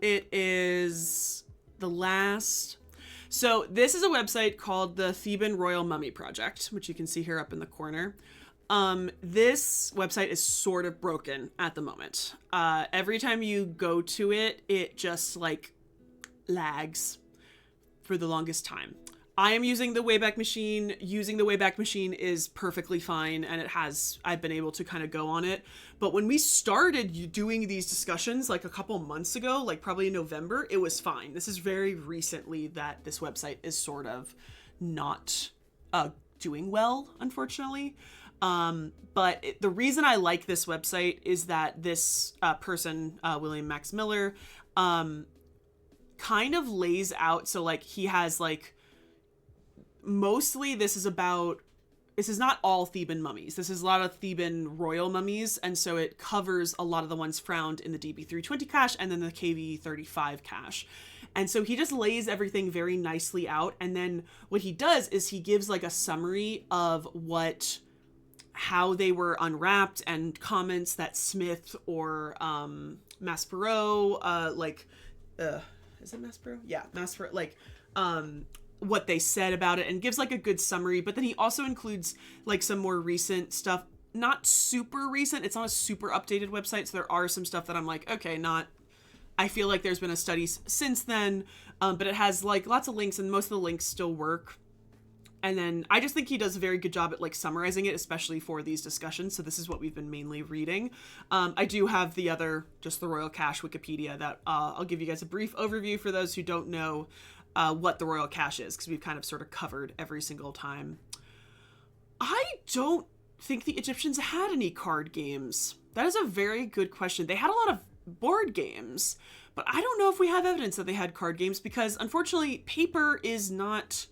It is the last. So this is a website called the Theban Royal Mummy Project, which you can see here up in the corner. This website is sort of broken at the moment. Every time you go to it, it just like lags for the longest time. I am using the Wayback Machine. Using the Wayback Machine is perfectly fine, and I've been able to kind of go on it. But when we started doing these discussions like a couple months ago, like probably in November, it was fine. This is very recently that this website is sort of not doing well, unfortunately. But the reason I like this website is that this person, William Max Miller, kind of lays out, so like he has like, mostly this is not all Theban mummies. This is a lot of Theban royal mummies, and so it covers a lot of the ones found in the DB320 cache and then the KV35 cache. And so he just lays everything very nicely out, and then what he does is he gives like a summary of how they were unwrapped and comments that Smith or Maspero, is it Maspero? Yeah, Maspero, like what they said about it, and gives like a good summary. But then he also includes like some more recent stuff, not super recent. It's not a super updated website. So there are some stuff that I'm like, okay, I feel like there's been a study since then, but it has like lots of links, and most of the links still work. And then I just think he does a very good job at like summarizing it, especially for these discussions. So this is what we've been mainly reading. I do have the Royal Cache Wikipedia that I'll give you guys a brief overview for those who don't know what the Royal Cache is, because we've kind of sort of covered every single time. I don't think the Egyptians had any card games. That is a very good question. They had a lot of board games, but I don't know if we have evidence that they had card games, because unfortunately paper is not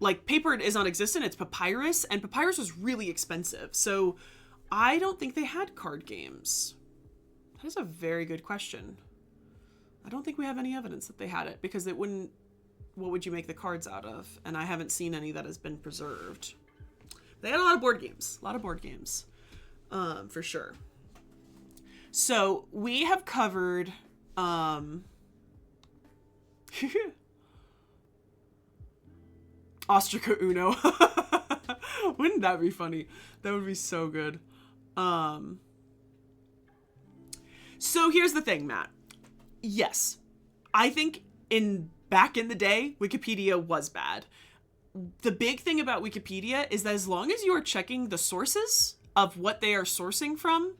existent. It's papyrus, and papyrus was really expensive. So I don't think they had card games. That is a very good question. I don't think we have any evidence that they had it, because what would you make the cards out of? And I haven't seen any that has been preserved. They had a lot of board games. For sure. So we have covered, Ostraca Uno. Wouldn't that be funny? That would be so good. So here's the thing, Matt. Yes, I think back in the day, Wikipedia was bad. The big thing about Wikipedia is that as long as you are checking the sources of what they are sourcing from,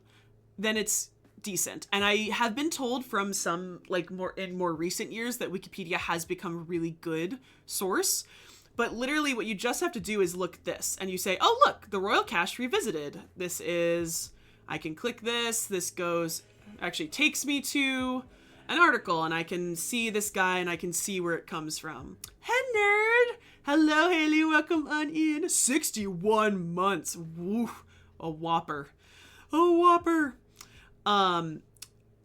then it's decent. And I have been told from some more recent years that Wikipedia has become a really good source. But literally what you just have to do is look at this, and you say, oh look, the Royal Cache Revisited. I can click this. This takes me to an article, and I can see this guy, and I can see where it comes from. Hey nerd! Hello Haley, welcome on in. 61 months. Woo, a whopper.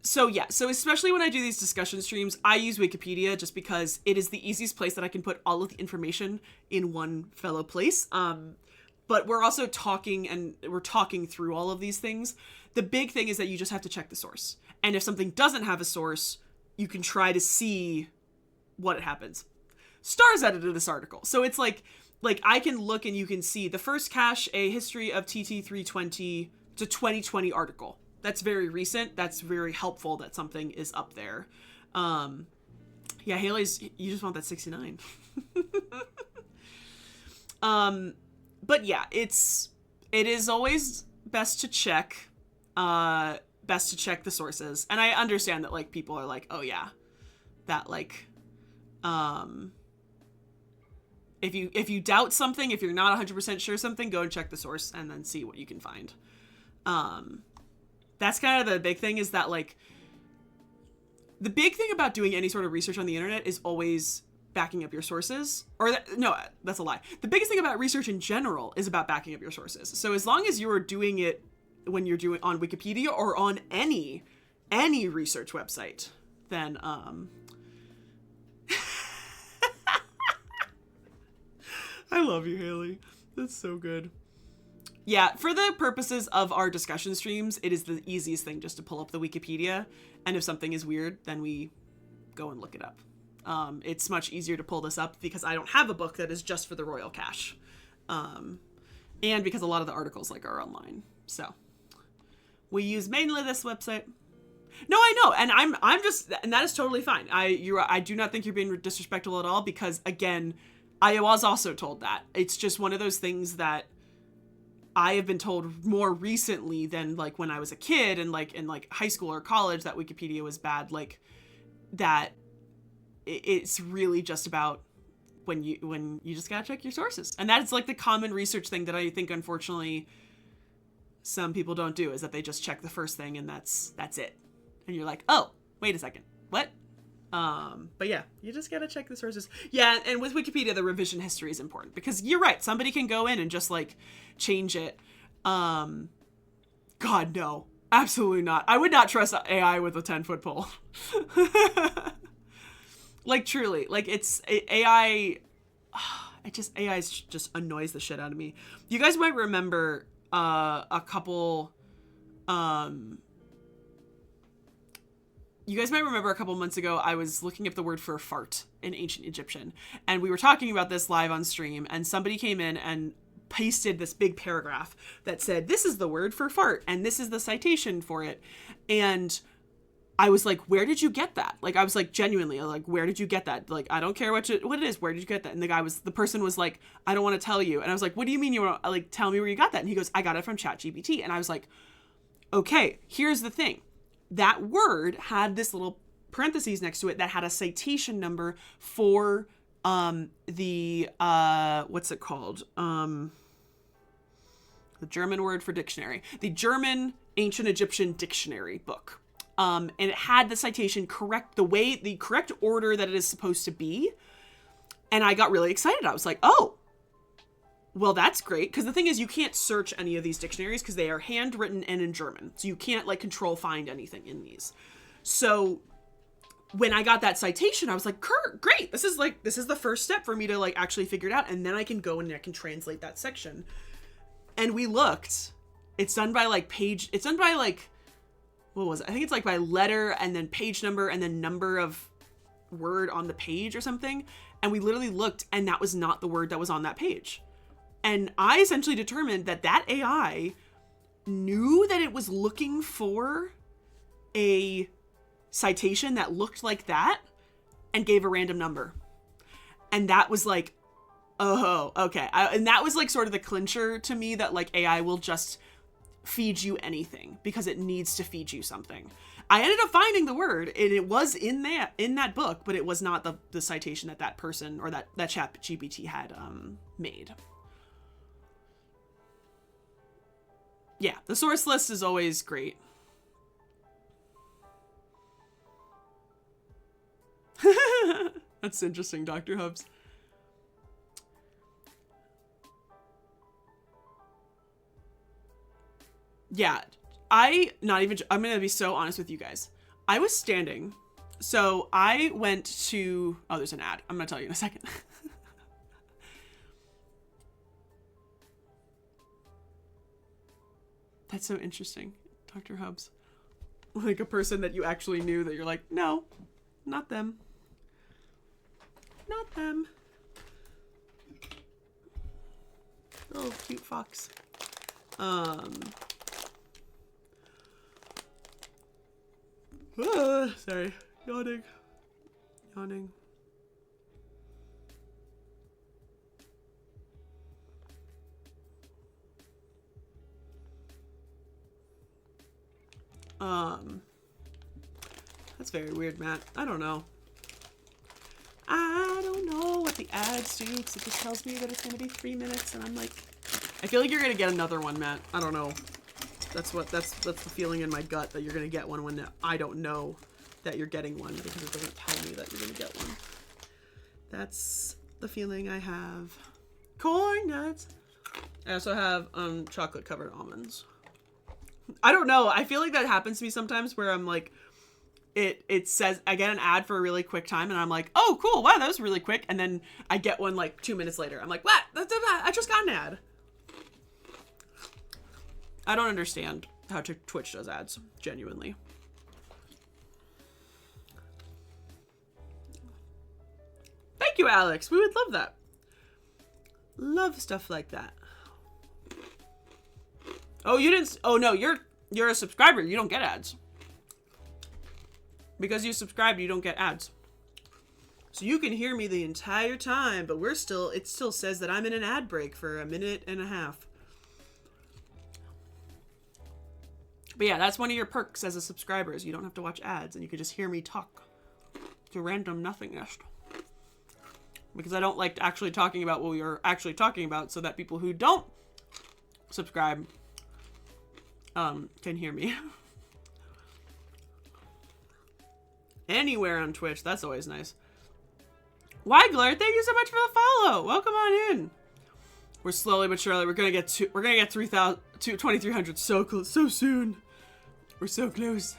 So especially when I do these discussion streams, I use Wikipedia just because it is the easiest place that I can put all of the information in one fellow place. But we're also talking through all of these things. The big thing is that you just have to check the source. And if something doesn't have a source, you can try to see what happens. Stars edited this article. So it's like I can look and you can see the first cache, A History of TT320, it's a 2020 article. That's very recent. That's very helpful that something is up there. Yeah, Haley's, you just want that 69. But yeah, it is always best to check the sources. And I understand that like people are like, oh yeah, that like, if you doubt something, if you're not 100% sure something, go and check the source and then see what you can find. That's kind of the big thing, is that like the big thing about doing any sort of research on the internet is always backing up your sources. No, that's a lie. The biggest thing about research in general is about backing up your sources. So as long as you are doing it when you're doing on Wikipedia or on any research website, then I love you, Haley. That's so good. Yeah, for the purposes of our discussion streams, it is the easiest thing just to pull up the Wikipedia. And if something is weird, then we go and look it up. It's much easier to pull this up because I don't have a book that is just for the royal cache. And because a lot of the articles like are online. So we use mainly this website. No, I know. And I'm just, and that is totally fine. I do not think you're being disrespectful at all because, again, I was also told that. It's just one of those things that I have been told more recently than like when I was a kid and like in like high school or college that Wikipedia was bad. Like that it's really just about when you just gotta check your sources. And that's like the common research thing that I think, unfortunately, some people don't do, is that they just check the first thing and that's it. And you're like, oh, wait a second, what? But yeah, you just gotta check the sources. Yeah, and with Wikipedia, the revision history is important because you're right. Somebody can go in and just like change it. God, no, absolutely not. I would not trust AI with a 10-foot pole. Like truly, like it's AI. AI just annoys the shit out of me. You guys might remember a couple. You guys might remember a couple months ago, I was looking up the word for fart in ancient Egyptian, and we were talking about this live on stream, and somebody came in and pasted this big paragraph that said, this is the word for fart, and this is the citation for it. And I was like, where did you get that? Like, I was like, genuinely, like, where did you get that? Like, I don't care what it is. Where did you get that? And the person was like, I don't want to tell you. And I was like, what do you mean you want to, like, tell me where you got that? And he goes, I got it from ChatGPT. And I was like, okay, here's the thing. That word had this little parentheses next to it that had a citation number for the what's it called? The German word for dictionary. The German Ancient Egyptian Dictionary book. And it had the citation correct, the correct order that it is supposed to be. And I got really excited. I was like, oh, well, that's great. Because the thing is, you can't search any of these dictionaries because they are handwritten and in German. So you can't like control find anything in these. So when I got that citation, I was like, great. This is the first step for me to like actually figure it out. And then I can go and I can translate that section. And we looked, it's done by like what was it? I think it's like by letter and then page number and then number of word on the page or something. And we literally looked and that was not the word that was on that page. And I essentially determined that AI knew that it was looking for a citation that looked like that and gave a random number. And that was like, oh, okay. And that was like sort of the clincher to me that like AI will just feed you anything because it needs to feed you something. I ended up finding the word and it was in that book, but it was not the citation that person or that ChatGPT had made. Yeah, the source list is always great. That's interesting, Dr. Hubs. Yeah, I'm gonna be so honest with you guys. I was standing, so I went to, oh, there's an ad. I'm gonna tell you in a second. That's so interesting, Dr. Hubs. Like a person that you actually knew that you're like, no, not them. Not them. Oh, cute fox. Sorry. Yawning. That's very weird, Matt. I don't know what the ads do, because it just tells me that it's going to be 3 minutes, and I'm like, I feel like you're going to get another one, Matt. I don't know. That's the feeling in my gut, that you're going to get one when I don't know that you're getting one, because it doesn't tell me that you're going to get one. That's the feeling I have. Corn nuts. I also have chocolate covered almonds. I don't know. I feel like that happens to me sometimes where I'm like, it says I get an ad for a really quick time and I'm like, oh, cool. Wow, that was really quick. And then I get one like 2 minutes later. I'm like, what? I just got an ad. I don't understand how Twitch does ads, genuinely. Thank you, Alex. We would love that. Love stuff like that. Oh, you didn't. Oh, no, you're a subscriber. You don't get ads. Because you subscribe, you don't get ads. So you can hear me the entire time, but it still says that I'm in an ad break for 1.5 minutes. But yeah, that's one of your perks as a subscriber is you don't have to watch ads and you can just hear me talk to random nothingness. Because I don't like actually talking about what we are actually talking about so that people who don't subscribe can hear me. Anywhere on Twitch, that's always nice. Wagler, thank you so much for the follow. Welcome on in. We're slowly but surely, we're gonna get 2,300 so close, so soon. We're so close.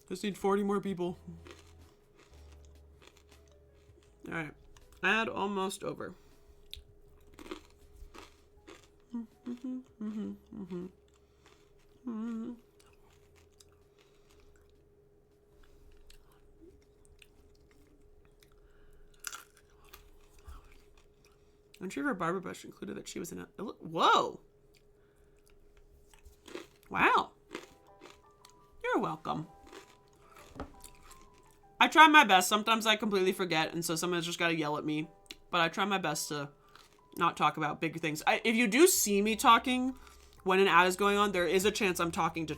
Just need 40 more people. All right, ad almost over. I'm sure her barber brush included that she was in a... Whoa! Wow. You're welcome. I try my best. Sometimes I completely forget, and so someone's just got to yell at me. But I try my best to not talk about big things. If you do see me talking when an ad is going on, there is a chance I'm talking to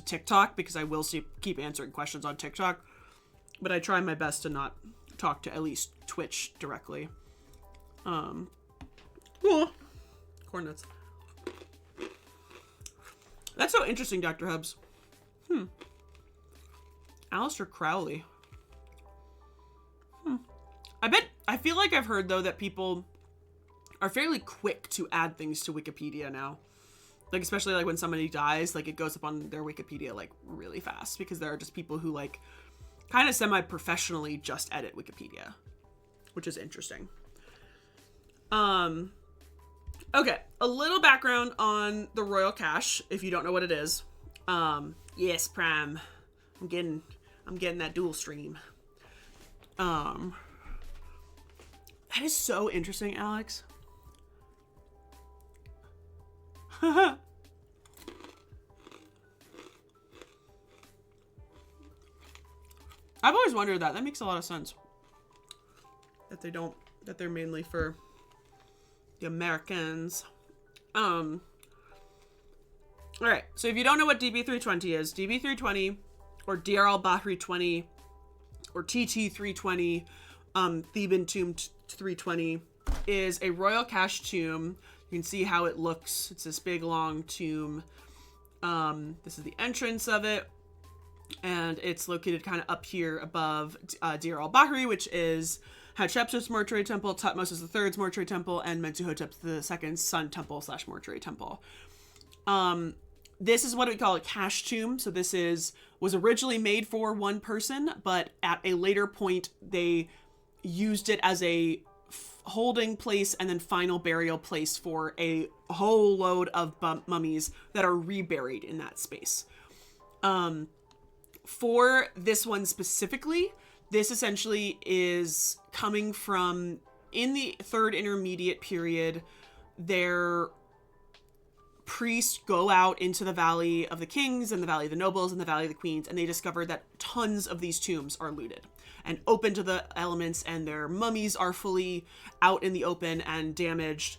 TikTok, because I will keep answering questions on TikTok. But I try my best to not talk to at least Twitch directly. Cool. Corn nuts. That's so interesting, Dr. Hubs. Alistair Crowley. I feel like I've heard, though, that people are fairly quick to add things to Wikipedia now. Like, especially, like, when somebody dies, like, it goes up on their Wikipedia, like, really fast. Because there are just people who, like, kind of semi-professionally just edit Wikipedia. Which is interesting. Okay, a little background on the Royal Cache, if you don't know what it is. Yes, Prime. I'm getting that dual stream. That is so interesting, Alex. I've always wondered that. That makes a lot of sense. That they're mainly for the Americans. All right. So if you don't know what DB320 is, DB320 or Deir al-Bahri 20 or TT320, Theban Tomb 320 is a royal cache tomb. You can see how it looks. It's this big long tomb. This is the entrance of it. And it's located kind of up here above Deir al-Bahri, which is Hatshepsut's mortuary temple, Tutmosis III's mortuary temple, and Mentuhotep II's sun temple / mortuary temple. This is what we call a cache tomb. So this was originally made for one person, but at a later point, they used it as a holding place and then final burial place for a whole load of mummies that are reburied in that space. For this one specifically, this essentially is coming from, in the third intermediate period, their priests go out into the Valley of the Kings and the Valley of the Nobles and the Valley of the Queens, and they discover that tons of these tombs are looted and open to the elements, and their mummies are fully out in the open and damaged,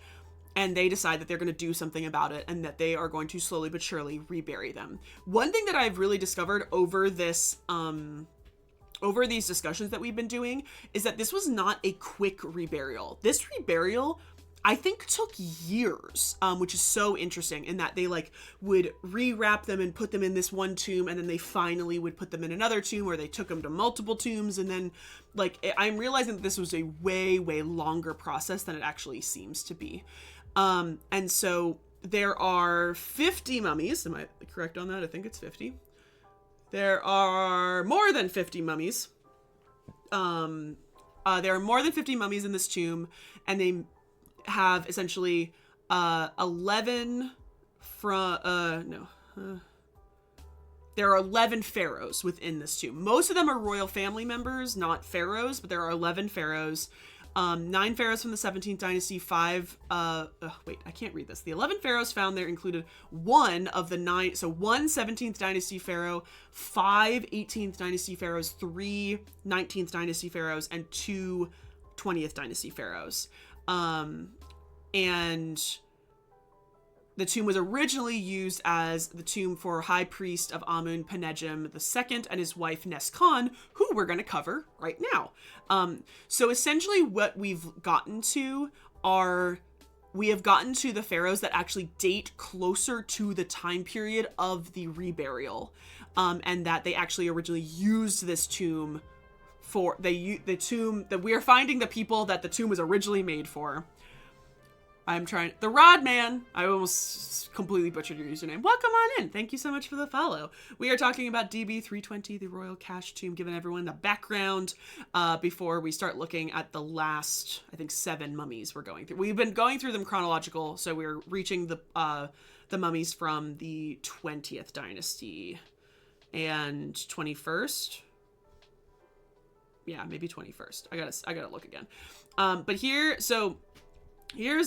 and they decide that they're going to do something about it and that they are going to slowly but surely rebury them. One thing that I've really discovered over this, over these discussions that we've been doing, is that this was not a quick reburial. This reburial, I think, took years, which is so interesting, in that they like would rewrap them and put them in this one tomb, and then they finally would put them in another tomb, or they took them to multiple tombs, and then like I'm realizing that this was a way longer process than it actually seems to be. And so there are 50 mummies. Am I correct on that? I think it's 50. There are more than 50 mummies. There are more than 50 mummies in this tomb, and they have essentially 11 from there are 11 pharaohs within this tomb. Most of them are royal family members, not pharaohs, but there are 11 pharaohs. 9 pharaohs from the 17th dynasty, 5, wait, I can't read this. The 11 pharaohs found there included one of the 9, so 1 17th dynasty pharaoh, 5 18th dynasty pharaohs, 3 19th dynasty pharaohs, and 2 20th dynasty pharaohs. And the tomb was originally used as the tomb for High Priest of Amun-Panejim II and his wife Nes-Khan, who we're going to cover right now. So essentially what we've gotten to we have gotten to the pharaohs that actually date closer to the time period of the reburial, and that they actually originally used this tomb for, the tomb that we are finding the people that the tomb was originally made for. I'm trying, the Rod Man. I almost completely butchered your username. Welcome on in. Thank you so much for the follow. We are talking about DB320, the Royal Cache Tomb, giving everyone the background before we start looking at the last, I think, 7 mummies we're going through. We've been going through them chronological, so we're reaching the mummies from the 20th dynasty and 21st. Yeah, maybe 21st. I gotta look again. But here's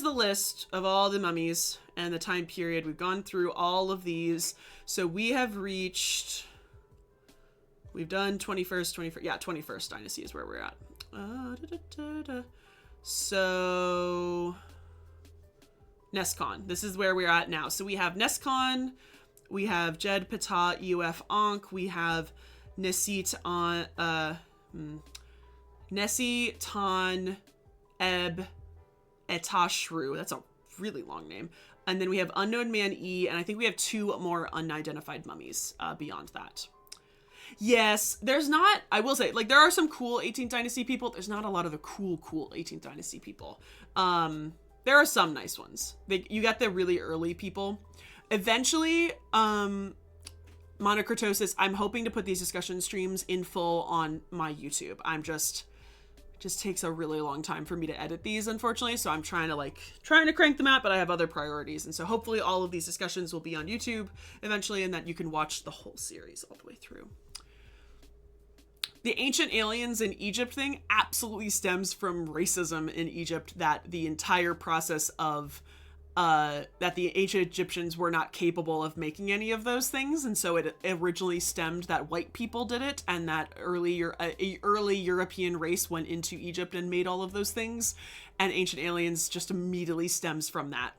the list of all the mummies and the time period. We've gone through all of these. So we have reached, we've done 21st dynasty is where we're at. So Nes-Khan, this is where we're at now. So we have Nes-Khan, we have Jed Ptah Euf Ankh, we have Nessie Tan Eb Etashru. That's a really long name. And then we have Unknown Man E, and I think we have 2 more unidentified mummies beyond that. Yes, there's not, I will say, like, there are some cool 18th dynasty people. There's not a lot of the cool 18th dynasty people. There are some nice ones. You got the really early people. Eventually, Monocritosis, I'm hoping to put these discussion streams in full on my YouTube. It just takes a really long time for me to edit these, unfortunately. So I'm trying to crank them out, but I have other priorities. And so hopefully all of these discussions will be on YouTube eventually, and that you can watch the whole series all the way through. The ancient aliens in Egypt thing absolutely stems from racism in Egypt, that the entire process of that the ancient Egyptians were not capable of making any of those things, and so it originally stemmed that white people did it, and that early European race went into Egypt and made all of those things, and ancient aliens just immediately stems from that,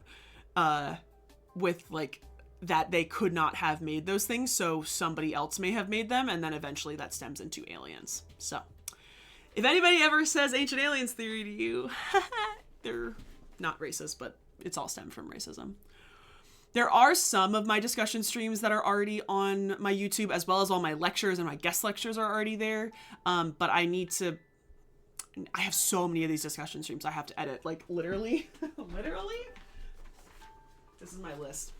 with like that they could not have made those things, so somebody else may have made them, and then eventually that stems into aliens. So if anybody ever says ancient aliens theory to you, they're not racist, but it's all stemmed from racism. There are some of my discussion streams that are already on my YouTube, as well as all my lectures, and my guest lectures are already there. But I have so many of these discussion streams I have to edit, like literally, literally. This is my list.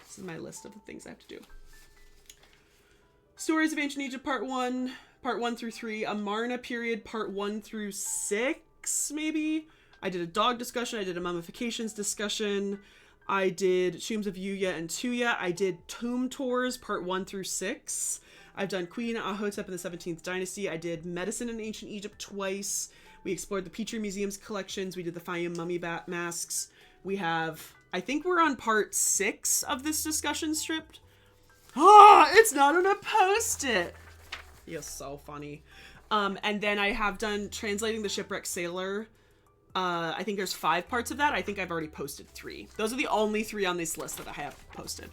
This is my list of the things I have to do. Stories of Ancient Egypt, Part 1. Part 1 through 3, Amarna period, part 1 through 6, maybe. I did a dog discussion. I did a mummifications discussion. I did Tombs of Yuya and Tuya. I did Tomb Tours, part 1 through 6. I've done Queen Ahotep in the 17th dynasty. I did Medicine in Ancient Egypt twice. We explored the Petrie Museum's collections. We did the Fayum mummy masks. We have, I think we're on part 6 of this discussion strip. Ah, it's not on a post-it. You're so funny. And then I have done Translating the Shipwrecked Sailor. I think there's 5 parts of that. I think I've already posted 3. Those are the only 3 on this list that I have posted.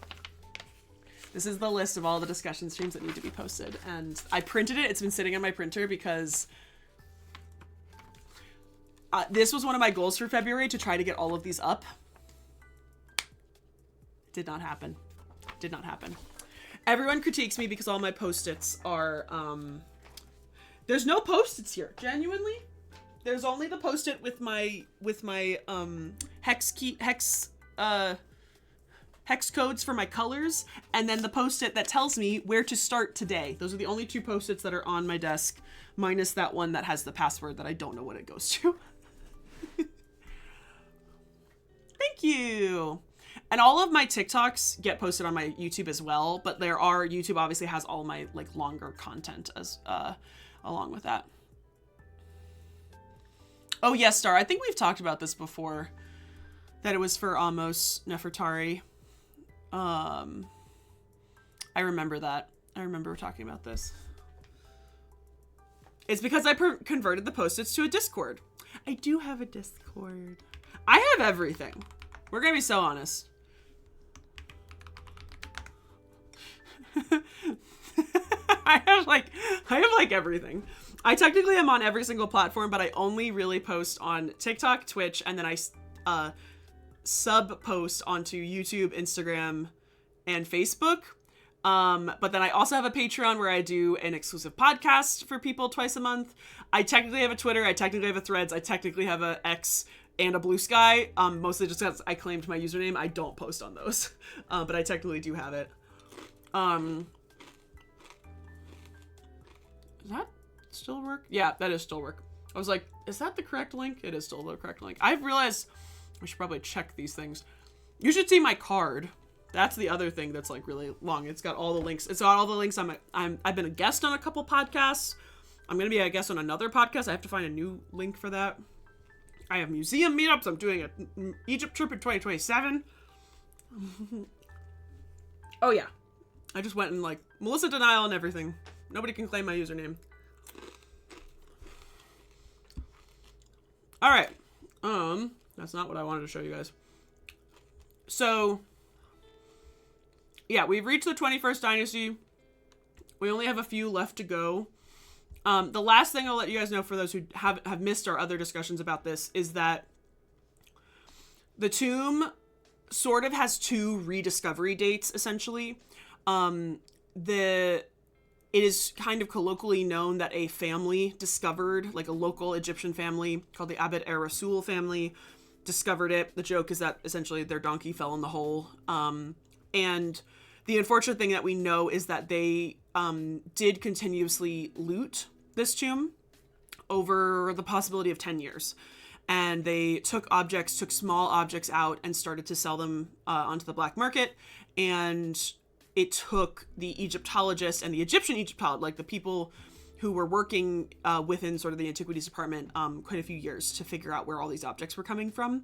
This is the list of all the discussion streams that need to be posted. And I printed it. It's been sitting on my printer because this was one of my goals for February, to try to get all of these up. Did not happen. Did not happen. Everyone critiques me because all my post-its are, there's no post-its here, genuinely. There's only the post-it with my hex codes for my colors, and then the post-it that tells me where to start today. Those are the only 2 post-its that are on my desk, minus that one that has the password that I don't know what it goes to. Thank you. And all of my TikToks get posted on my YouTube as well, but YouTube obviously has all my like longer content as along with that. Oh yes, Star. I think we've talked about this before, that it was for Amos Nefertari. I remember that. I remember talking about this. It's because I converted the Post-its to a Discord. I do have a Discord. I have everything. We're gonna be so honest. I have like everything. I technically am on every single platform, but I only really post on TikTok, Twitch, and then I sub post onto YouTube, Instagram, and Facebook. But then I also have a Patreon where I do an exclusive podcast for people twice a month. I technically have a Twitter. I technically have a Threads. I technically have a X and a Blue Sky. Mostly just because I claimed my username. I don't post on those, but I technically do have it. Does that still work? Yeah, that is still work. I was like, is that the correct link? It is still the correct link. I've realized I should probably check these things. You should see my card. That's the other thing that's like really long. It's got all the links. It's got all the links. I've been a guest on a couple podcasts. I'm going to be a guest on another podcast. I have to find a new link for that. I have museum meetups. I'm doing an Egypt trip in 2027. Oh yeah. I just went and like MelissainDeNile and everything. Nobody can claim my username. All right. That's not what I wanted to show you guys. So, yeah, we've reached the 21st dynasty. We only have a few left to go. The last thing I'll let you guys know, for those who have missed our other discussions about this, is that the tomb sort of has two rediscovery dates, essentially. It is kind of colloquially known that a family discovered, like a local Egyptian family called the Abd er-Rasul family, discovered it. The joke is that essentially their donkey fell in the hole. And the unfortunate thing that we know is that they did continuously loot this tomb over the possibility of 10 years. And they took small objects out and started to sell them onto the black market. And it took the Egyptologists and the Egyptian Egyptologists, like the people who were working within sort of the antiquities department, quite a few years to figure out where all these objects were coming from.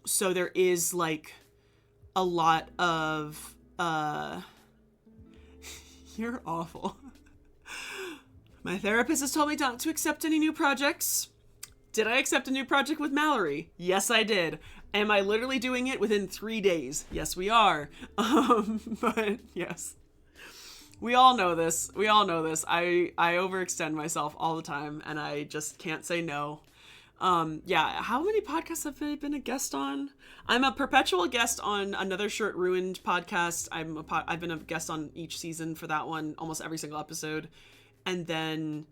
So there is like a lot of, you're awful. My therapist has told me not to accept any new projects. Did I accept a new project with Mallory? Yes, I did. Am I literally doing it within 3 days? Yes, we are. But yes, we all know this. I overextend myself all the time and I just can't say no. Yeah. How many podcasts have I been a guest on? I'm a perpetual guest on Another Shirt Ruined podcast. I've been a guest on each season for that one, almost every single episode. And then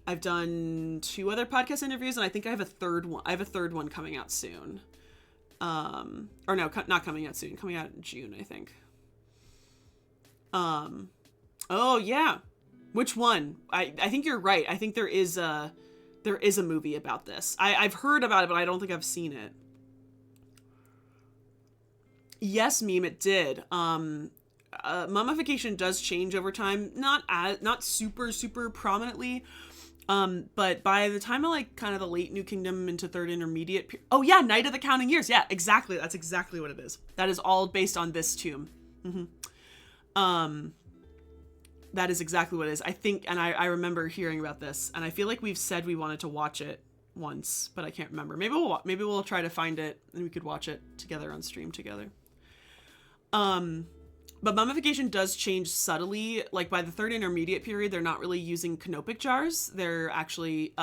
I've done 2 other podcast interviews, and I think I have a third one. I have a third one coming out soon. Or no, not coming out soon. Coming out in June, I think. Oh yeah. Which one? I think you're right. I think there is a movie about this. I've heard about it, but I don't think I've seen it. Yes, meme, it did. Mummification does change over time. Not super prominently. But by the time of like kind of the late New Kingdom into Third Intermediate, oh yeah, Night of the Counting Years. Yeah, exactly. That's exactly what it is. That is all based on this tomb. That is exactly what it is. I think, and I remember hearing about this, and I feel like we've said we wanted to watch it once, but I can't remember. Maybe we'll try to find it and we could watch it together on stream together. But mummification does change subtly. Like by the Third Intermediate period, they're not really using canopic jars. They're actually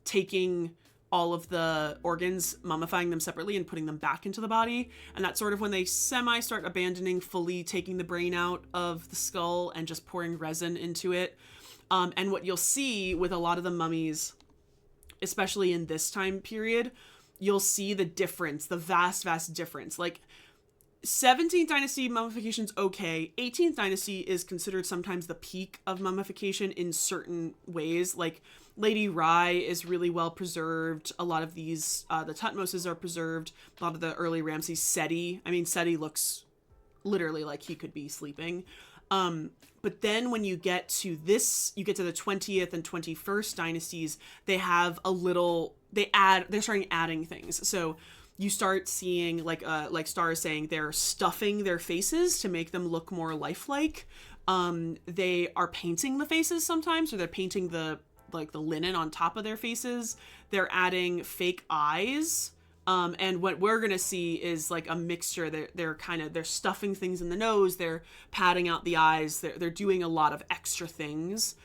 taking all of the organs, mummifying them separately and putting them back into the body. And that's sort of when they start abandoning fully taking the brain out of the skull and just pouring resin into it. And what you'll see with a lot of the mummies, especially in this time period, you'll see the difference, the vast difference. Like 17th dynasty mummification's okay. 18th dynasty is considered sometimes the peak of mummification in certain ways. Like Lady Rye is really well preserved. A lot of these, the Tutmoses are preserved. A lot of the early Ramses. Seti. I mean, Seti looks literally like he could be sleeping. But then when you get to this, you get to the 20th and 21st dynasties, they have a little, they're starting adding things. So you start seeing, like Star is saying, they're stuffing their faces to make them look more lifelike. They are painting the faces sometimes, or they're painting the linen on top of their faces. They're adding fake eyes. And what we're going to see is like a mixture. They're stuffing things in the nose. They're padding out the eyes. They're doing a lot of extra things.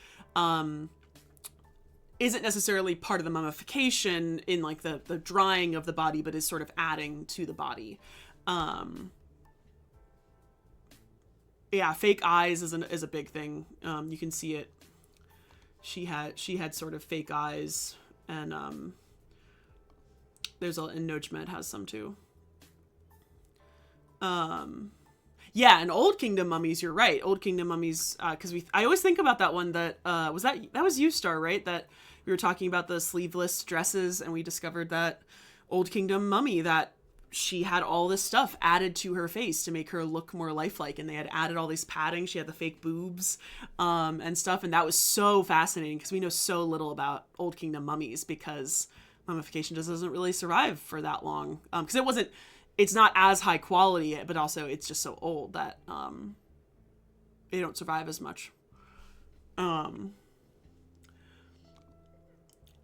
Isn't necessarily part of the mummification in like the drying of the body, but is sort of adding to the body. Yeah, fake eyes is a big thing. You can see it. She had sort of fake eyes, and and Nojmed has some too. Yeah, and Old Kingdom mummies, you're right. Old Kingdom mummies, because I always think about that one that was you, Star, right? That we were talking about the sleeveless dresses, and we discovered that Old Kingdom mummy, that she had all this stuff added to her face to make her look more lifelike, and they had added all these padding. She had the fake boobs and stuff, and that was so fascinating because we know so little about Old Kingdom mummies, because mummification just doesn't really survive for that long, because it's not as high quality, but also it's just so old that they don't survive as much.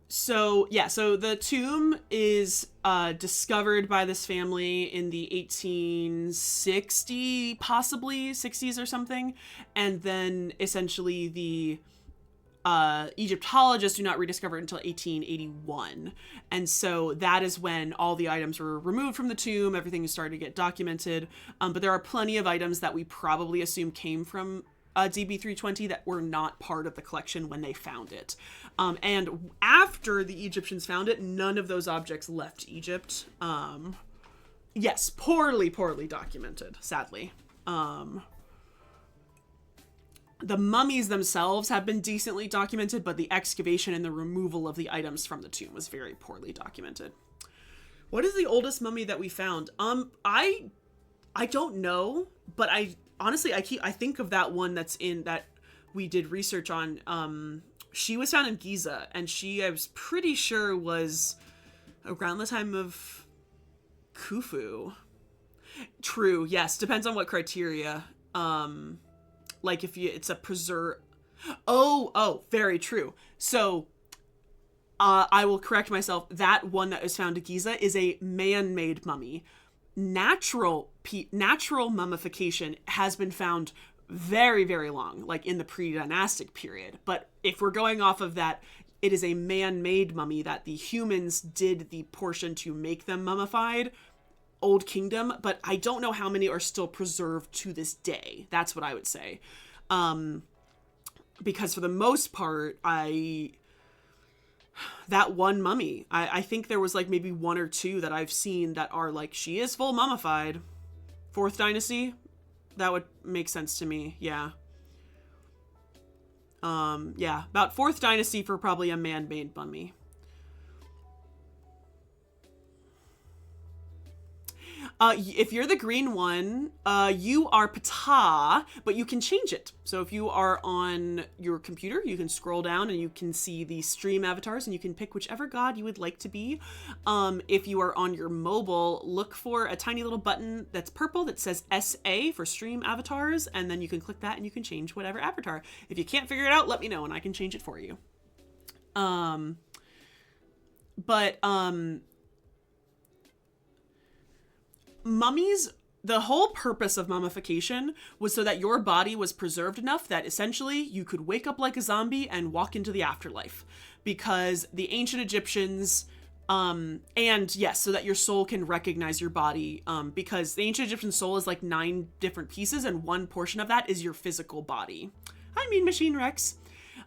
So the tomb is discovered by this family in the 1860, possibly 60s or something, and then essentially the Egyptologists do not rediscover it until 1881. And so that is when all the items were removed from the tomb. Everything started to get documented. But there are plenty of items that we probably assume came from DB320 that were not part of the collection when they found it. And after the Egyptians found it, none of those objects left Egypt. Yes, poorly documented, sadly. The mummies themselves have been decently documented, but the excavation and the removal of the items from the tomb was very poorly documented. What is the oldest mummy that we found? I don't know, but I think of that one that we did research on. She was found in Giza, and I was pretty sure was around the time of Khufu. True, yes, depends on what criteria. Like if it's a preserve. Oh, very true. So, I will correct myself. That one that was found at Giza is a man-made mummy. Natural mummification has been found very, very long, like in the pre-dynastic period. But if we're going off of that, it is a man-made mummy that the humans did the portion to make them mummified. Old Kingdom, but I don't know how many are still preserved to this day. That's what I would say. Because for the most part, that one mummy, I think there was like maybe one or two that I've seen that are like, she is full mummified. 4th dynasty, that would make sense to me. Yeah. About 4th dynasty for probably a man-made mummy. If you're the green one, you are Ptah, but you can change it. So if you are on your computer, you can scroll down and you can see the stream avatars, and you can pick whichever god you would like to be. If you are on your mobile, look for a tiny little button that's purple that says SA for stream avatars, and then you can click that and you can change whatever avatar. If you can't figure it out, let me know and I can change it for you. Mummies, the whole purpose of mummification was so that your body was preserved enough that essentially you could wake up like a zombie and walk into the afterlife. Because the ancient Egyptians, and yes, so that your soul can recognize your body, because the ancient Egyptian soul is like 9 different pieces, and one portion of that is your physical body. I mean, Machine Rex.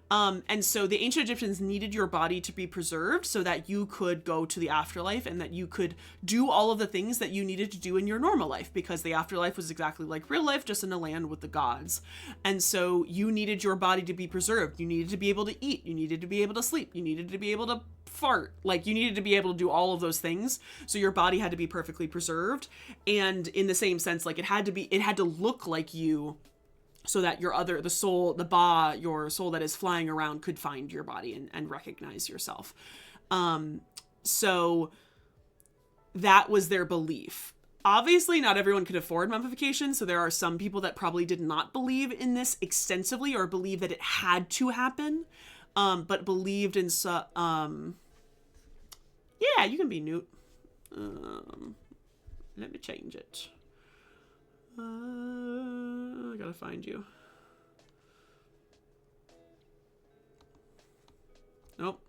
And so the ancient Egyptians needed your body to be preserved so that you could go to the afterlife and that you could do all of the things that you needed to do in your normal life, because the afterlife was exactly like real life, just in a land with the gods. And so you needed your body to be preserved. You needed to be able to eat. You needed to be able to sleep. You needed to be able to fart. Like, you needed to be able to do all of those things. So your body had to be perfectly preserved. And in the same sense, like, it had to look like you, so that the soul, the Ba, your soul that is flying around, could find your body and recognize yourself. So that was their belief. Obviously, not everyone could afford mummification, so there are some people that probably did not believe in this extensively, or believe that it had to happen, but believed in yeah, you can be Newt. Let me change it. I gotta find you. Nope.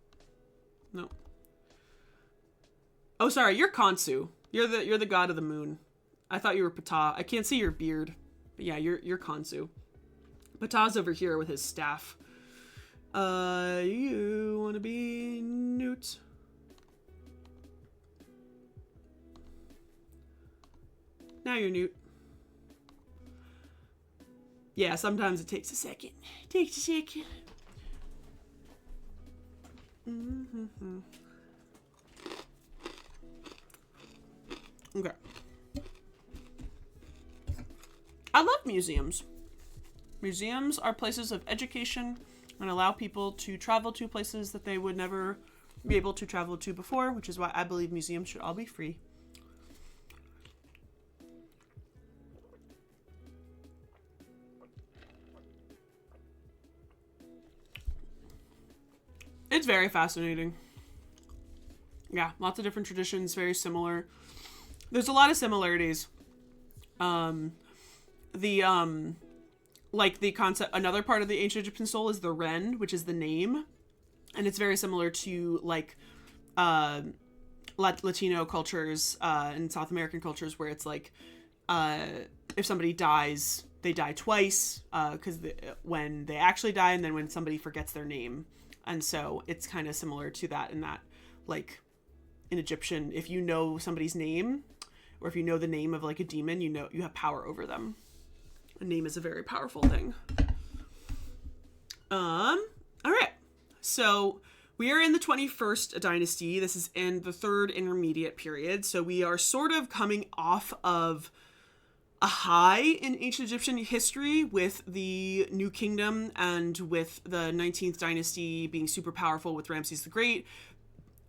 Oh, sorry, you're Khonsu. You're the god of the moon. I thought you were Ptah. I can't see your beard. But yeah, you're Khonsu. Ptah's over here with his staff. You wanna be Newt? Now you're Newt. Yeah, sometimes it takes a second. Mm-hmm. Okay. I love museums. Museums are places of education and allow people to travel to places that they would never be able to travel to before, which is why I believe museums should all be free. It's very fascinating. Yeah, lots of different traditions, very similar. There's a lot of similarities. Like the concept, another part of the ancient Egyptian soul is the Ren, which is the name. And it's very similar to like Latino cultures and South American cultures, where it's like if somebody dies, they die twice, because when they actually die, and then when somebody forgets their name. And so it's kind of similar to that, in that, like, in Egyptian, if you know somebody's name, or if you know the name of like a demon, you know you have power over them. A name is a very powerful thing. All right. So we are in the 21st dynasty. This is in the third intermediate period. So we are sort of coming off of a high in ancient Egyptian history with the New Kingdom and with the 19th dynasty being super powerful with Ramses the Great.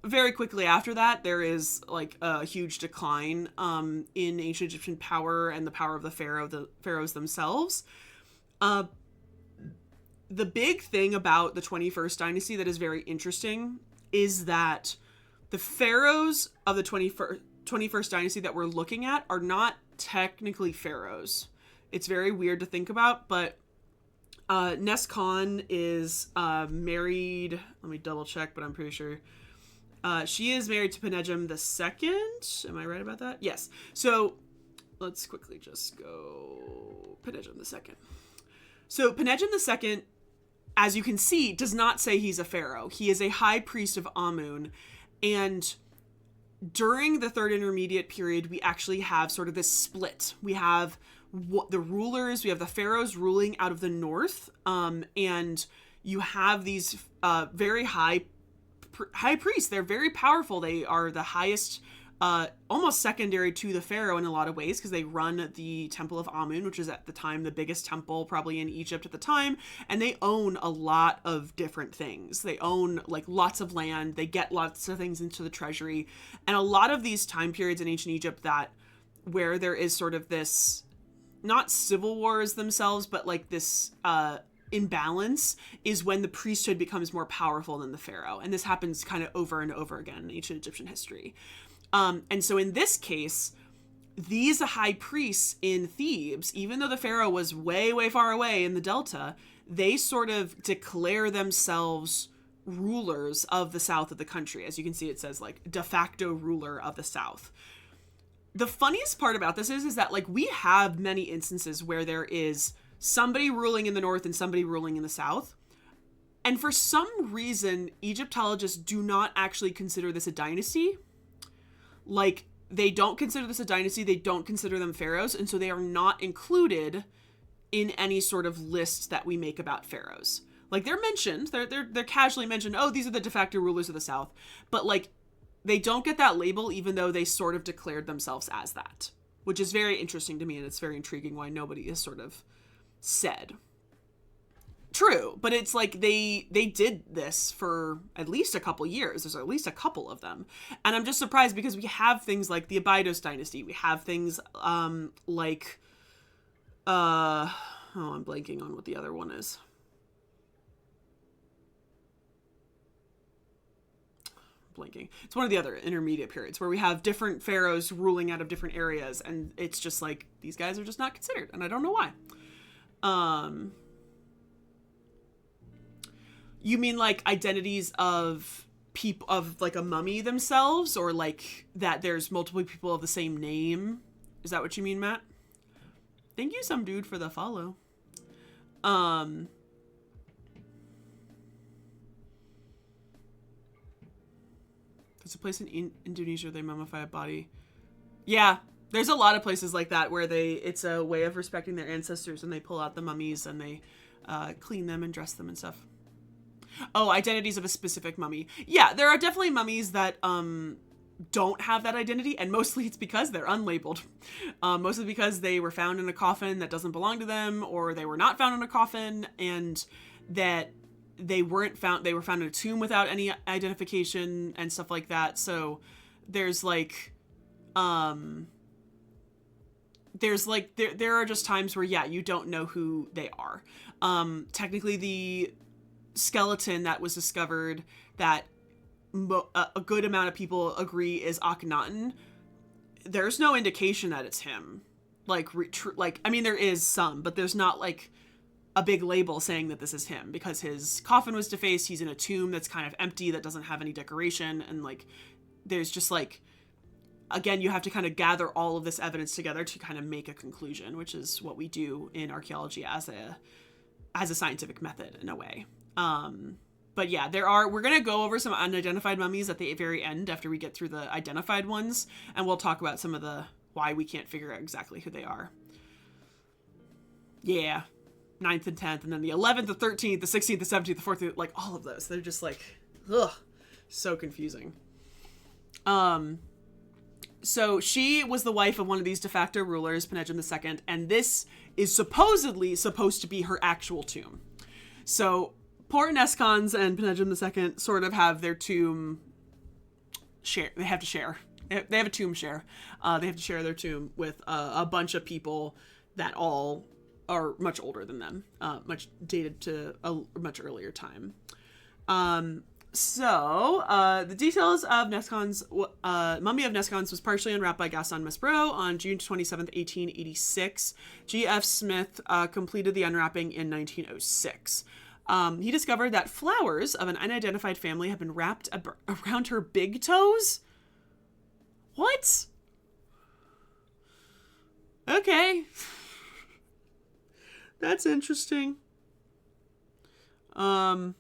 Very quickly after that, there is like a huge decline in ancient Egyptian power and the power of the pharaohs themselves. The big thing about the 21st dynasty that is very interesting is that the pharaohs of the 21st dynasty that we're looking at are not technically pharaohs. It's very weird to think about, but Nes Khan is married. Let me double check, but I'm pretty sure. She is married to Penegem II. Am I right about that? Yes. So let's quickly just go Penegem II. So Penegem II, as you can see, does not say he's a pharaoh. He is a high priest of Amun. And during the third intermediate period, we actually have sort of this split. We have the rulers, we have the pharaohs ruling out of the north, and you have these very high priests. They're very powerful. They are the highest, almost secondary to the pharaoh in a lot of ways, because they run the Temple of Amun, which is at the time the biggest temple probably in Egypt at the time, and they own a lot of different things. They own like lots of land. They get lots of things into the treasury, and a lot of these time periods in ancient Egypt where there is sort of this, not civil wars themselves, but like this imbalance, is when the priesthood becomes more powerful than the pharaoh. And this happens kind of over and over again in ancient Egyptian history. And so in this case, these high priests in Thebes, even though the pharaoh was way, way far away in the Delta, they sort of declare themselves rulers of the south of the country. As you can see, it says like de facto ruler of the south. The funniest part about this is that like we have many instances where there is somebody ruling in the north and somebody ruling in the south. And for some reason, Egyptologists do not actually consider this a dynasty. Like, they don't consider this a dynasty. They don't consider them pharaohs. And so they are not included in any sort of list that we make about pharaohs. Like, they're mentioned. They're casually mentioned. Oh, these are the de facto rulers of the South. But, like, they don't get that label even though they sort of declared themselves as that. Which is very interesting to me, and it's very intriguing why nobody is sort of said. True, but it's like they did this for at least a couple years. There's at least a couple of them. And I'm just surprised because we have things like the Abydos dynasty. We have things like I'm blanking on what the other one is. Blanking. It's one of the other intermediate periods where we have different pharaohs ruling out of different areas, and it's just like these guys are just not considered, and I don't know why. You mean like identities of people of like a mummy themselves, or like that there's multiple people of the same name? Is that what you mean, Matt? Thank you, some dude, for the follow. There's a place in Indonesia where they mummify a body. Yeah, there's a lot of places like that where it's a way of respecting their ancestors, and they pull out the mummies and they clean them and dress them and stuff. Oh, identities of a specific mummy. Yeah, there are definitely mummies that don't have that identity, and mostly it's because they're unlabeled. Mostly because they were found in a coffin that doesn't belong to them, or they were not found in a coffin, and that they were found in a tomb without any identification and stuff like that. So there's like there are just times where, yeah, you don't know who they are. Technically the skeleton that was discovered that a good amount of people agree is Akhenaten, there's no indication that it's him. Like, I mean, there is some, but there's not like a big label saying that this is him, because his coffin was defaced. He's in a tomb that's kind of empty, that doesn't have any decoration. And like, there's just like, again, you have to kind of gather all of this evidence together to kind of make a conclusion, which is what we do in archaeology as a scientific method in a way. But yeah, we're going to go over some unidentified mummies at the very end after we get through the identified ones, and we'll talk about some of why we can't figure out exactly who they are. Yeah. 9th and 10th, and then the 11th, the 13th, the 16th, the 17th, the 14th, like all of those. They're just like, ugh, so confusing. So she was the wife of one of these de facto rulers, Penejim II, and this is supposedly supposed to be her actual tomb. So Port Neskons and Penejim II sort of have their tomb share. They have to share. They have a tomb share. They have to share their tomb with a bunch of people that all are much older than them, much dated to a much earlier time. So the details of Neskon's mummy of Neskons was partially unwrapped by Gaston Maspero on June 27th, 1886. G.F. Smith completed the unwrapping in 1906. He discovered that flowers of an unidentified family have been wrapped around her big toes. What? Okay. That's interesting. That's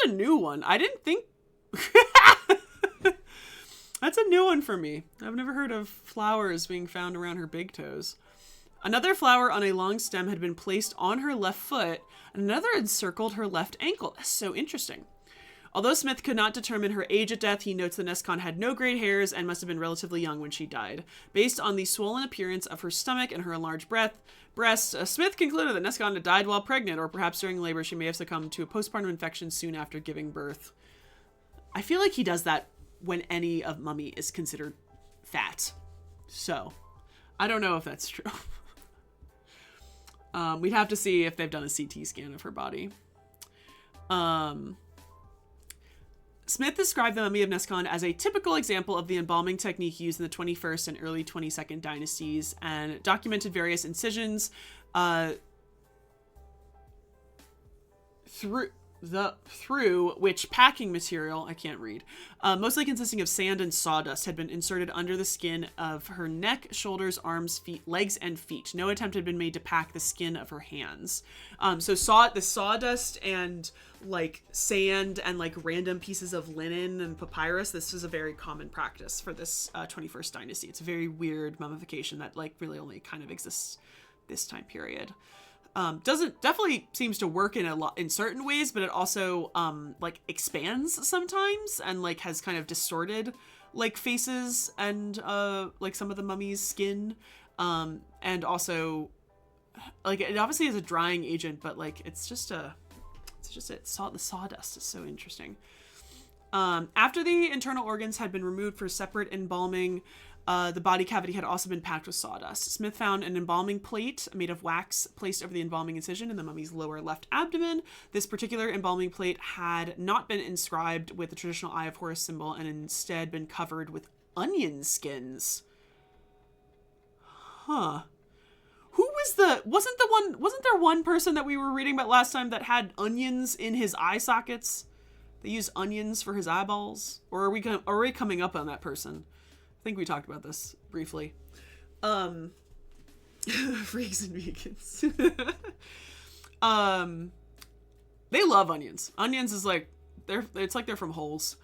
a new one. I didn't think... That's a new one for me. I've never heard of flowers being found around her big toes. Another flower on a long stem had been placed on her left foot, and another encircled her left ankle. That's so interesting. Although Smith could not determine her age at death, he notes the Neskon had no gray hairs and must have been relatively young when she died. Based on the swollen appearance of her stomach and her enlarged breast, Smith concluded that Neskon had died while pregnant, or perhaps during labor she may have succumbed to a postpartum infection soon after giving birth. I feel like he does that when any of mummy is considered fat. So, I don't know if that's true. We'd have to see if they've done a CT scan of her body. Smith described the mummy of Neskon as a typical example of the embalming technique used in the 21st and early 22nd dynasties, and documented various incisions through which packing material, I can't read, mostly consisting of sand and sawdust, had been inserted under the skin of her neck, shoulders, arms, feet, legs, and feet. No attempt had been made to pack the skin of her hands. So the sawdust and like sand and like random pieces of linen and papyrus, this is a very common practice for this 21st dynasty. It's a very weird mummification that like really only kind of exists this time period. Definitely seems to work in certain ways, but it also like expands sometimes and like has kind of distorted like faces and like some of the mummy's skin, and also like it obviously is a drying agent, but like the sawdust is so interesting. After the internal organs had been removed for separate embalming, the body cavity had also been packed with sawdust. Smith found an embalming plate made of wax placed over the embalming incision in the mummy's lower left abdomen. This particular embalming plate had not been inscribed with the traditional Eye of Horus symbol and instead been covered with onion skins. Huh. Wasn't there one person that we were reading about last time that had onions in his eye sockets? They used onions for his eyeballs? Or are we coming up on that person? I think we talked about this briefly. Freaks and vegans. They love onions. Onions is like, it's like they're from holes.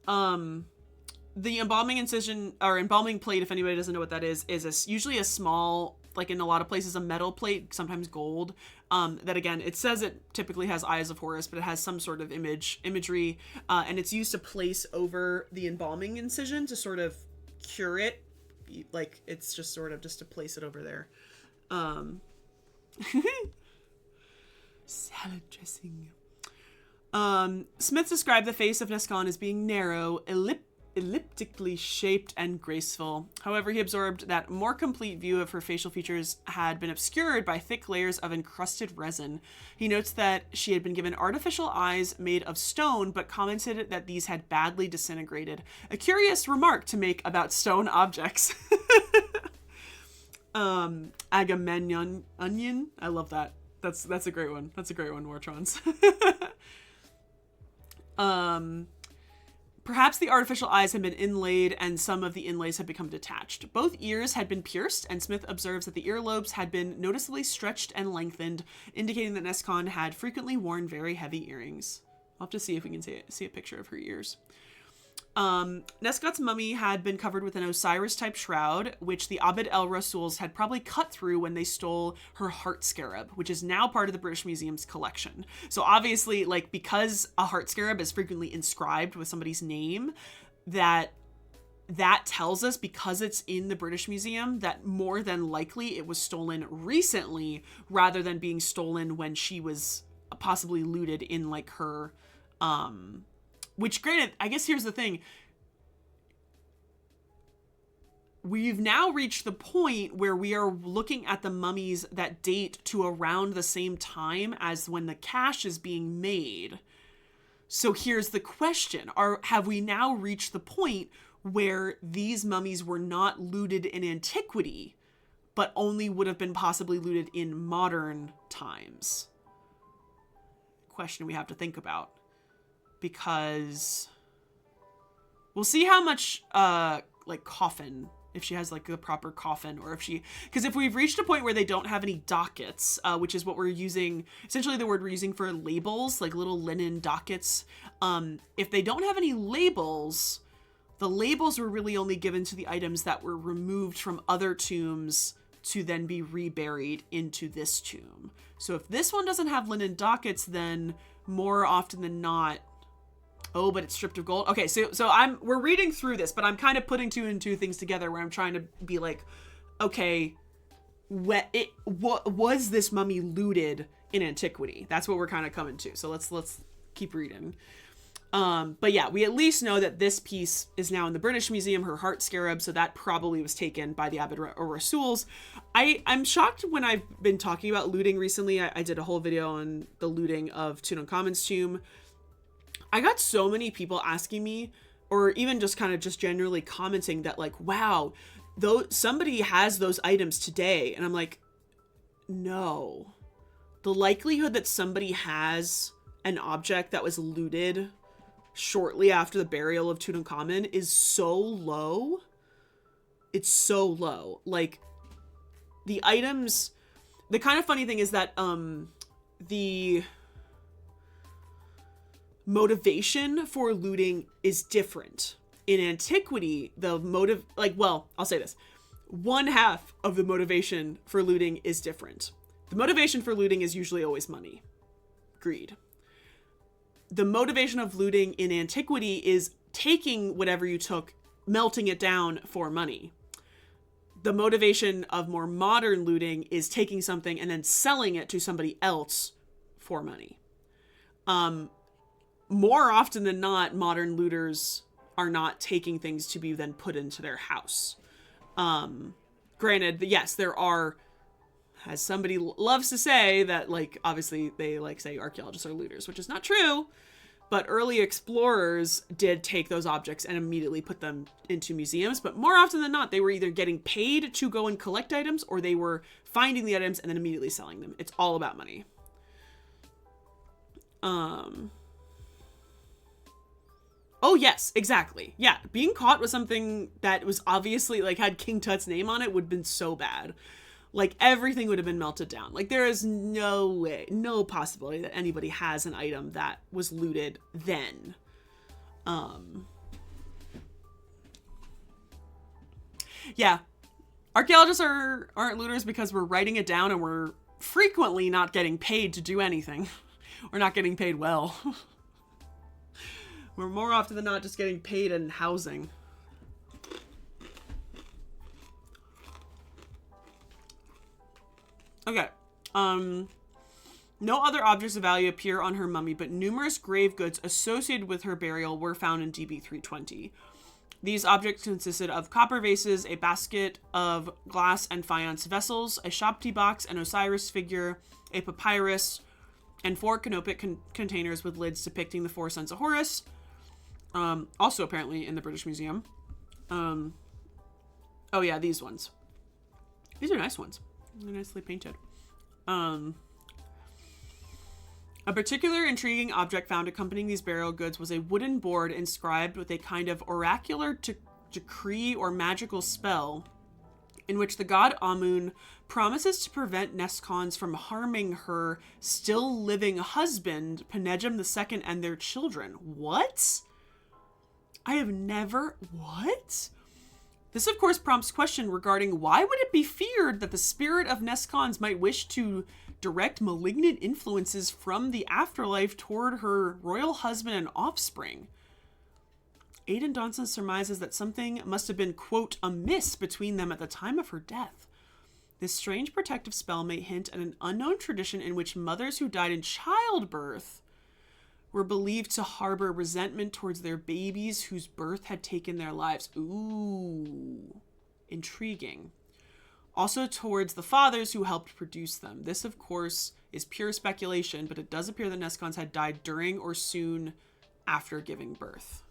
The embalming incision, or embalming plate, if anybody doesn't know what that is usually a small, like in a lot of places, a metal plate, sometimes gold. That again, it says it typically has Eyes of Horus, but it has some sort of imagery, and it's used to place over the embalming incision to sort of cure it. Like it's just sort of just to place it over there. Salad dressing. Smith described the face of Nescon as being narrow, elliptically shaped, and graceful. However, he observed that a more complete view of her facial features had been obscured by thick layers of encrusted resin. He notes that she had been given artificial eyes made of stone, but commented that these had badly disintegrated. A curious remark to make about stone objects. Agamemnon onion. I love that. That's a great one. That's a great one, Wartrons. Perhaps the artificial eyes had been inlaid and some of the inlays had become detached. Both ears had been pierced, and Smith observes that the earlobes had been noticeably stretched and lengthened, indicating that Nescon had frequently worn very heavy earrings. I'll have to see if we can see a picture of her ears. Nescot's mummy had been covered with an Osiris-type shroud, which the Abd el-Rasuls had probably cut through when they stole her heart scarab, which is now part of the British Museum's collection. So obviously, like, because a heart scarab is frequently inscribed with somebody's name, that tells us, because it's in the British Museum, that more than likely it was stolen recently rather than being stolen when she was possibly looted in, like, her, which, granted, I guess here's the thing. We've now reached the point where we are looking at the mummies that date to around the same time as when the cache is being made. So here's the question. Have we now reached the point where these mummies were not looted in antiquity, but only would have been possibly looted in modern times? Question we have to think about. Because we'll see how much like coffin, if she has like the proper coffin, or because if we've reached a point where they don't have any dockets, which is what we're using, essentially the word we're using for labels, like little linen dockets. If they don't have any labels, the labels were really only given to the items that were removed from other tombs to then be reburied into this tomb. So if this one doesn't have linen dockets, then more often than not, oh, but it's stripped of gold. Okay, so we're reading through this, but I'm kind of putting two and two things together where I'm trying to be like, okay, what was this mummy looted in antiquity? That's what we're kind of coming to. So let's keep reading. But yeah, we at least know that this piece is now in the British Museum, her heart scarab, so that probably was taken by the Abd or Rasuls. I'm shocked when I've been talking about looting recently. I did a whole video on the looting of Tutankhamun's tomb. I got so many people asking me, or even just kind of just generally commenting that like, wow, though somebody has those items today. And I'm like, no. The likelihood that somebody has an object that was looted shortly after the burial of Tutankhamun is so low. It's so low. Like, the items... The kind of funny thing is that the motivation for looting is different. In antiquity, the motive... Like, well, I'll say this. One half of the motivation for looting is different. The motivation for looting is usually always money. Greed. The motivation of looting in antiquity is taking whatever you took, melting it down for money. The motivation of more modern looting is taking something and then selling it to somebody else for money. More often than not, modern looters are not taking things to be then put into their house. Granted, yes, there are, as somebody loves to say, that, like, obviously they, like, say archaeologists are looters, which is not true, but early explorers did take those objects and immediately put them into museums, but more often than not, they were either getting paid to go and collect items, or they were finding the items and then immediately selling them. It's all about money. Oh, yes, exactly. Yeah, being caught with something that was obviously, like, had King Tut's name on it would have been so bad. Like, everything would have been melted down. Like, there is no way, no possibility that anybody has an item that was looted then. Yeah. Archaeologists aren't looters because we're writing it down and we're frequently not getting paid to do anything. We're not getting paid well. We're more often than not just getting paid in housing. Okay. No other objects of value appear on her mummy, but numerous grave goods associated with her burial were found in DB320. These objects consisted of copper vases, a basket of glass and faience vessels, a Shopti box, an Osiris figure, a papyrus, and 4 canopic containers with lids depicting the 4 sons of Horus. Also apparently in the British Museum. Oh yeah, these ones. These are nice ones. They're nicely painted. A particular intriguing object found accompanying these burial goods was a wooden board inscribed with a kind of oracular decree or magical spell in which the god Amun promises to prevent Neskhans from harming her still living husband, Penejim II, and their children. What? I have never... What? This, of course, prompts question regarding why would it be feared that the spirit of Neskhans might wish to direct malignant influences from the afterlife toward her royal husband and offspring. Aidan Dawson surmises that something must have been, quote, amiss between them at the time of her death. This strange protective spell may hint at an unknown tradition in which mothers who died in childbirth were believed to harbor resentment towards their babies whose birth had taken their lives. Ooh, intriguing. Also towards the fathers who helped produce them. This, of course, is pure speculation, but it does appear that Neskhans had died during or soon after giving birth.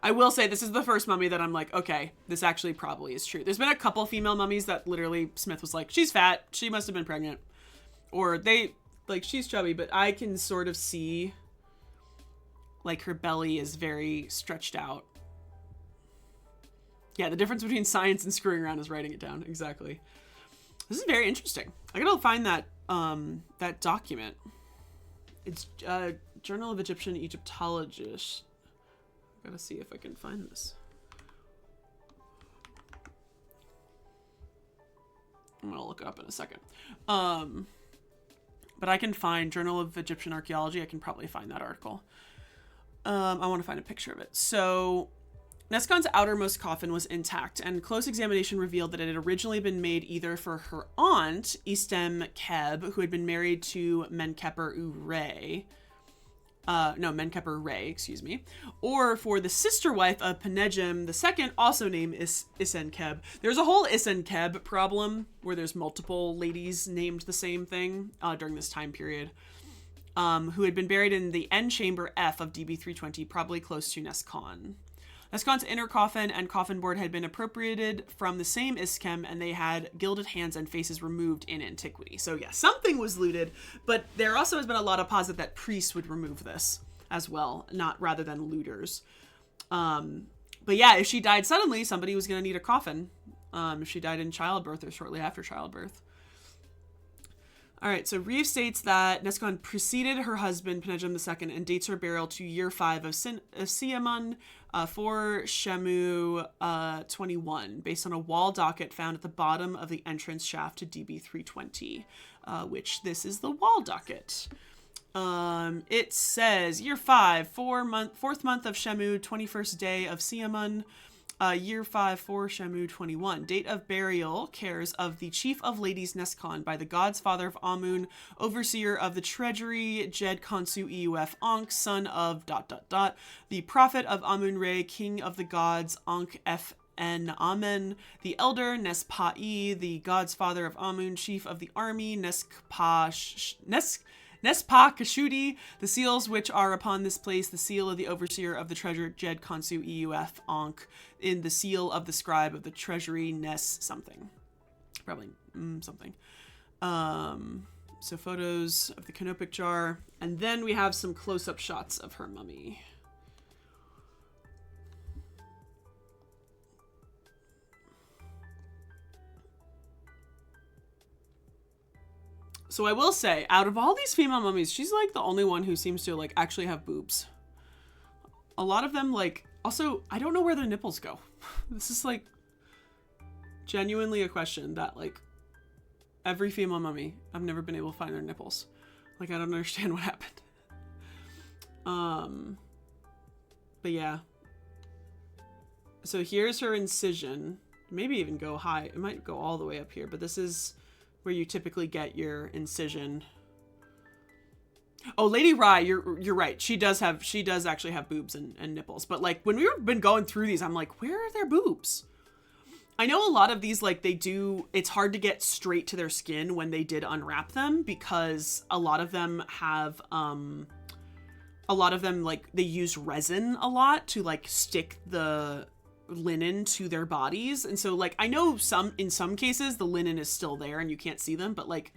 I will say this is the first mummy that I'm like, okay, this actually probably is true. There's been a couple female mummies that literally Smith was like, she's fat, she must have been pregnant. Or they... like, she's chubby, but I can sort of see, like, her belly is very stretched out. Yeah, the difference between science and screwing around is writing it down. Exactly. This is very interesting. I gotta find that, that document. It's, Journal of Egyptian Egyptologists. I gotta see if I can find this. I'm gonna look it up in a second. But I can find Journal of Egyptian Archaeology. I can probably find that article. I want to find a picture of it. So Neskhan's outermost coffin was intact, and close examination revealed that it had originally been made either for her aunt, Istem Keb, who had been married to Menkaper Ray, excuse me, or for the sister wife of Penejim II, also named Isenkeb. There's a whole Isenkeb problem where there's multiple ladies named the same thing during this time period, who had been buried in the end chamber F of DB320, probably close to Neskhan. Nescon's inner coffin and coffin board had been appropriated from the same iskem, and they had gilded hands and faces removed in antiquity. So yeah, something was looted, but there also has been a lot of posit that priests would remove this as well, not rather than looters. But yeah, if she died suddenly, somebody was going to need a coffin. If she died in childbirth or shortly after childbirth. All right, so Reeve states that Nescon preceded her husband, Penejum II, and dates her burial to year 5 of Siamun for Shamu 21, based on a wall docket found at the bottom of the entrance shaft to DB320, which this is the wall docket. It says year 5, 4th month of Shamu, 21st day of Siamun, year 5 for Shamu 21. Date of burial cares of the chief of ladies Nescon by the god's father of Amun, overseer of the treasury Jed Konsu Euf Ankh, son of ... the prophet of Amun-Re, king of the gods Ankh F.N. Amen, the elder Nespa-I, the god's father of Amun, chief of the army Nespa Kashuti, the seals which are upon this place, the seal of the overseer of the treasure Jed Konsu Euf Ankh, in the seal of the scribe of the treasury Nes something. Probably something. So photos of the canopic jar. And then we have some close-up shots of her mummy. So I will say, out of all these female mummies, she's like the only one who seems to like actually have boobs. A lot of them like, also, I don't know where their nipples go. This is like genuinely a question that like every female mummy, I've never been able to find their nipples. Like, I don't understand what happened. But yeah. So here's her incision. Maybe even go high. It might go all the way up here, but this is where you typically get your incision. Oh, Lady Rye, you're right. She does actually have boobs and nipples. But like when we've been going through these, I'm like, where are their boobs? I know a lot of these, like it's hard to get straight to their skin when they did unwrap them, because a lot of them have, like they use resin a lot to like stick the linen to their bodies. And so like, I know in some cases the linen is still there and you can't see them, but like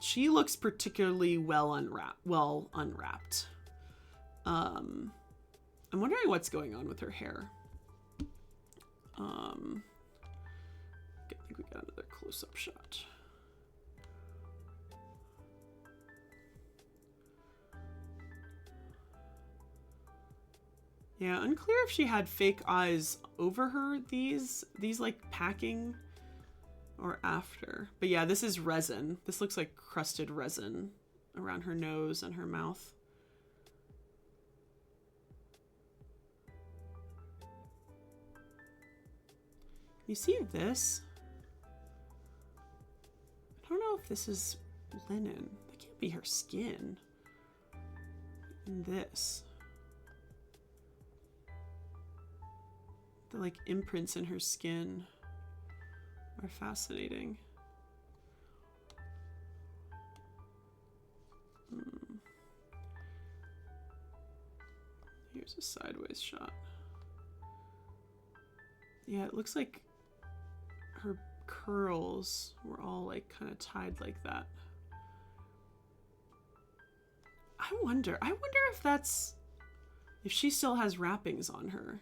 she looks particularly well unwrapped. I'm wondering what's going on with her hair. I think we got another close-up shot. Yeah, unclear if she had fake eyes over her, these like packing, or after. But yeah, this is resin. This looks like crusted resin around her nose and her mouth. You see this? I don't know if this is linen. That can't be her skin. And this. The like imprints in her skin are fascinating. Here's a sideways shot. Yeah, it looks like her curls were all like kind of tied like that. I wonder if she still has wrappings on her.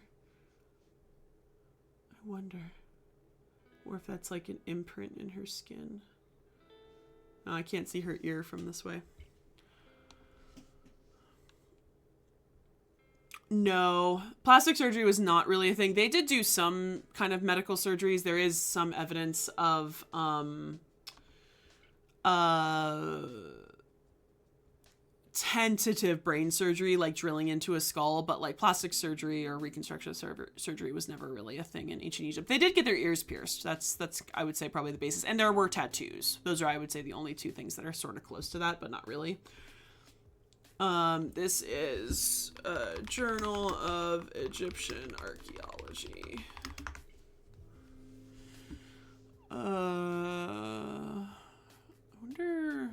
I wonder. Or if that's like an imprint in her skin. No, I can't see her ear from this way. No, plastic surgery was not really a thing. They did do some kind of medical surgeries. There is some evidence of tentative brain surgery, like drilling into a skull, but like plastic surgery or reconstruction surgery was never really a thing in ancient Egypt. They did get their ears pierced. That's I would say probably the basis. And there were tattoos. Those are, I would say, the only two things that are sort of close to that, but not really. This is a Journal of Egyptian Archaeology. I wonder.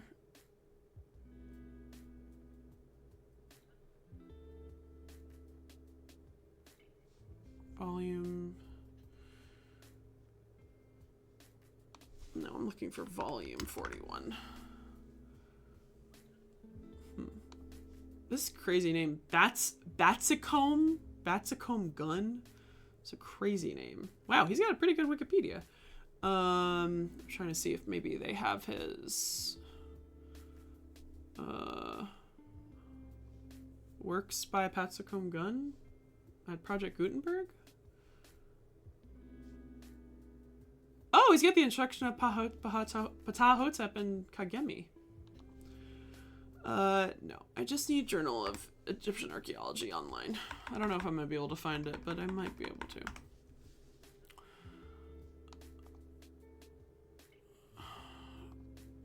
looking for volume 41. This crazy name. Batsicombe Gun. It's a crazy name. Wow, he's got a pretty good Wikipedia. I'm trying to see if maybe they have his works by Batsicombe Gun at Project Gutenberg. Oh, he's got the instruction of Ptahhotep and Kagemi. No, I just need Journal of Egyptian Archaeology online. I don't know if I'm gonna be able to find it, but I might be able to.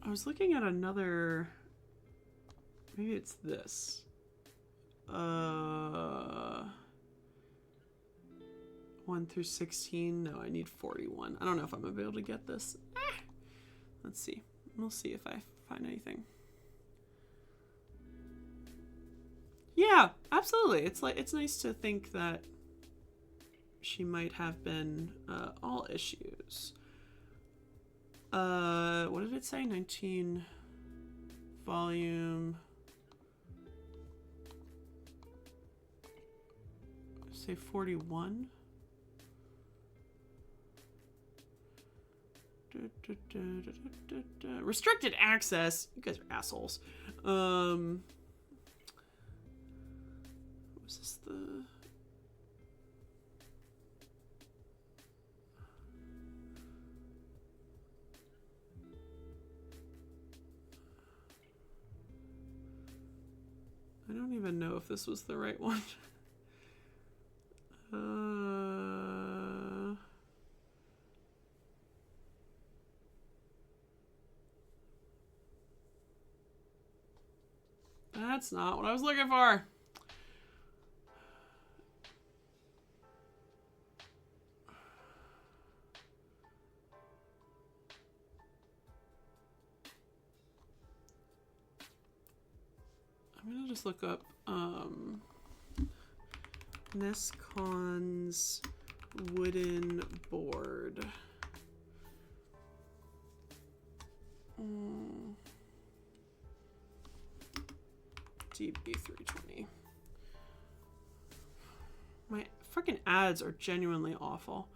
I was looking at another, maybe it's this. 1 through 16. No, I need 41. I don't know if I'm gonna be able to get this. Let's see. We'll see if I find anything. Yeah, absolutely. It's nice to think that she might have been all issues. What did it say? 19 volume. Say 41. Restricted access. You guys are assholes. Was this the... I don't even know if this was the right one. That's not what I was looking for. I'm gonna just look up Nescon's wooden board. DB320. My freaking ads are genuinely awful.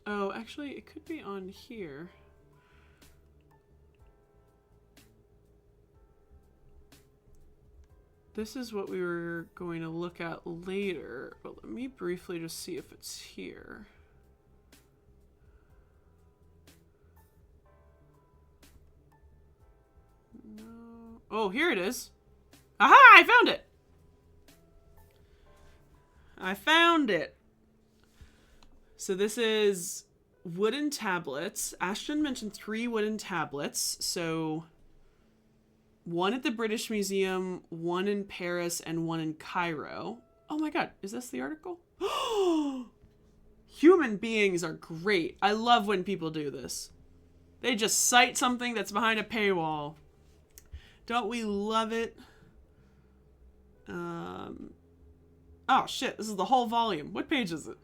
Oh, actually, it could be on here. This is what we were going to look at later, but let me briefly just see if it's here. No. Oh, here it is. Aha! I found it! I found it! So this is wooden tablets. Ashton mentioned 3 wooden tablets. So 1 at the British Museum, 1 in Paris, and 1 in Cairo. Oh my god, is this the article? Human beings are great. I love when people do this. They just cite something that's behind a paywall. Don't we love it? Oh shit, this is the whole volume. What page is it?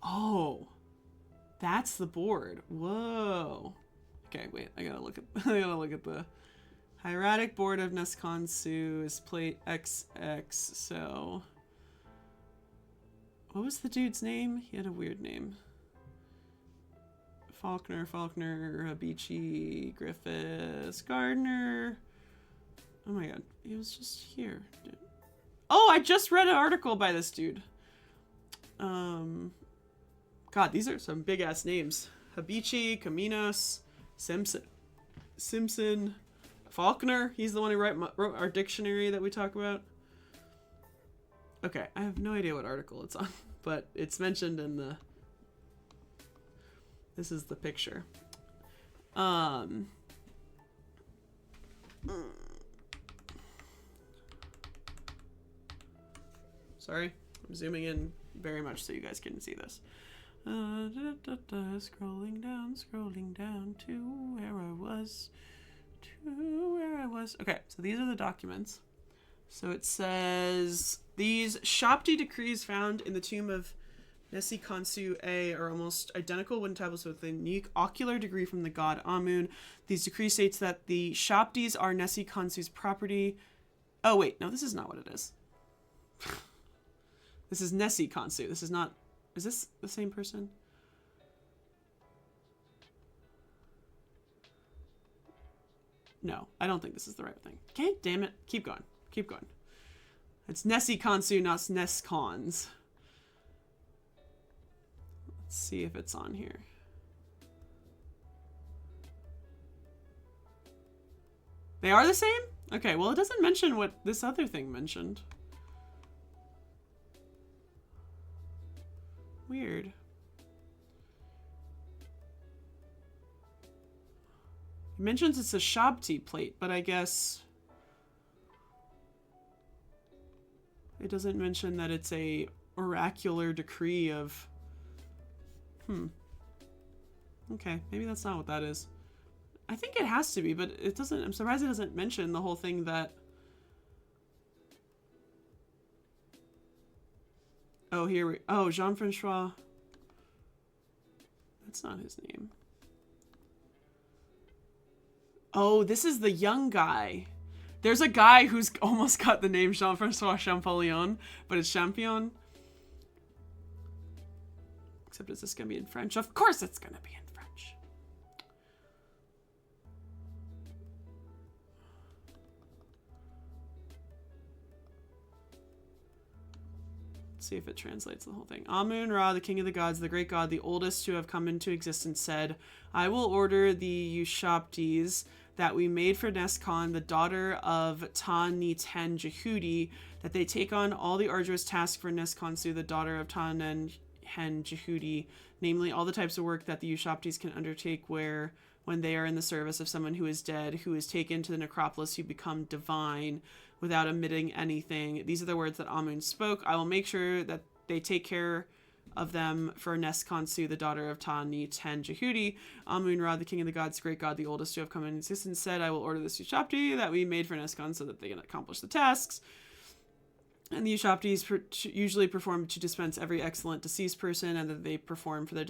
Oh, that's the board. Whoa. Okay, wait. I gotta look at the hieratic board of Nesconsu is plate XX. So, what was the dude's name? He had a weird name. Faulkner, Habichi, Griffiths, Gardner. Oh my god, he was just here. Dude. Oh, I just read an article by this dude. God, these are some big ass names. Habichi, Caminos, Simpson, Faulkner. He's the one who wrote our dictionary that we talk about. Okay, I have no idea what article it's on, but it's mentioned in the... This is the picture. Sorry, I'm zooming in very much so you guys can see this. Scrolling down to where I was. Okay, so these are the documents. So it says, these Shabti decrees found in the tomb of Nessie Khonsu A are almost identical wooden tablets with a unique ocular degree from the god Amun. These decrees states that the Shabtis are Nessie Khonsu's property. Oh, wait, no, this is not what it is. This is Nessie Khonsu. This is not... Is this the same person? No, I don't think this is the right thing. Okay, damn it. Keep going. Keep going. It's Nessie Khonsu, not Ness Khons. Let's see if it's on here. They are the same? Okay, well, it doesn't mention what this other thing mentioned. Weird. It mentions it's a Shabti plate, but I guess it doesn't mention that it's a oracular decree of... Okay, maybe that's not what that is. I think it has to be, but it doesn't... I'm surprised it doesn't mention the whole thing that... Oh, here we... Oh, Jean-Francois. That's not his name. Oh, this is the young guy. There's a guy who's almost got the name Jean-Francois Champollion, but it's Champion. Except is this going to be in French? Of course it's going to be in French. Let's see if it translates the whole thing. Amun-Ra, the king of the gods, the great god, the oldest to have come into existence, said, I will order the Ushaptis that we made for Neskon, the daughter of Ta-Ni-Ten Jehudi, that they take on all the arduous tasks for Neskonsu, the daughter of Ta-Nen Jehudi, namely all the types of work that the Ushaptis can undertake when they are in the service of someone who is dead, who is taken to the necropolis, who become divine without omitting anything. These are the words that Amun spoke. I will make sure that they take care of them for Neskonsu, the daughter of Ta-Ni-Ten Jehudi. Amun-Ra, the king of the gods, great god, the oldest to have come in existence, said, I will order this Ushapti that we made for Neskon so that they can accomplish the tasks. And the Ushaptis usually perform to dispense every excellent deceased person, and that they perform for their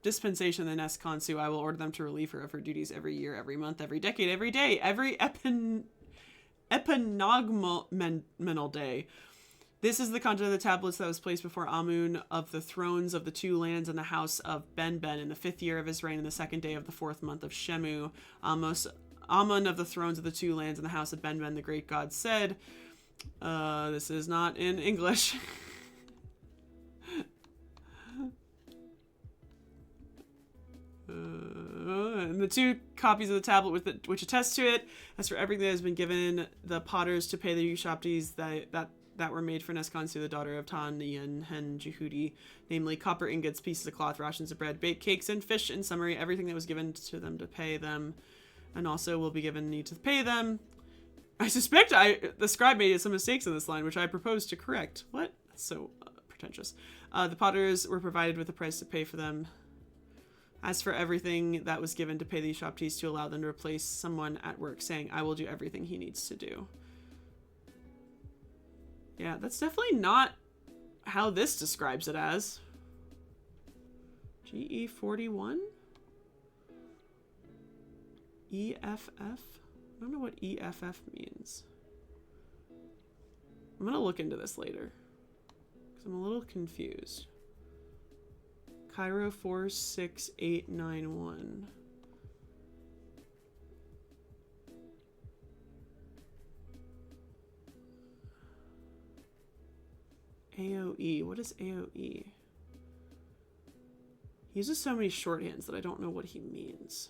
dispensation of the Neskonsu. I will order them to relieve her of her duties every year, every month, every decade, every day, every epinogmenal day. This is the content of the tablets that was placed before Amun of the thrones of the two lands in the house of Ben-Ben in the 5th year of his reign, in the 2nd day of the 4th month of Shemu. Amun of the thrones of the two lands in the house of Ben-Ben, the great god, said, this is not in English. And the 2 copies of the tablet which attest to it, as for everything that has been given the potters to pay the Ushaptis that were made for Neskonsu, the daughter of Ta-Ni-Ten Jehudi, namely copper ingots, pieces of cloth, rations of bread, baked cakes, and fish. In summary, everything that was given to them to pay them, and also will be given need to pay them. I suspect the scribe made some mistakes in this line, which I propose to correct. What? That's so pretentious. The potters were provided with a price to pay for them. As for everything that was given to pay the Ushaptis, to allow them to replace someone at work, saying, I will do everything he needs to do. Yeah, that's definitely not how this describes it as. GE41? EFF? I don't know what EFF means. I'm gonna look into this later, because I'm a little confused. Cairo 46891. AOE. What is AOE? He uses so many shorthands that I don't know what he means.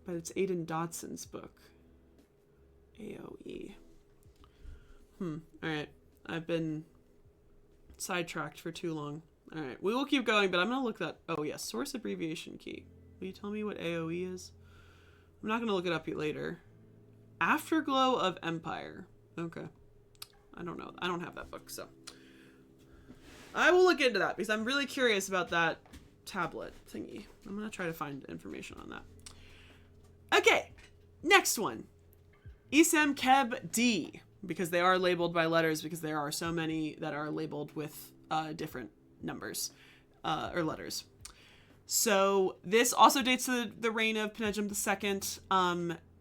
But it's Aidan Dotson's book. AOE. Alright. I've been sidetracked for too long. Alright. We will keep going, but I'm going to look that... Oh, yes. Source abbreviation key. Will you tell me what AOE is? I'm not going to look it up later. Afterglow of Empire. Okay. I don't know. I don't have that book, so. I will look into that because I'm really curious about that tablet thingy. I'm going to try to find information on that. Okay, next one. Isem Keb D, because they are labeled by letters, because there are so many that are labeled with different numbers or letters. So this also dates to the reign of Penejum II,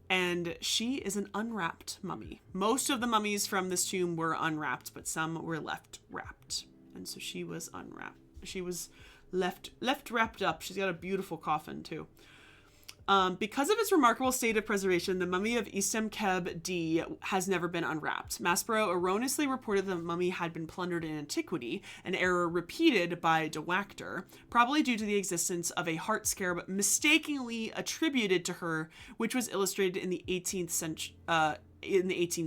and she is an unwrapped mummy. Most of the mummies from this tomb were unwrapped, but some were left wrapped. And so she was unwrapped. She was left wrapped up. She's got a beautiful coffin too. Because of its remarkable state of preservation, the mummy of Isem Keb D has never been unwrapped. Maspero erroneously reported the mummy had been plundered in antiquity, an error repeated by De Wachter, probably due to the existence of a heart scarab mistakenly attributed to her, which was illustrated in the 18th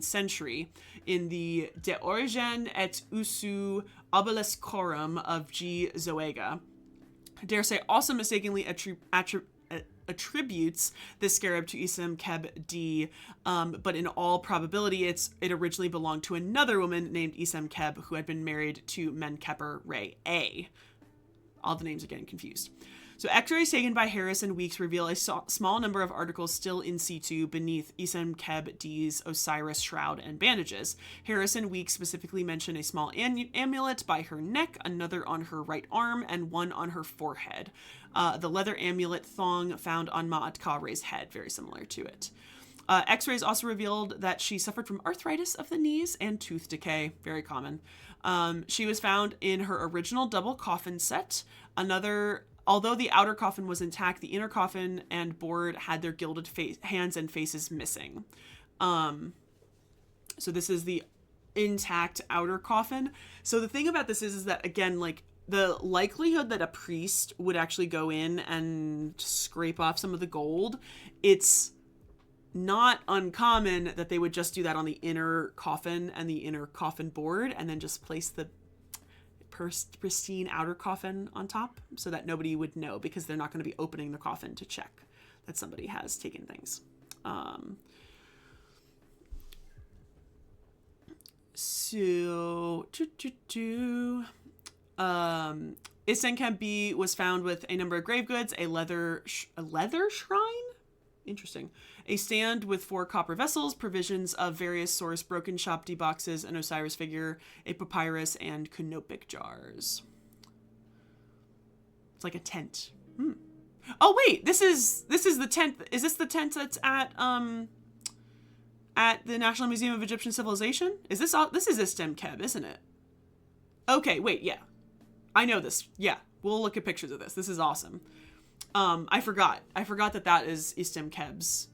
century in the De Origine et Usu Obeliskorum of G. Zoega. Daresay also mistakenly attributes this scarab to Isem Keb D, but in all probability it originally belonged to another woman named Isem Keb who had been married to Menkeper Ray A. All the names are getting confused. So x-rays taken by Harris and Weeks reveal a small number of articles still in situ beneath Isem Keb D's Osiris shroud and bandages. Harris and Weeks specifically mention a small amulet by her neck, another on her right arm, and one on her forehead. The leather amulet thong found on Ma'at Kawre's head, very similar to it. X-rays also revealed that she suffered from arthritis of the knees and tooth decay, very common. She was found in her original double coffin set. Although the outer coffin was intact, the inner coffin and board had their gilded hands and faces missing. So this is the intact outer coffin. So the thing about this is that, again, like, the likelihood that a priest would actually go in and scrape off some of the gold, it's not uncommon that they would just do that on the inner coffin and the inner coffin board and then just place the pristine outer coffin on top so that nobody would know, because they're not going to be opening the coffin to check that somebody has taken things. Isem Keb D was found with a number of grave goods, a leather shrine? Interesting. A stand with 4 copper vessels, provisions of various source, broken Shabti boxes, an Osiris figure, a papyrus, and canopic jars. It's like a tent. Oh wait, this is the tent. Is this the tent that's at the National Museum of Egyptian Civilization? Is this all? This is Isem Keb, isn't it? Okay, wait, yeah. I know this. Yeah, we'll look at pictures of this. This is awesome. I forgot that is Isem Keb's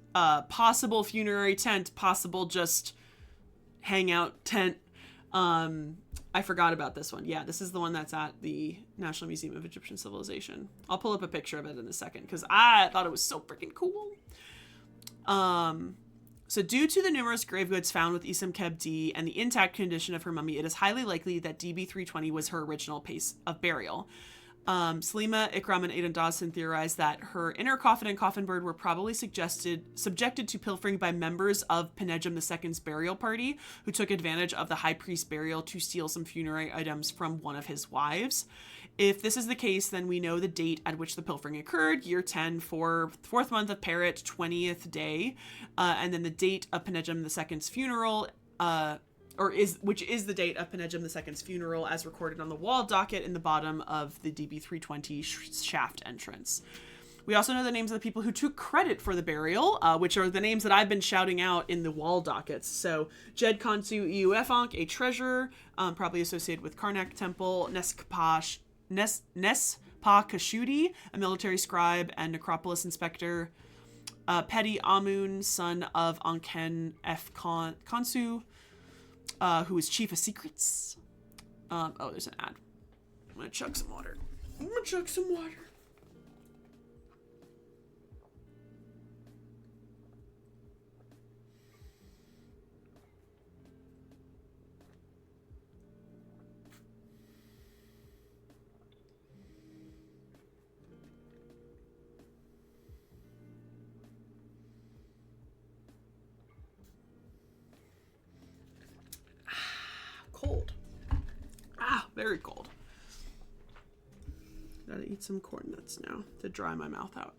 possible funerary tent, possible just hangout tent. I forgot about this one. Yeah, this is the one that's at the National Museum of Egyptian Civilization. I'll pull up a picture of it in a second because I thought it was so freaking cool. So due to the numerous grave goods found with Isem Keb D and the intact condition of her mummy, it is highly likely that DB320 was her original place of burial. Salima, Ikram, and Aidan Dawson theorized that her inner coffin and coffin bird were probably subjected to pilfering by members of Penejum II's burial party, who took advantage of the high priest's burial to steal some funerary items from one of his wives. If this is the case, then we know the date at which the pilfering occurred, year 10, 4th month of Parrot, 20th day, and then the date of Penejum II's funeral, which is the date of Penejum II's funeral as recorded on the wall docket in the bottom of the DB320 shaft entrance. We also know the names of the people who took credit for the burial, which are the names that I've been shouting out in the wall dockets. So Jed Kansu Iuefonk, a treasurer, probably associated with Karnak Temple, Nespa Kashuti, a military scribe and necropolis inspector, Petty Amun, son of Anken F. Kansu, who is chief of secrets. There's an ad. I'm gonna chug some water. Cold. Very cold. Gotta eat some corn nuts now to dry my mouth out.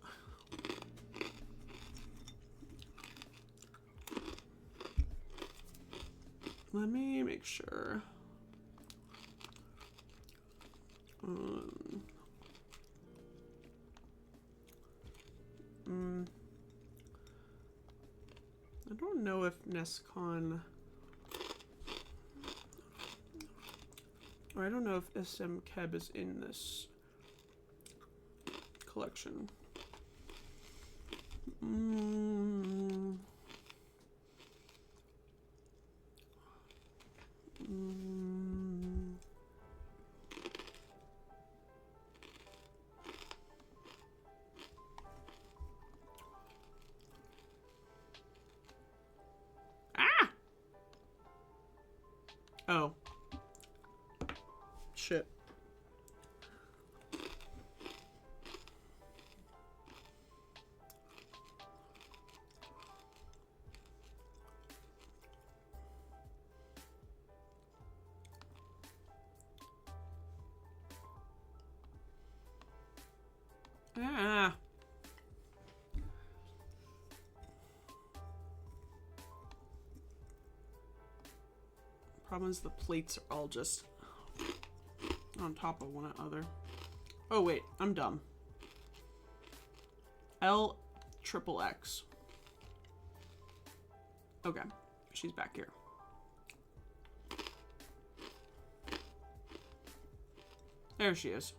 Let me make sure. I don't know if Nescon, or I don't know if SM Keb is in this collection. Oh. Shit. Ah. Problem is the plates are all just on top of one another. Oh wait, I'm dumb. LXXX. Okay, she's back here. There she is.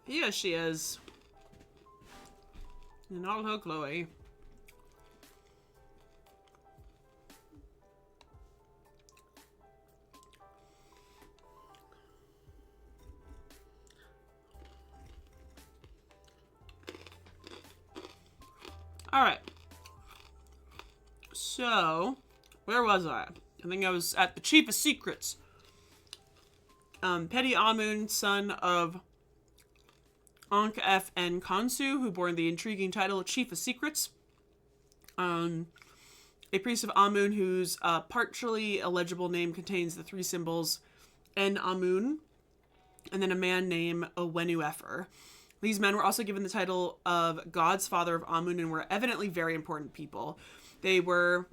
Yes, she is. In all her glory. Alright. So, where was I? I think I was at the Chief of Secrets. Petty Amun, son of Ankh F. N. Khonsu, who bore the intriguing title of Chief of Secrets. A priest of Amun whose partially illegible name contains the three symbols En Amun, and then a man named Owenu Efer. These men were also given the title of God's Father of Amun and were evidently very important people. They were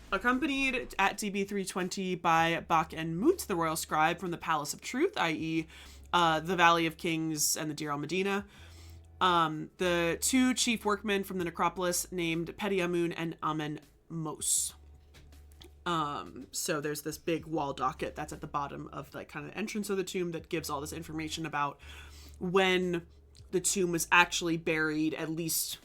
accompanied at DB320 by Bak en Mut, the royal scribe from the Palace of Truth, i.e., the Valley of Kings and the Deir al-Medina. The two chief workmen from the necropolis named Petty Amun and Amen Mos. So there's this big wall docket that's at the bottom of like kind of the entrance of the tomb that gives all this information about when the tomb was actually buried, at least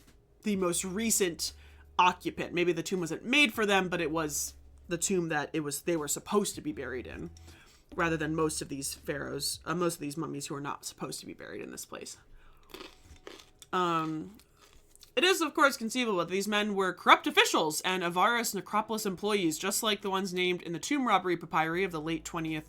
the most recent occupant. Maybe the tomb wasn't made for them, but it was the tomb that they were supposed to be buried in, rather than most of these pharaohs, most of these mummies who are not supposed to be buried in this place. It is, of course, conceivable that these men were corrupt officials and avaricious necropolis employees, just like the ones named in the tomb robbery papyri of the late 20th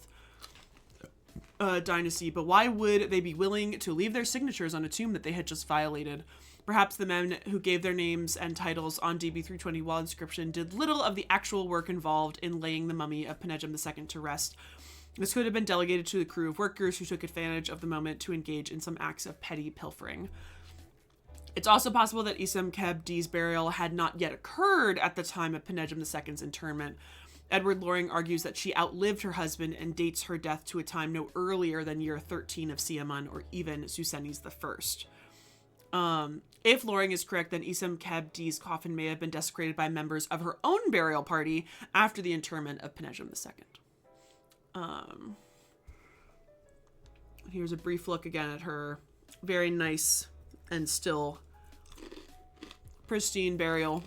dynasty. But why would they be willing to leave their signatures on a tomb that they had just violated? Perhaps the men who gave their names and titles on DB320 wall inscription did little of the actual work involved in laying the mummy of Penejam II to rest. This could have been delegated to the crew of workers who took advantage of the moment to engage in some acts of petty pilfering. It's also possible that Isam Keb D's burial had not yet occurred at the time of Penejam II's interment. Edward Loring argues that she outlived her husband and dates her death to a time no earlier than year 13 of Siamun or even Susenes I. If Loring is correct, then Isam Keb D's coffin may have been desecrated by members of her own burial party after the interment of Penejam II. Here's a brief look again at her very nice and still pristine burial.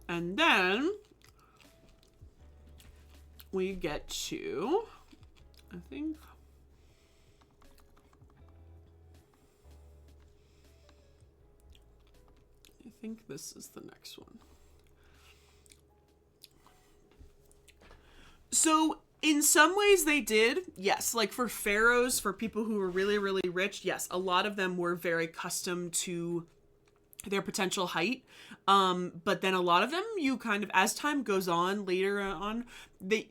And then we get to, I think this is the next one. So In some ways they did, yes. Like for pharaohs, for people who were really, really rich, yes, a lot of them were very accustomed to their potential height. But then a lot of them, you kind of, as time goes on, later on, you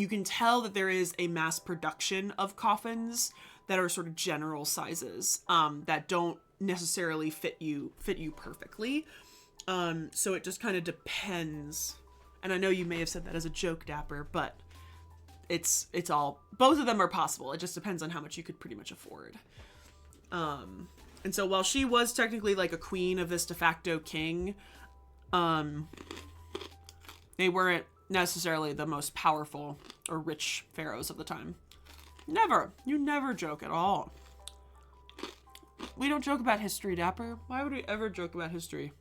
can tell that there is a mass production of coffins that are sort of general sizes, that don't necessarily fit you perfectly. So it just kind of depends. And I know you may have said that as a joke, Dapper, but it's all, both of them are possible. It just depends on how much you could pretty much afford. And so while she was technically like a queen of this de facto king, they weren't necessarily the most powerful or rich pharaohs of the time. Never. You never joke at all. We don't joke about history, Dapper. Why would we ever joke about history?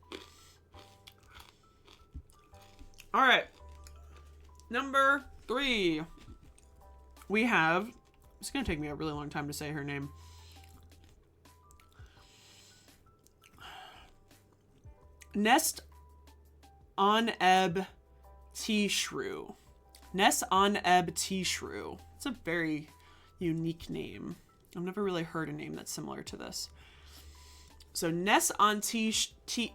All right. Number 3. We have... It's going to take me a really long time to say her name. Nes-Aneb Tishru. Nes-Aneb Tishru. It's a very unique name. I've never really heard a name that's similar to this. So Nes-Aneb Tishru.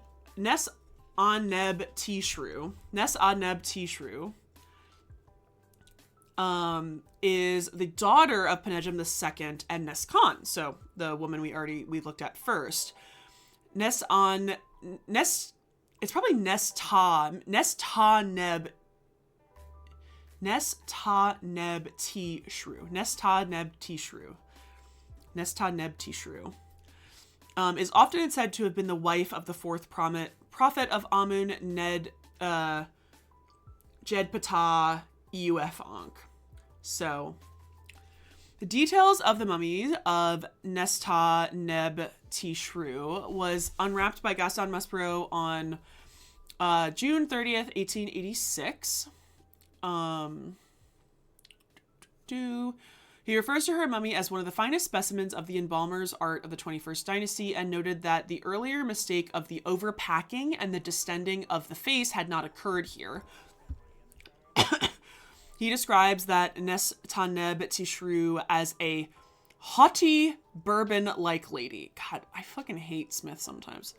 Nes-Aneb Tishru is the daughter of Penejim II and Nes-Khan. So the woman we looked at first. It's probably Nes-Ta-Neb Tishru. Nes-Ta-Neb Tishru. Is often said to have been the wife of the fourth prophet of Amun, Ned Jedpatah Euf Ankh. So, the details of the mummy of Nes-Ta-Neb Tishru was unwrapped by Gaston Maspero on June 30th, 1886. He refers to her mummy as one of the finest specimens of the embalmer's art of the 21st dynasty and noted that the earlier mistake of the overpacking and the distending of the face had not occurred here. He describes that Nes-Ta-Neb Tishru as a haughty, bourbon-like lady. God, I fucking hate Smith sometimes.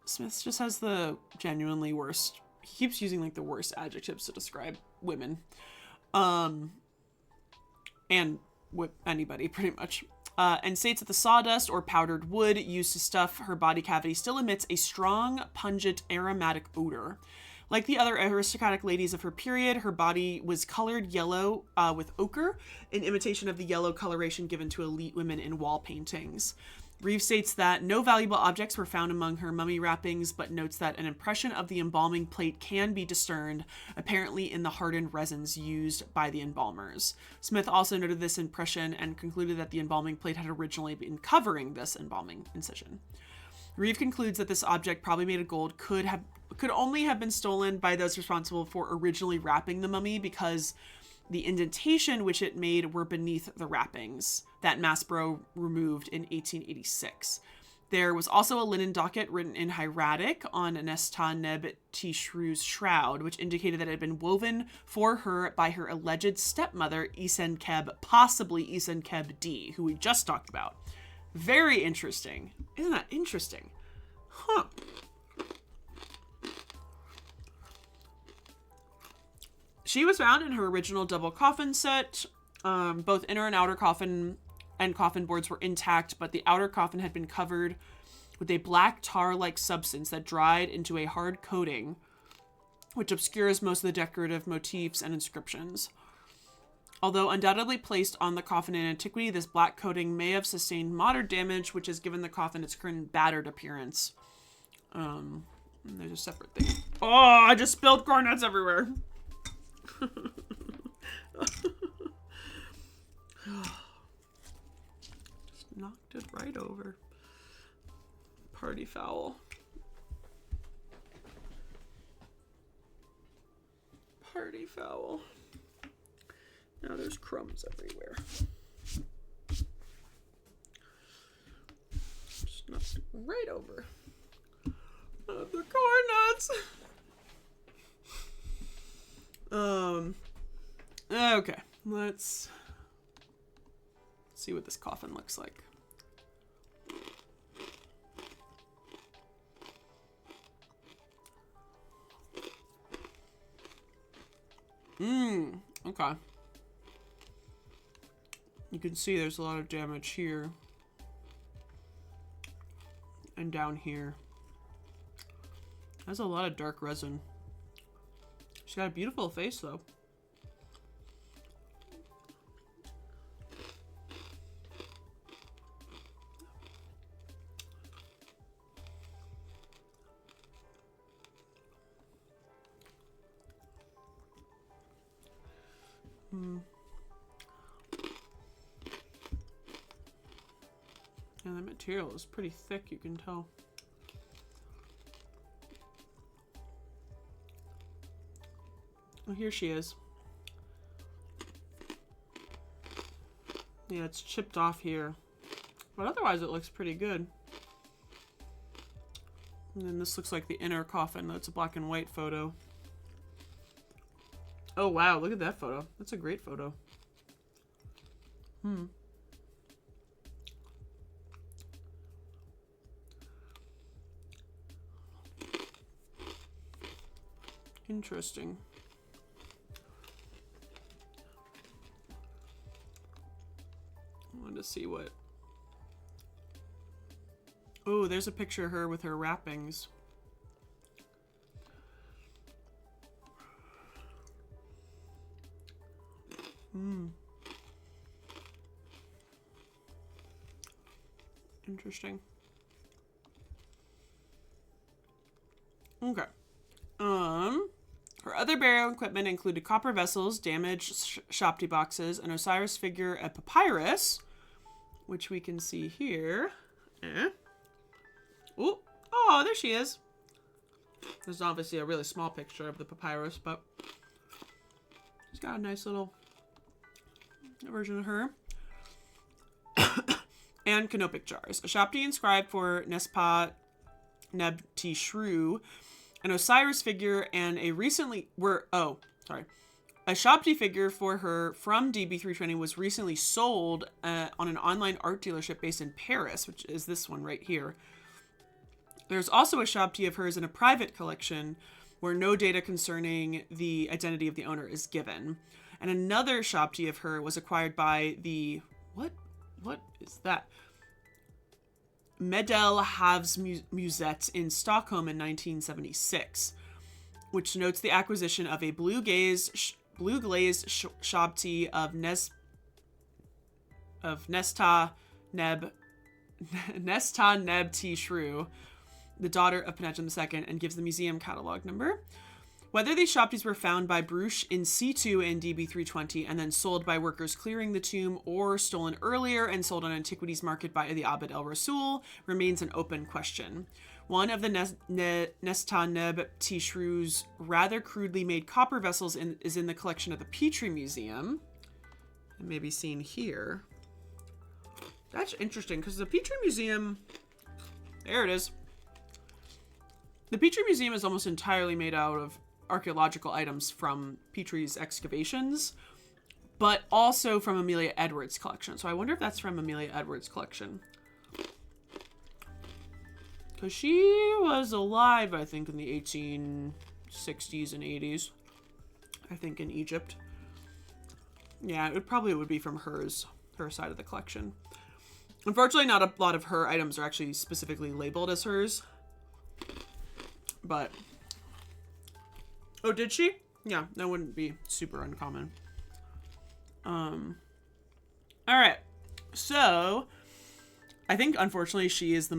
Smith just has the genuinely worst... He keeps using, like, the worst adjectives to describe women. And with anybody, pretty much. And states that the sawdust or powdered wood used to stuff her body cavity still emits a strong, pungent, aromatic odor. Like the other aristocratic ladies of her period, her body was colored yellow with ochre, in imitation of the yellow coloration given to elite women in wall paintings. Reeves states that no valuable objects were found among her mummy wrappings, but notes that an impression of the embalming plate can be discerned, apparently in the hardened resins used by the embalmers. Smith also noted this impression and concluded that the embalming plate had originally been covering this embalming incision. Reeve concludes that this object, probably made of gold, could only have been stolen by those responsible for originally wrapping the mummy, because the indentation which it made were beneath the wrappings that Maspero removed in 1886. There was also a linen docket written in hieratic on Nes-Ta-Neb Tishru's shroud, which indicated that it had been woven for her by her alleged stepmother, Isenkeb, possibly Isenkeb D, who we just talked about. Very interesting. Isn't that interesting? Huh. She was found in her original double coffin set. Both inner and outer coffin and coffin boards were intact, but the outer coffin had been covered with a black tar-like substance that dried into a hard coating, which obscures most of the decorative motifs and inscriptions. Although undoubtedly placed on the coffin in antiquity, this black coating may have sustained modern damage, which has given the coffin its current battered appearance. There's a separate thing. Oh, I just spilled corn nuts everywhere. Just knocked it right over. Party foul. Party foul. Now there's crumbs everywhere. Just knocked it right over. The corn nuts. Okay, let's see what this coffin looks like. Okay. You can see there's a lot of damage here. And down here. That's a lot of dark resin. She's got a beautiful face, though. And the material is pretty thick, you can tell. Oh, here she is. Yeah, it's chipped off here. But otherwise it looks pretty good. And then this looks like the inner coffin. That's a black and white photo. Oh wow, look at that photo. That's a great photo. Interesting. I wanted to see what... Oh, there's a picture of her with her wrappings. Interesting. Okay. Her other burial equipment included copper vessels, damaged Shopti boxes, an Osiris figure, a papyrus, which we can see here. Ooh. Oh, there she is. There's obviously a really small picture of the papyrus, but she's got a nice little version of her. And canopic jars. A Shopti inscribed for Nespa Neb Tishru, an Osiris figure, and a recently a Shopti figure for her from DB320 was recently sold on an online art dealership based in Paris, which is this one right here. There's also a Shopti of hers in a private collection where no data concerning the identity of the owner is given. And another Shopti of her was acquired by the... What is that? Medelhavsmuseet in Stockholm in 1976, which notes the acquisition of a blue-glazed Shopti of Nesta Neb Tishru, the daughter of Penecham II, and gives the museum catalog number. Whether these Shoptis were found by Bruch in situ in DB320 and then sold by workers clearing the tomb, or stolen earlier and sold on antiquities market by the Abd el-Rasul remains an open question. One of the Nesta Neb Tishru's rather crudely made copper vessels is in the collection of the Petrie Museum. It may be seen here. That's interesting, because the Petrie Museum... There it is. The Petrie Museum is almost entirely made out of archaeological items from Petrie's excavations, but also from Amelia Edwards' collection. So I wonder if that's from Amelia Edwards' collection. Because she was alive, I think, in the 1860s and 80s. I think in Egypt. Yeah, it probably would be from her side of the collection. Unfortunately, not a lot of her items are actually specifically labeled as hers. But... Oh, did she? Yeah, that wouldn't be super uncommon. Alright. So, I think, unfortunately, she's the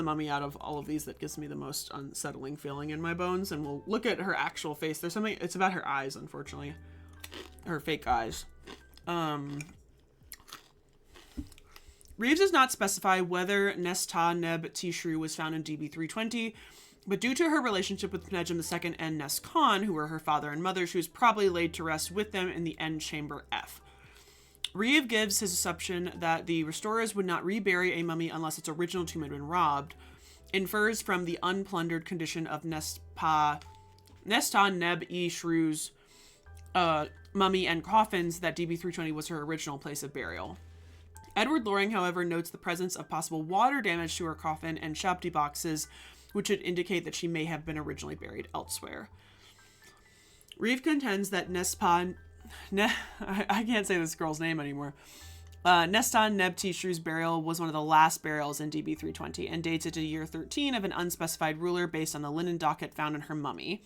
mummy out of all of these that gives me the most unsettling feeling in my bones. And we'll look at her actual face. There's something, it's about her eyes, unfortunately. Her fake eyes. Reeves does not specify whether Nesta Neb Tishru was found in DB320, but due to her relationship with Penecham II and Nes Khan, who were her father and mother, she was probably laid to rest with them in the end chamber F. Reeve gives his assumption that the restorers would not rebury a mummy unless its original tomb had been robbed, infers from the unplundered condition of Nesta Neb Tishru's mummy and coffins that DB320 was her original place of burial. Edward Loring, however, notes the presence of possible water damage to her coffin and shabti boxes, which would indicate that she may have been originally buried elsewhere. Reeve contends that I can't say this girl's name anymore. Nestan Nebtishu's burial was one of the last burials in DB320 and dates it to year 13 of an unspecified ruler based on the linen docket found in her mummy,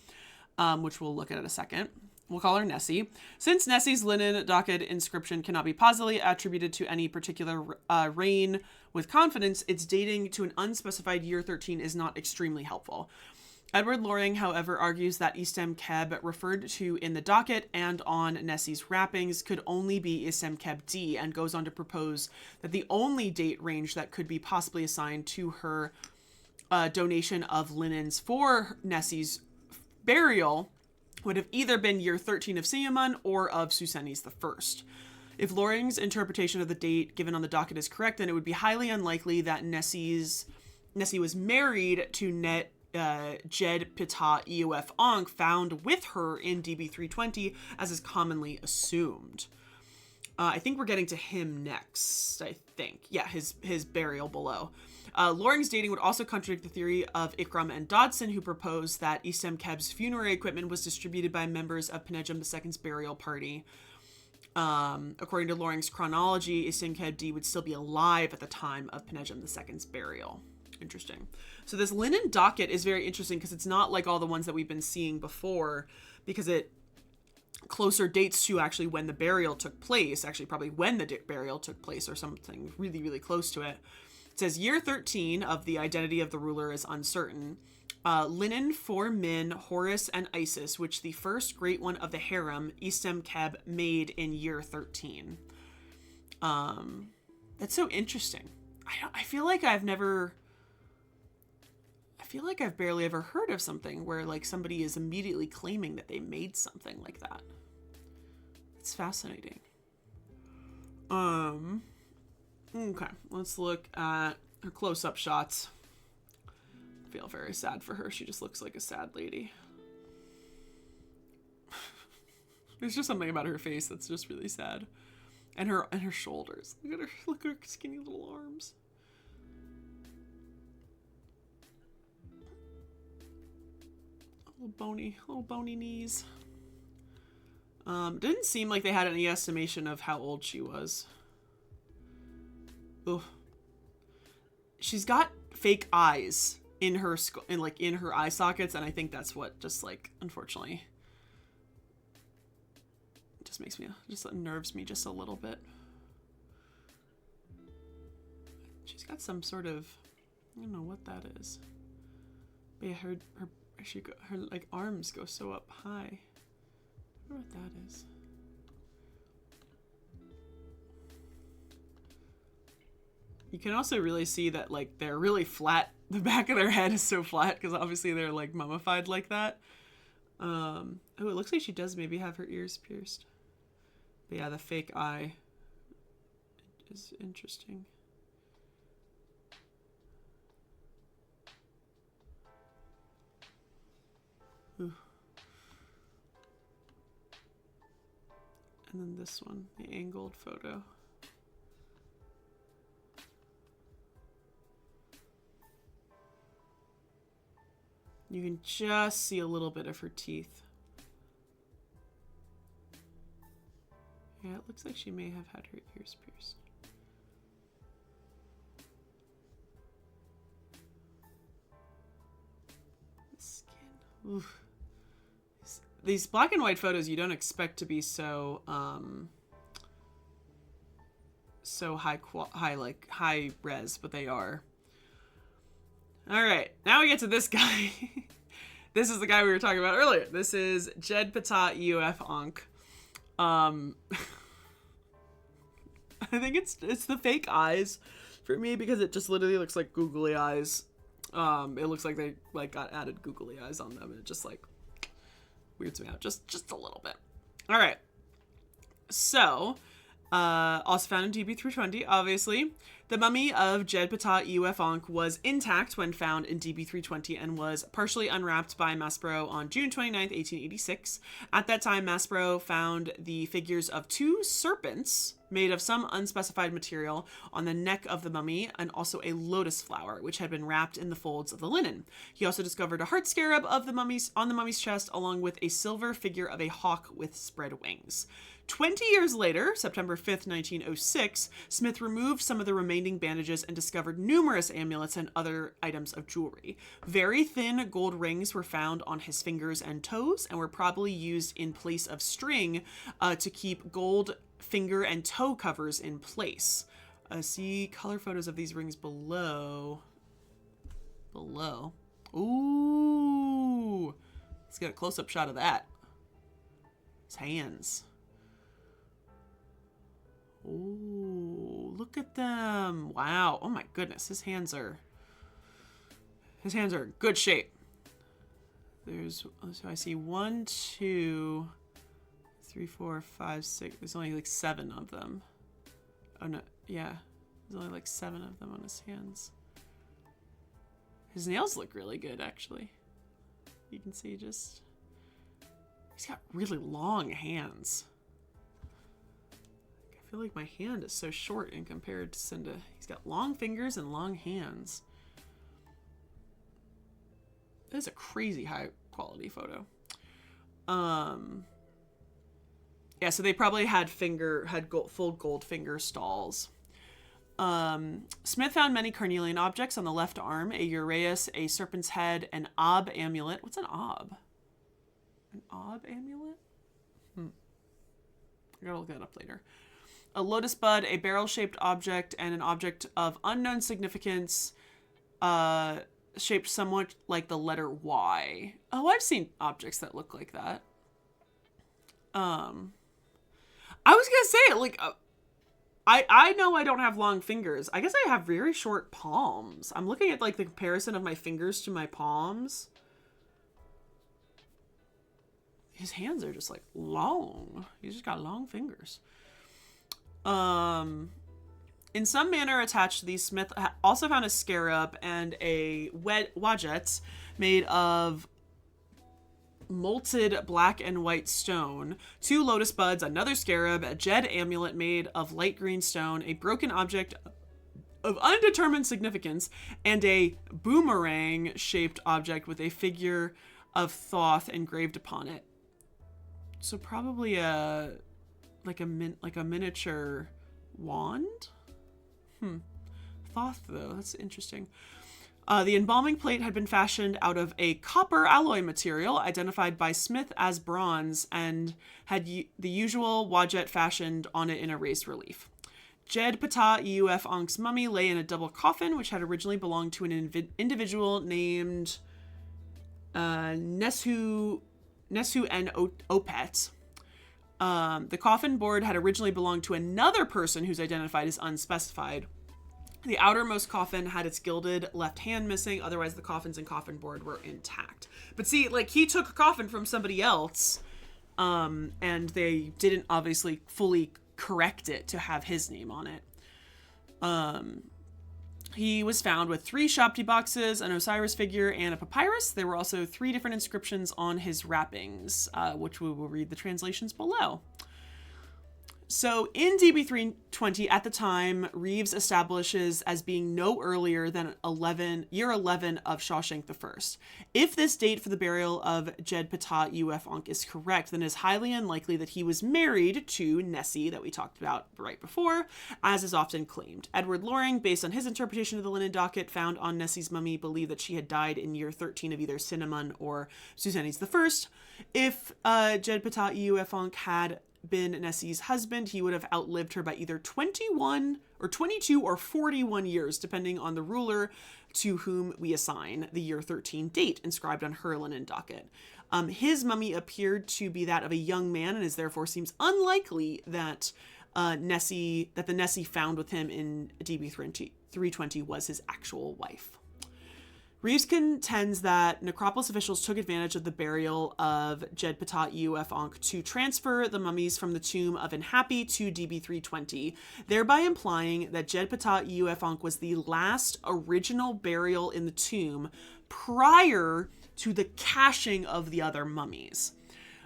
which we'll look at in a second. We'll call her Nessie. Since Nessie's linen docket inscription cannot be positively attributed to any particular reign with confidence, its dating to an unspecified year 13 is not extremely helpful. Edward Loring, however, argues that Istem Keb referred to in the docket and on Nessie's wrappings could only be Istem Keb D, and goes on to propose that the only date range that could be possibly assigned to her donation of linens for Nessie's burial would have either been year 13 of Siamun or of Susenes I. If Loring's interpretation of the date given on the docket is correct, then it would be highly unlikely that Nessie was married to Net Jed Ptah Eof Ankh, found with her in DB320, as is commonly assumed. I think we're getting to him next, I think. Yeah, his burial below. Loring's dating would also contradict the theory of Ikram and Dodson, who proposed that Istem Keb's funerary equipment was distributed by members of Penejam II's burial party. According to Loring's chronology, Istem Keb D would still be alive at the time of Penejam II's burial. Interesting. So this linen docket is very interesting because it's not like all the ones that we've been seeing before, because it closer dates to actually when the burial took place, actually probably when the burial took place or something really, really close to it. It says year 13 of the identity of the ruler is uncertain. Linen for Min, Horus, and Isis, which the first great one of the harem, Istem Keb, made in year 13. That's so interesting. I feel like I've barely ever heard of something where like somebody is immediately claiming that they made something like that. It's fascinating. Okay, let's look at her close-up shots. I feel very sad for her. She just looks like a sad lady. There's just something about her face that's just really sad. And her shoulders. Look at her skinny little arms. Little bony knees. Didn't seem like they had any estimation of how old she was. Ugh. She's got fake eyes in her in her eye sockets, and I think that's what just like unfortunately just unnerves me just a little bit. She's got some sort of, I don't know what that is. But yeah, her like arms go so up high. I wonder what that is. You can also really see that like they're really flat. The back of their head is so flat because obviously they're like mummified like that. Oh, it looks like she does maybe have her ears pierced. But yeah, the fake eye is interesting. Ooh. And then this one, the angled photo. You can just see a little bit of her teeth. Yeah, it looks like she may have had her ears pierced. The skin. Oof. These black and white photos you don't expect to be so high res, but they are. All right, now we get to this guy. This is the guy we were talking about earlier. This is Jed Ptah Eof Ankh. I think it's the fake eyes for me because it just literally looks like googly eyes. It looks like they like got added googly eyes on them, and it just like weirds me out just a little bit. All right, so Also found in DB320, obviously. The mummy of Jed Ptah Uf Ankh was intact when found in DB320 and was partially unwrapped by Maspero on June 29th, 1886. At that time, Maspero found the figures of two serpents made of some unspecified material on the neck of the mummy, and also a lotus flower, which had been wrapped in the folds of the linen. He also discovered a heart scarab of the mummy's on the mummy's chest, along with a silver figure of a hawk with spread wings. 20 years later, September 5th, 1906, Smith removed some of the remaining bandages and discovered numerous amulets and other items of jewelry. Very thin gold rings were found on his fingers and toes and were probably used in place of string to keep gold finger and toe covers in place. See color photos of these rings below. Ooh. Let's get a close-up shot of that. His hands. Oh, look at them. Wow. Oh my goodness. His hands are in good shape. So I see 1, 2, 3, 4, 5, 6. There's only like 7 of them. Oh no. Yeah. There's only like 7 of them on his hands. His nails look really good, actually. You can see he's got really long hands. I feel like my hand is so short in compared to Cinda. He's got long fingers and long hands. That is a crazy high quality photo. Yeah, so they probably had full gold finger stalls. Smith found many carnelian objects on the left arm: a uraeus, a serpent's head, an ob amulet. What's an ob? An ob amulet? I gotta look that up later. A lotus bud, a barrel-shaped object, and an object of unknown significance, shaped somewhat like the letter Y. Oh, I've seen objects that look like that. I was gonna say, like, I know I don't have long fingers. I guess I have very short palms. I'm looking at, like, the comparison of my fingers to my palms. His hands are just, like, long. He's just got long fingers. In some manner attached to these, Smith also found a scarab and a wadjet made of molted black and white stone, 2 lotus buds, another scarab, a Jed amulet made of light green stone, a broken object of undetermined significance, and a boomerang-shaped object with a figure of Thoth engraved upon it. So probably a miniature wand? Thoth, though. That's interesting. The embalming plate had been fashioned out of a copper alloy material identified by Smith as bronze, and had the usual wadjet fashioned on it in a raised relief. Jed Ptah Uf Ankh's mummy lay in a double coffin, which had originally belonged to an individual named Nesu and Opet. The coffin board had originally belonged to another person who's identified as unspecified. The outermost coffin had its gilded left hand missing. Otherwise, the coffins and coffin board were intact. But see, like, he took a coffin from somebody else, and they didn't obviously fully correct it to have his name on it. He was found with 3 Shabti boxes, an Osiris figure, and a papyrus. There were also 3 different inscriptions on his wrappings, which we will read the translations below. So in DB320 at the time, Reeves establishes as being no earlier than year 11 of Shawshank I. If this date for the burial of Jed Ptah Uf Ankh is correct, then it is highly unlikely that he was married to Nessie that we talked about right before, as is often claimed. Edward Loring, based on his interpretation of the linen docket found on Nessie's mummy, believed that she had died in year 13 of either Cinnamon or Susannes I. If Jed Ptah Uf Ankh had been Nessie's husband, he would have outlived her by either 21 or 22 or 41 years, depending on the ruler to whom we assign the year 13 date inscribed on her linen docket. His mummy appeared to be that of a young man, and is therefore seems unlikely that the Nessie found with him in DB320 was his actual wife. Reeves contends that Necropolis officials took advantage of the burial of Jed Patat Uf Ankh to transfer the mummies from the tomb of Enhapi to DB320, thereby implying that Jed Patat Uf Ankh was the last original burial in the tomb prior to the caching of the other mummies.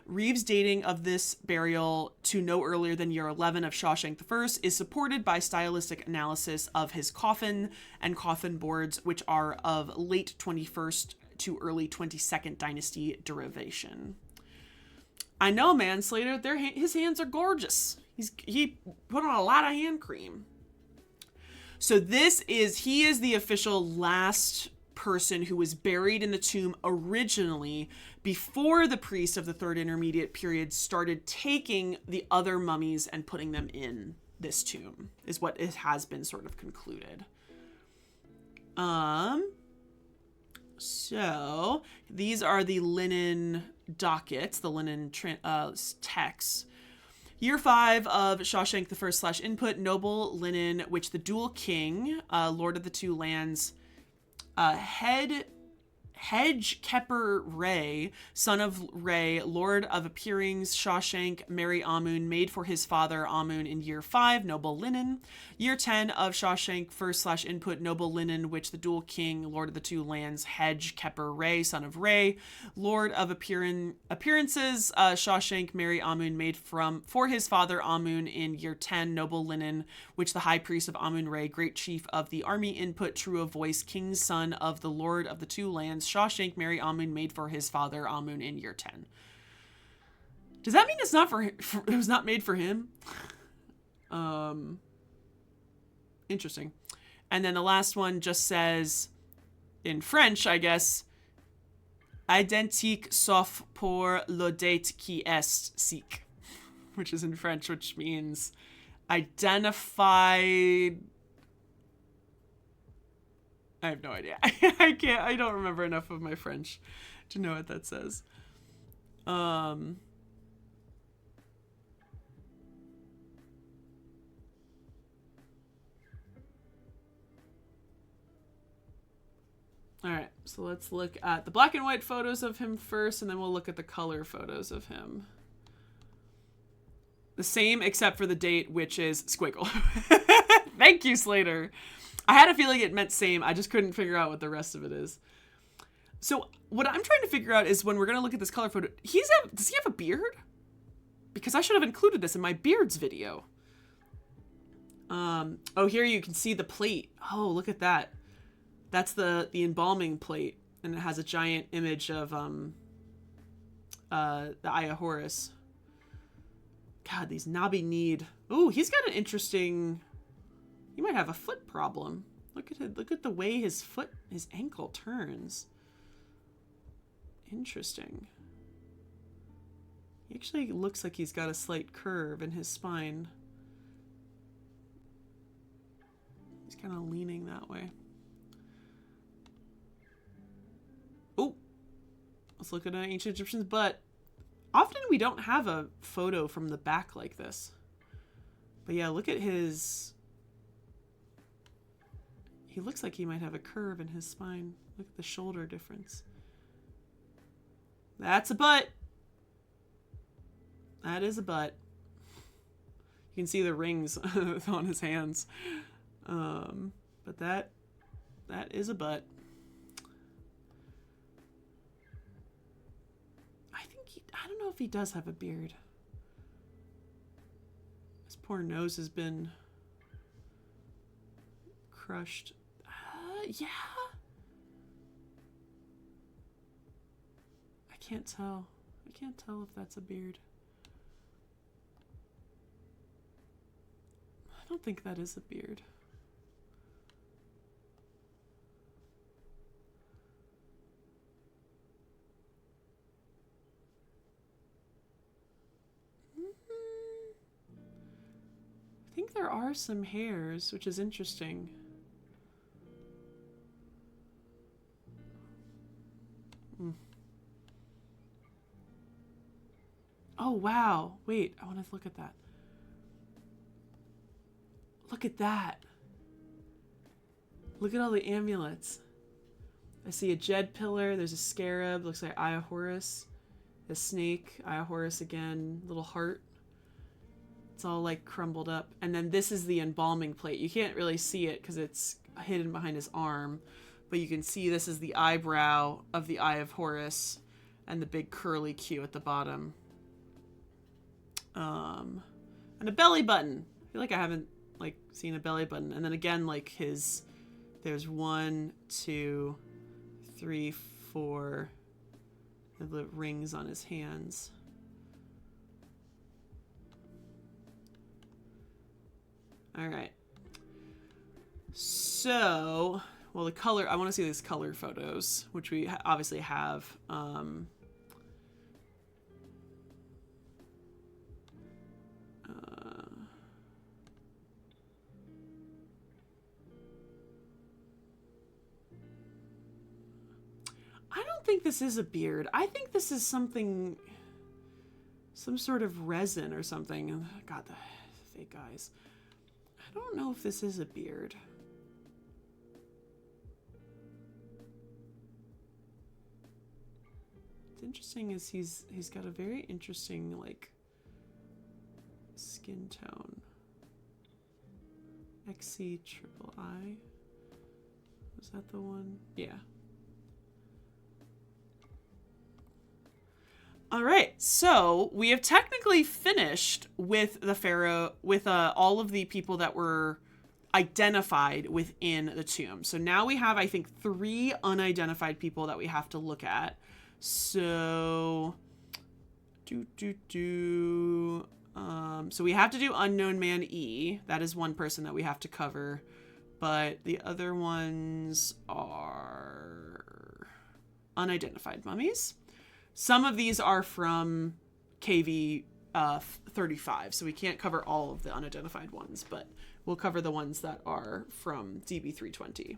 Reeves' dating of this burial to no earlier than year 11 of Shawshank I is supported by stylistic analysis of his coffin and coffin boards, which are of late 21st to early 22nd dynasty derivation. I know, man, Slater, his hands are gorgeous. He put on a lot of hand cream. So he is the official last person who was buried in the tomb originally before the priests of the Third Intermediate Period started taking the other mummies and putting them in this tomb, is what it has been sort of concluded. So these are the linen dockets, the linen texts. Year 5 of Shawshank I / input, noble linen, which the dual king, Lord of the Two Lands, Hedge Kepper Ray, son of Ray, Lord of Appearings, Shawshank, Mary Amun, made for his father Amun in year 5, noble linen. Year 10 of Shawshank I / input, noble linen, which the dual king, Lord of the Two Lands, Hedge Kepper Ray, son of Ray, Lord of Appearances, Shawshank, Mary Amun, made for his father Amun in year 10, noble linen, which the high priest of Amun Ray, great chief of the army, input, true of voice, king's son of the Lord of the Two Lands, Shawshank, Mary Amun, made for his father Amun in year 10. Does that mean it's not it was not made for him? Interesting. And then the last one just says, in French, I guess, identique sauf pour l'audate qui est sic, which is in French, which means identified. I have no idea. I don't remember enough of my French to know what that says. All right, so let's look at the black and white photos of him first, and then we'll look at the color photos of him. The same except for the date, which is squiggle. Thank you, Slater. I had a feeling it meant same. I just couldn't figure out what the rest of it is. So what I'm trying to figure out is when we're going to look at this color photo, does he have a beard? Because I should have included this in my beards video. Oh, here you can see the plate. Oh, look at that. That's the embalming plate. And it has a giant image of the Eye of Horus. God, these knobby-kneed. Ooh, he's got an interesting... He might have a foot problem. Look at it. Look at the way his ankle turns. Interesting. He actually looks like he's got a slight curve in his spine. He's kind of leaning that way. Oh, let's look at an ancient Egyptian's butt. Often we don't have a photo from the back like this. But yeah, look at his... He looks like he might have a curve in his spine. Look at the shoulder difference. That's a butt. That is a butt. You can see the rings on his hands. But that is a butt. I don't know if he does have a beard. His poor nose has been crushed. Yeah. I can't tell. I can't tell if that's a beard. I don't think that is a beard. I think there are some hairs, which is interesting. Oh, wow. Wait, I want to look at that. Look at that. Look at all the amulets. I see a jed pillar. There's a scarab. Looks like Eye of Horus. A snake. Eye of Horus again. Little heart. It's all like crumbled up. And then this is the embalming plate. You can't really see it because it's hidden behind his arm. But you can see this is the eyebrow of the Eye of Horus. And the big curly Q at the bottom. And a belly button. I feel like I haven't like seen a belly button. And then again, like there's 1, 2, 3, 4. The rings on his hands. All right. So, well, the color, I want to see these color photos, which we obviously have. I don't think this is a beard. I think this is something, some sort of resin or something. God, the fake eyes. I don't know if this is a beard. What's interesting is he's got a very interesting like skin tone. XC triple I. Was that the one? Yeah. All right, so we have technically finished with the pharaoh, with all of the people that were identified within the tomb. So now we have, I think, 3 unidentified people that we have to look at. So, so we have to do Unknown Man E. That is one person that we have to cover, but the other ones are unidentified mummies. Some of these are from KV 35, so we can't cover all of the unidentified ones, but we'll cover the ones that are from DB320.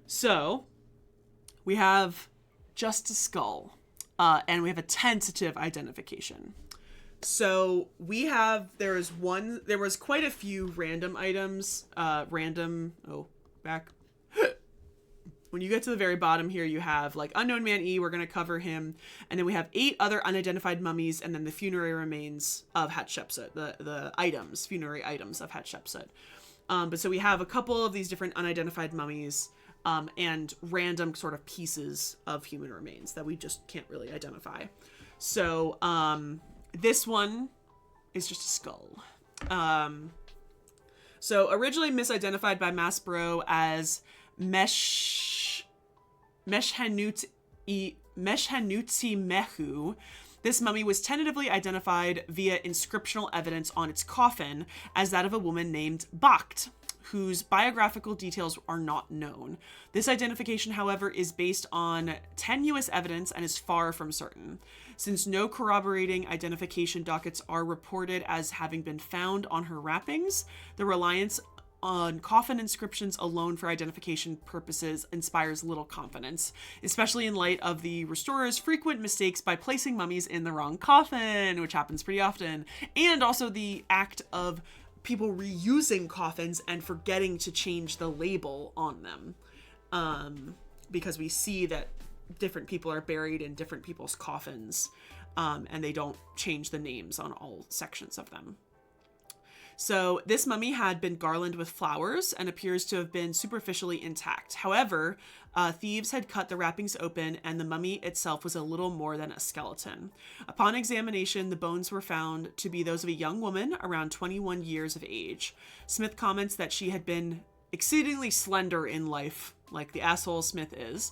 So we have just a skull, and we have a tentative identification. So we have, there was quite a few random items, when you get to the very bottom here, you have like Unknown Man E, we're going to cover him. And then we have 8 other unidentified mummies, and then the funerary remains of Hatshepsut, the items, funerary items of Hatshepsut. But so we have a couple of these different unidentified mummies, and random sort of pieces of human remains that we just can't really identify. So this one is just a skull. So originally misidentified by Maspero as Meshhanutsi Mehu, this mummy was tentatively identified via inscriptional evidence on its coffin as that of a woman named Bakht, whose biographical details are not known. This identification, however, is based on tenuous evidence and is far from certain. Since no corroborating identification dockets are reported as having been found on her wrappings, the reliance on coffin inscriptions alone for identification purposes inspires little confidence, especially in light of the restorer's frequent mistakes by placing mummies in the wrong coffin, which happens pretty often, and also the act of people reusing coffins and forgetting to change the label on them, because we see that different people are buried in different people's coffins, and they don't change the names on all sections of them. So this mummy had been garlanded with flowers and appears to have been superficially intact. However, thieves had cut the wrappings open, and the mummy itself was a little more than a skeleton. Upon examination, the bones were found to be those of a young woman around 21 years of age. Smith comments that she had been exceedingly slender in life, like the asshole Smith is.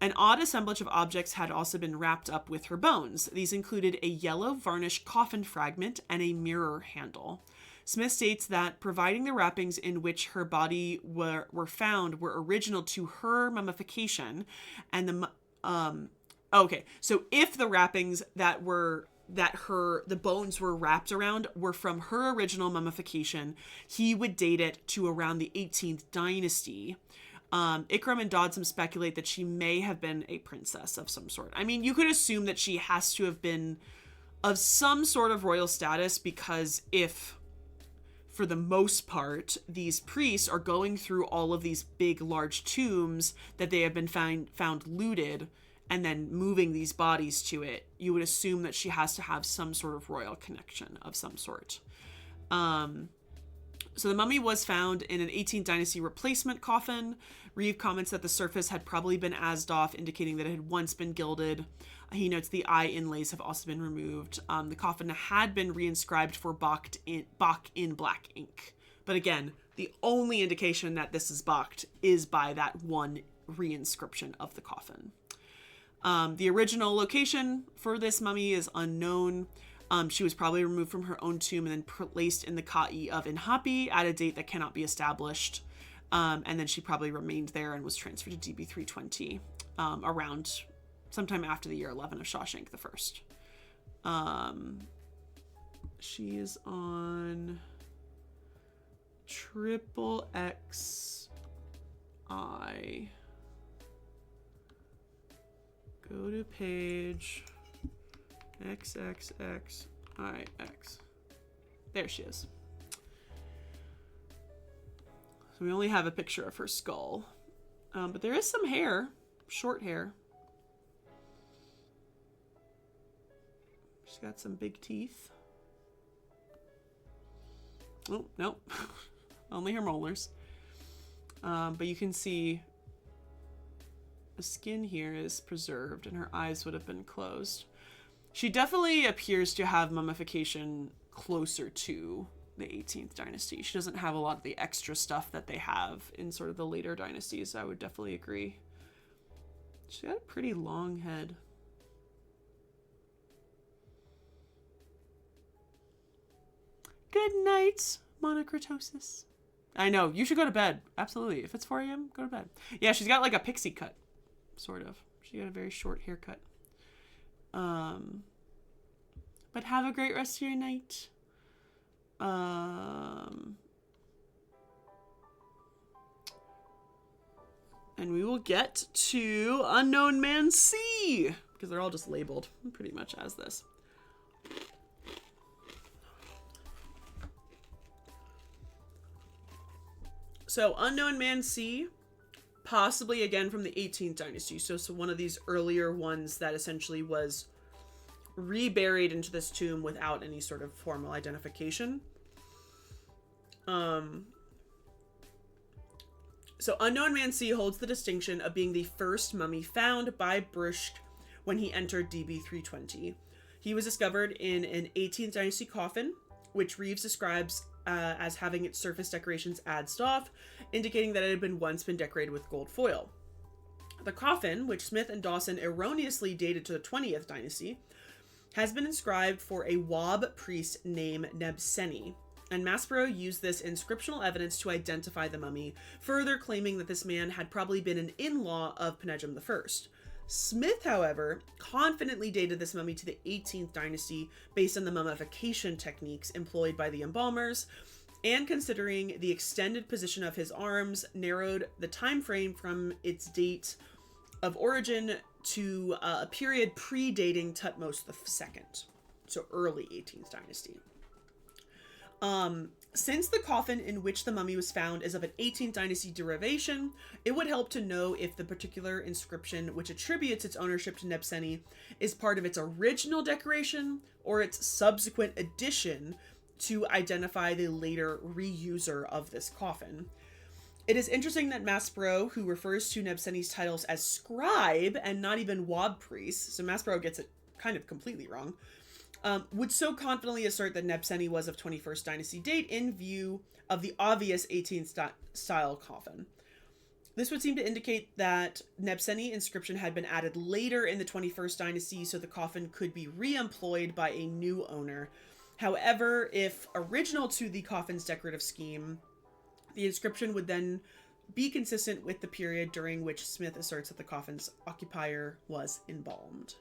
An odd assemblage of objects had also been wrapped up with her bones. These included a yellow varnished coffin fragment and a mirror handle. Smith states that providing the wrappings in which her body were found were original to her mummification, and so if the wrappings the bones were wrapped around were from her original mummification, he would date it to around the 18th dynasty. Ikram and Dodson speculate that she may have been a princess of some sort. I mean, you could assume that she has to have been of some sort of royal status, because if for the most part, these priests are going through all of these big, large tombs that they have been found looted and then moving these bodies to it. You would assume that she has to have some sort of royal connection of some sort. So the mummy was found in an 18th dynasty replacement coffin. Reeve comments that the surface had probably been azed off, indicating that it had once been gilded. He notes the eye inlays have also been removed. The coffin had been reinscribed for Bach in black ink. But again, the only indication that this is Bach is by that one reinscription of the coffin. The original location for this mummy is unknown. She was probably removed from her own tomb and then placed in the Ka'i of Inhapi at a date that cannot be established. And then she probably remained there and was transferred to DB320 around sometime after the year 11 of Shawshank the First. She is on triple XI. Go to page XXXIX. There she is. So we only have a picture of her skull. But there is some hair. Short hair. She's got some big teeth. Oh, nope. Only her molars. But you can see the skin here is preserved and her eyes would have been closed. She definitely appears to have mummification closer to the 18th dynasty. She doesn't have a lot of the extra stuff that they have in sort of the later dynasties. I would definitely agree. She's got a pretty long head. Good night, monocritosis. I know, you should go to bed. Absolutely. If it's 4 a.m., go to bed. Yeah, she's got like a pixie cut, sort of. She got a very short haircut. But have a great rest of your night. And we will get to Unknown Man C, because they're all just labeled pretty much as this. So Unknown Man C, possibly again from the 18th dynasty. So one of these earlier ones that essentially was reburied into this tomb without any sort of formal identification. So Unknown Man C holds the distinction of being the first mummy found by Brusch when he entered DB320. He was discovered in an 18th dynasty coffin, which Reeves describes as having its surface decorations adzed off, indicating that it had once been decorated with gold foil. The coffin, which Smith and Dawson erroneously dated to the 20th dynasty, has been inscribed for a Wab priest named Nebseni, and Maspero used this inscriptional evidence to identify the mummy, further claiming that this man had probably been an in-law of Penejum I. Smith, however, confidently dated this mummy to the 18th dynasty based on the mummification techniques employed by the embalmers, and considering the extended position of his arms, narrowed the time frame from its date of origin to a period predating Tutmos II, so early 18th dynasty. Since the coffin in which the mummy was found is of an 18th dynasty derivation, it would help to know if the particular inscription which attributes its ownership to Nebseni is part of its original decoration or its subsequent addition to identify the later reuser of this coffin. It is interesting that Maspero, who refers to Nebseni's titles as scribe and not even Wab priest, so Maspero gets it kind of completely wrong, would so confidently assert that Nebseni was of 21st dynasty date in view of the obvious 18th style coffin. This would seem to indicate that Nebseni inscription had been added later in the 21st dynasty, so the coffin could be re-employed by a new owner. However, if original to the coffin's decorative scheme, the inscription would then be consistent with the period during which Smith asserts that the coffin's occupier was embalmed.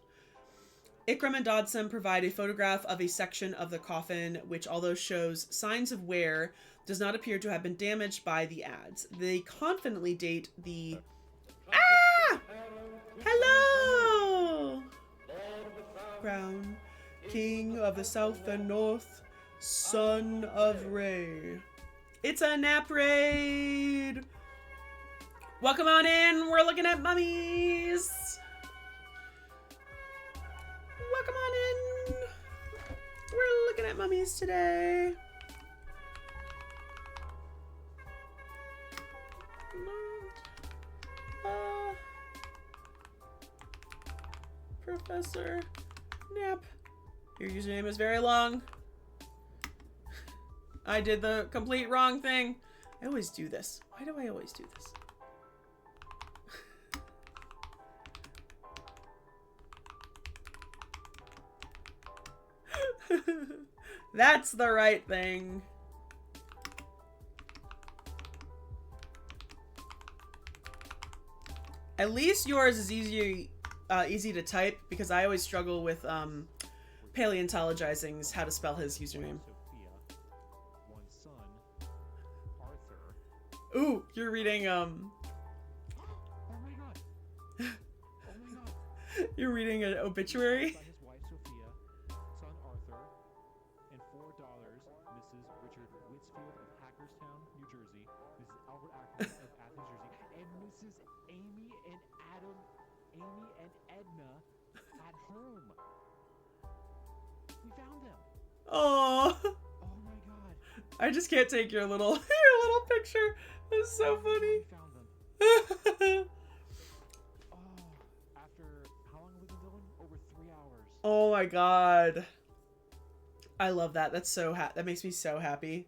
Ikram and Dodson provide a photograph of a section of the coffin, which, although shows signs of wear, does not appear to have been damaged by the adze. They confidently date the... Ah! Hello! Crown, King of the South and North, Son of Ray. It's a nap raid. Welcome on in. We're looking at mummies. Welcome on in. We're looking at mummies today. Professor Nap. Your username is very long. I did the complete wrong thing. I always do this. Why do I always do this? That's the right thing. At least yours is easy to type, because I always struggle with paleontologizing how to spell his username. Ooh, you're reading Oh my god. Oh my god. You're reading an obituary? By his wife Sophia, son Arthur, and $4 Mrs. Richard Whitsfield of Hackerstown, New Jersey, Mrs. Albert Ackerman of Athens, Jersey, and Mrs. Amy and Edna at home. We found them. Oh, Oh my god. I just can't take your little picture. That's so funny. We found them. Oh, after how long have we been going? Over 3 hours. Oh my god. I love that. That's so that makes me so happy.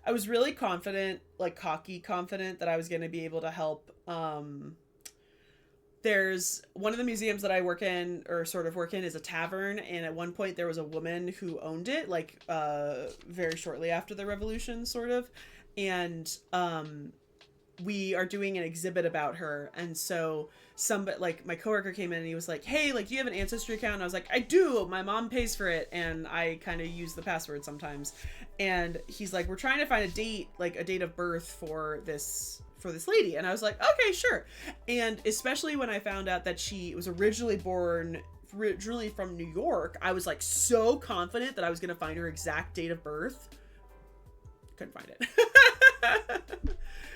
I was really confident, like cocky confident, that I was going to be able to help. There's one of the museums that I work in, or sort of work in, is a tavern, and at one point there was a woman who owned it, like very shortly after the revolution, sort of, and we are doing an exhibit about her, and so somebody, like my coworker, came in and he was like, hey, like, do you have an Ancestry account? And I was like, I do, my mom pays for it, and I kind of use the password sometimes. And he's like, we're trying to find a date, like a date of birth for this lady. And I was like, okay, sure. And especially when I found out that she was originally from New York, I was like so confident that I was going to find her exact date of birth. Couldn't find it.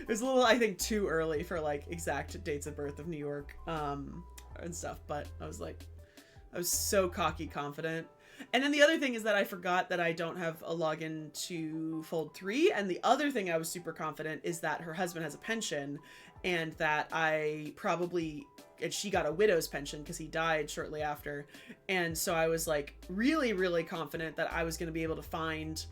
It was a little, I think, too early for like exact dates of birth of New York and stuff. But I was so cocky confident. And then the other thing is that I forgot that I don't have a login to Fold 3. And the other thing I was super confident is that her husband has a pension, and that and she got a widow's pension because he died shortly after. And so I was like really, really confident that I was going to be able to find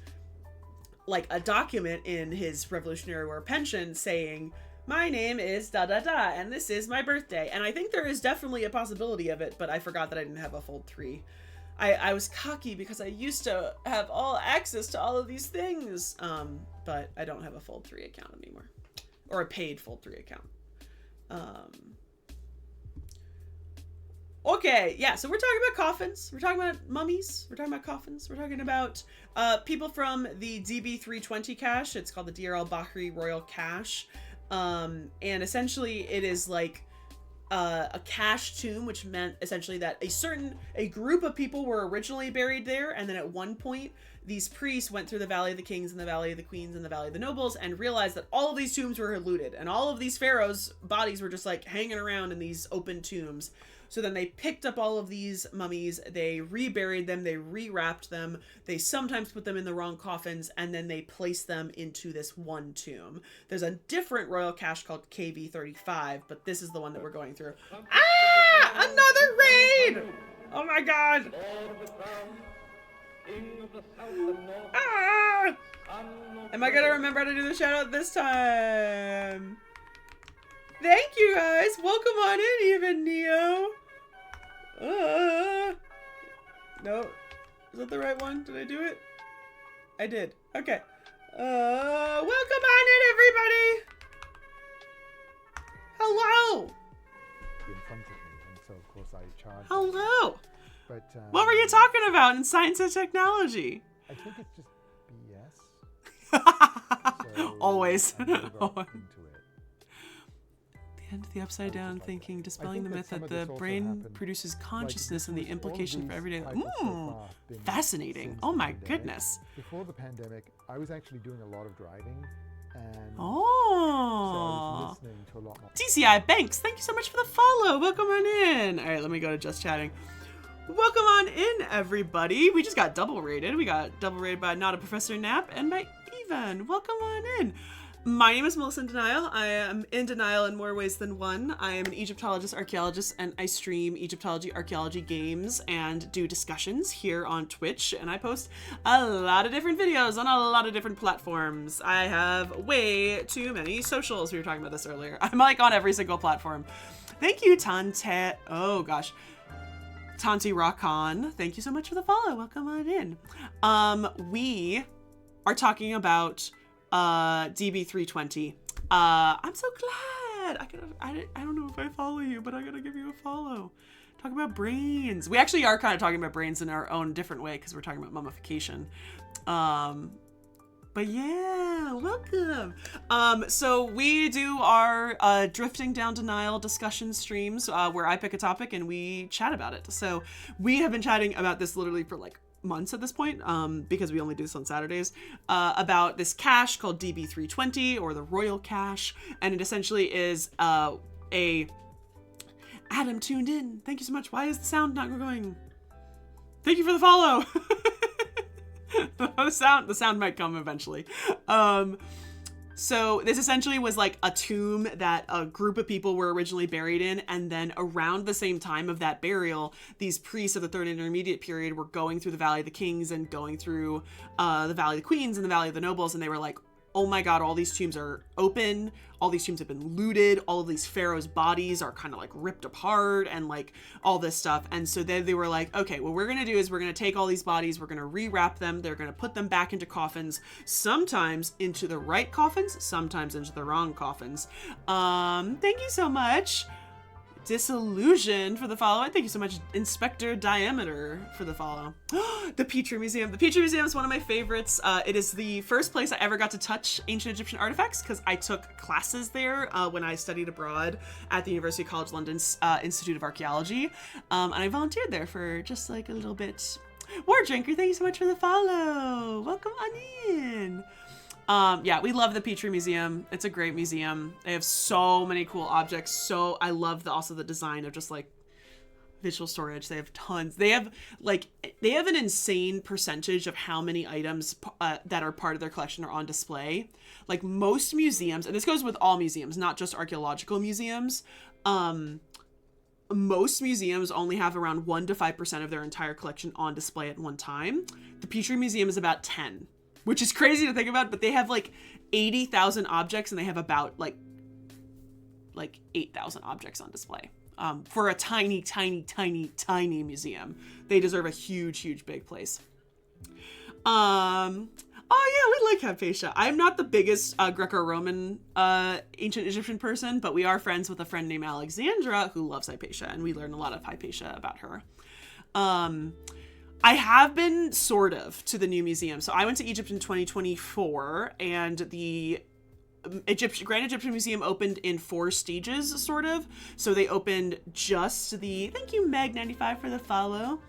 like a document in his Revolutionary War pension saying, my name is da da da, and this is my birthday. And I think there is definitely a possibility of it, but I forgot that I didn't have a Fold 3. I was cocky because I used to have all access to all of these things, but I don't have a Fold 3 account anymore, or a paid Fold 3 account. Okay, yeah, so we're talking about coffins, we're talking about mummies, we're talking about coffins, we're talking about people from the DB320 cache. It's called the Deir al-Bahri Royal Cache, and essentially it is like a cache tomb, which meant essentially that a group of people were originally buried there, and then at one point these priests went through the Valley of the Kings and the Valley of the Queens and the Valley of the Nobles and realized that all of these tombs were looted, and all of these pharaohs' bodies were just like hanging around in these open tombs. So then they picked up all of these mummies, they reburied them, they rewrapped them, they sometimes put them in the wrong coffins, and then they placed them into this one tomb. There's a different royal cache called KV35, but this is the one that we're going through. Ah! Another raid! Oh my god! Ah! Am I gonna remember how to do the shout out this time? Thank you guys! Welcome on in, even Neo! No. Is that the right one? Did I do it? I did. Okay. Welcome on in, everybody! Hello! In front of me, and so of course I charged. Hello! But What were you talking about in science and technology? I think it's just BS. So Always. I never got into it. And the upside down like thinking, that. dispelling the think myth that some that of the this also brain happened, produces like, consciousness and the all of implication for these everyday life. titles so far been Fascinating. since Oh the my pandemic. goodness. Before the pandemic, I was actually doing a lot of driving, and so I Oh. was listening to a lot more. DCI Banks, thank you so much for the follow. Welcome on in. All right, let me go to just chatting. Welcome on in, everybody. We just got double rated. We got double rated by Not a Professor Nap and by Even. Welcome on in. My name is MelissainDeNile. I am in denial in more ways than one. I am an Egyptologist archaeologist, and I stream Egyptology archaeology games and do discussions here on Twitch, and I post a lot of different videos on a lot of different platforms. I have way too many socials. We were talking about this earlier. I'm like on every single platform. Thank you, Tante. Oh gosh. Tanti Rockon. Thank you so much for the follow. Welcome on in. We are talking about DB320. I'm so glad. I don't know if I follow you, but I gotta give you a follow. Talk about brains. We actually are kind of talking about brains in our own different way because we're talking about mummification. But yeah, welcome. So we do our drifting down denial discussion streams where I pick a topic and we chat about it. So we have been chatting about this literally for like months at this point, because we only do this on Saturdays, about this cache called DB320 or the Royal Cache, and it essentially is a Adam tuned in. Thank you so much. Why is the sound not going? Thank you for the follow. the sound might come eventually. So this essentially was like a tomb that a group of people were originally buried in, and then around the same time of that burial, these priests of the Third Intermediate period were going through the Valley of the Kings and going through the Valley of the Queens and the Valley of the Nobles, and they were like, oh my god, all these tombs are open, all these tombs have been looted, all of these pharaohs' bodies are kind of like ripped apart and like all this stuff. And so then they were like, okay, what we're gonna do is we're gonna take all these bodies, we're gonna rewrap them, they're gonna put them back into coffins, sometimes into the right coffins, sometimes into the wrong coffins. Thank you so much, Disillusion, for the follow. And thank you so much, Inspector Diameter, for the follow. The Petrie Museum. The Petrie Museum is one of my favorites. It is the first place I ever got to touch ancient Egyptian artifacts because I took classes there when I studied abroad at the University College London's Institute of Archaeology. And I volunteered there for just like a little bit. War Drinker, thank you so much for the follow. Welcome on in. Yeah, we love the Petrie Museum. It's a great museum. They have so many cool objects. So I love also the design of just like visual storage. They have tons. They have an insane percentage of how many items that are part of their collection are on display. Like most museums, and this goes with all museums, not just archaeological museums. Most museums only have around 1 to 5% of their entire collection on display at one time. The Petrie Museum is about 10. Which is crazy to think about, but they have like 80,000 objects and they have about like 8,000 objects on display. For a tiny, tiny, tiny, tiny museum. They deserve a huge, huge, big place. Oh yeah, we like Hypatia. I'm not the biggest Greco-Roman ancient Egyptian person, but we are friends with a friend named Alexandra who loves Hypatia, and we learn a lot of Hypatia about her. I have been sort of to the new museum. So I went to Egypt in 2024 and the Grand Egyptian Museum opened in 4 stages, sort of. So they opened just the, thank you Meg95 for the follow.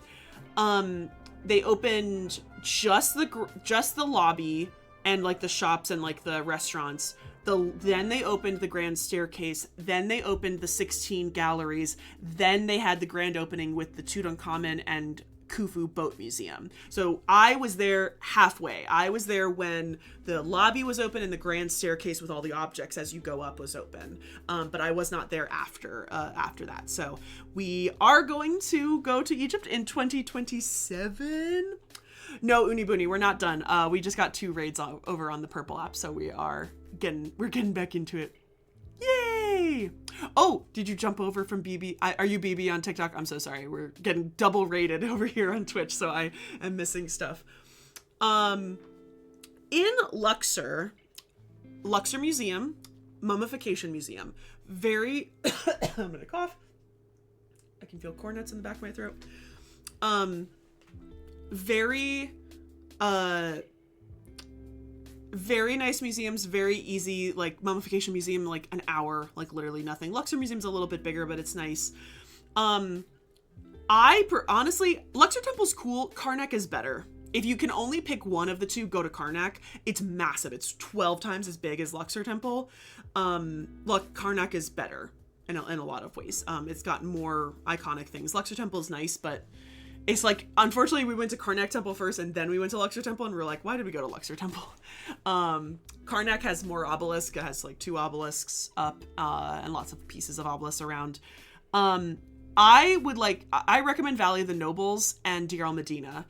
They opened just the lobby and like the shops and like the restaurants. Then they opened the grand staircase. Then they opened the 16 galleries. Then they had the grand opening with the Tutankhamun and Khufu Boat Museum. So I was there halfway. I was there when the lobby was open and the grand staircase with all the objects as you go up was open. But I was not there after that. So we are going to go to Egypt in 2027. No, Unibuni, we're not done. We just got 2 raids over on the Purple app, so we're getting back into it. Yay! Oh, did you jump over from BB? Are you BB on TikTok? I'm so sorry. We're getting double rated over here on Twitch, so I am missing stuff. In Luxor Museum, Mummification Museum, very, I'm gonna cough. I can feel cornets in the back of my throat. Very, Very nice museums, very easy, like Mummification Museum, like an hour, like literally nothing. Luxor Museum's a little bit bigger, but it's nice. Honestly, Luxor Temple's cool. Karnak is better. If you can only pick one of the two, go to Karnak. It's massive. It's 12 times as big as Luxor Temple. Look, Karnak is better in a lot of ways. It's got more iconic things. Luxor Temple is nice, but it's like, unfortunately, we went to Karnak Temple first, and then we went to Luxor Temple, and we were like, why did we go to Luxor Temple? Karnak has more obelisks. It has like 2 obelisks up, and lots of pieces of obelisks around. I recommend Valley of the Nobles and Deir al-Medina,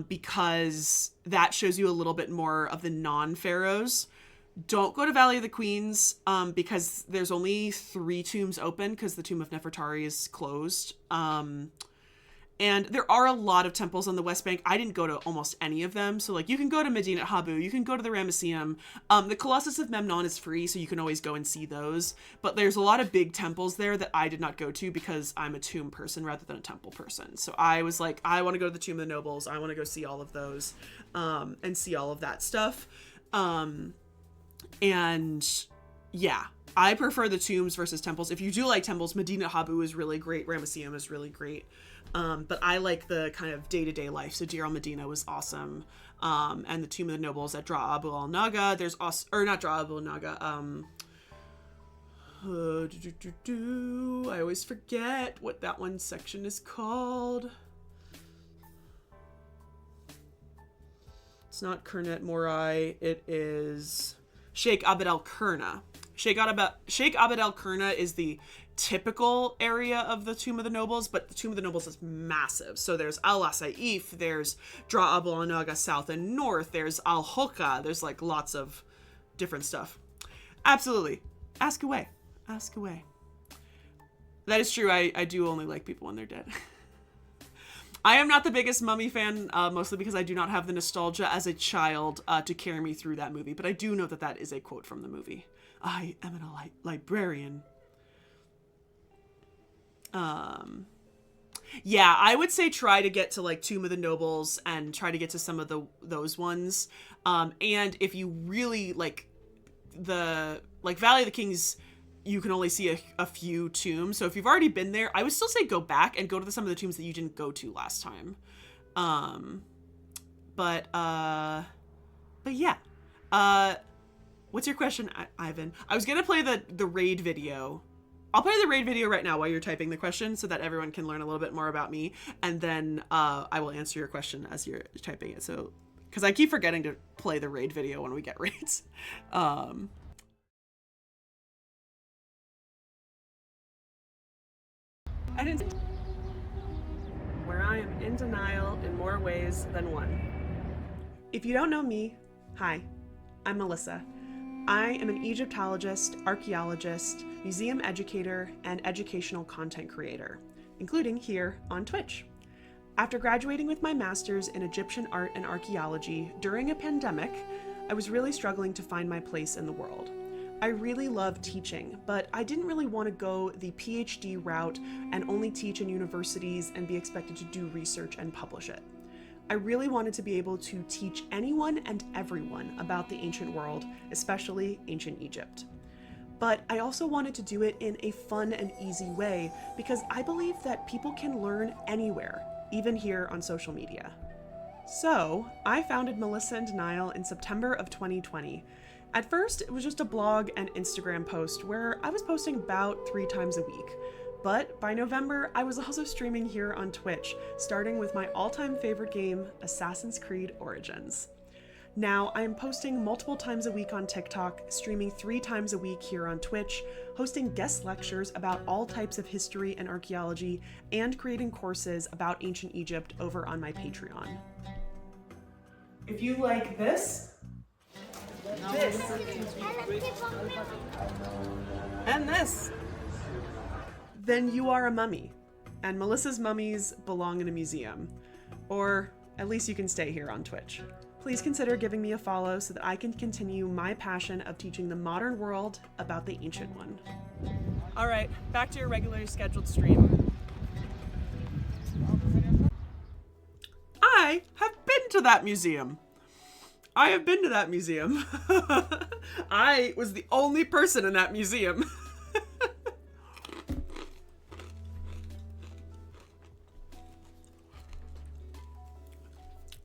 because that shows you a little bit more of the non-pharaohs. Don't go to Valley of the Queens, because there's only 3 tombs open, because the tomb of Nefertari is closed. And there are a lot of temples on the West Bank. I didn't go to almost any of them. So like you can go to Medinat Habu, you can go to the Ramesseum. The Colossus of Memnon is free, so you can always go and see those. But there's a lot of big temples there that I did not go to because I'm a tomb person rather than a temple person. So I was like, I want to go to the Tomb of the Nobles. I want to go see all of those, and see all of that stuff. And yeah, I prefer the tombs versus temples. If you do like temples, Medinat Habu is really great. Ramesseum is really great. But I like the kind of day-to-day life. So Deir al-Medina was awesome. And the Tomb of the Nobles at Dra Abu al-Naga. There's also, or not Dra Abu al-Naga. I always forget what that one section is called. It's not Kernet Morai. It is Sheikh Abd al-Qurna. Sheikh Abd al-Qurna is the typical area of the Tomb of the Nobles, but the Tomb of the Nobles is massive. So there's Al-Asaif, there's Dra Abu al-Naga south and north, there's Al-Hoqa, there's like lots of different stuff. Absolutely. Ask away. Ask away. That is true. I do only like people when they're dead. I am not the biggest Mummy fan, mostly because I do not have the nostalgia as a child to carry me through that movie, but I do know that that is a quote from the movie. I am a librarian. Yeah, I would say try to get to like Tomb of the Nobles and try to get to some of those ones. And if you really like Valley of the Kings, you can only see a few tombs. So if you've already been there, I would still say go back and go to some of the tombs that you didn't go to last time. But yeah. What's your question, Ivan? I was gonna play the raid video. I'll play the raid video right now while you're typing the question so that everyone can learn a little bit more about me. And then I will answer your question as you're typing it. So, because I keep forgetting to play the raid video when we get raids. I didn't. Where I am in denial in more ways than one. If you don't know me, hi, I'm Melissa. I am an Egyptologist, archaeologist, museum educator, and educational content creator, including here on Twitch. After graduating with my master's in Egyptian art and archaeology during a pandemic, I was really struggling to find my place in the world. I really love teaching, but I didn't really want to go the PhD route and only teach in universities and be expected to do research and publish it. I really wanted to be able to teach anyone and everyone about the ancient world, especially ancient Egypt. But I also wanted to do it in a fun and easy way because I believe that people can learn anywhere, even here on social media. So I founded MelissainDeNile in September of 2020. At first, it was just a blog and Instagram post where I was posting about 3 times a week. But by November, I was also streaming here on Twitch, starting with my all-time favorite game, Assassin's Creed Origins. Now, I am posting multiple times a week on TikTok, streaming 3 times a week here on Twitch, hosting guest lectures about all types of history and archaeology, and creating courses about ancient Egypt over on my Patreon. If you like this, and this, then you are a mummy, and Melissa's mummies belong in a museum. Or at least you can stay here on Twitch. Please consider giving me a follow so that I can continue my passion of teaching the modern world about the ancient one. All right, back to your regularly scheduled stream. I have been to that museum. I have been to that museum. I was the only person in that museum.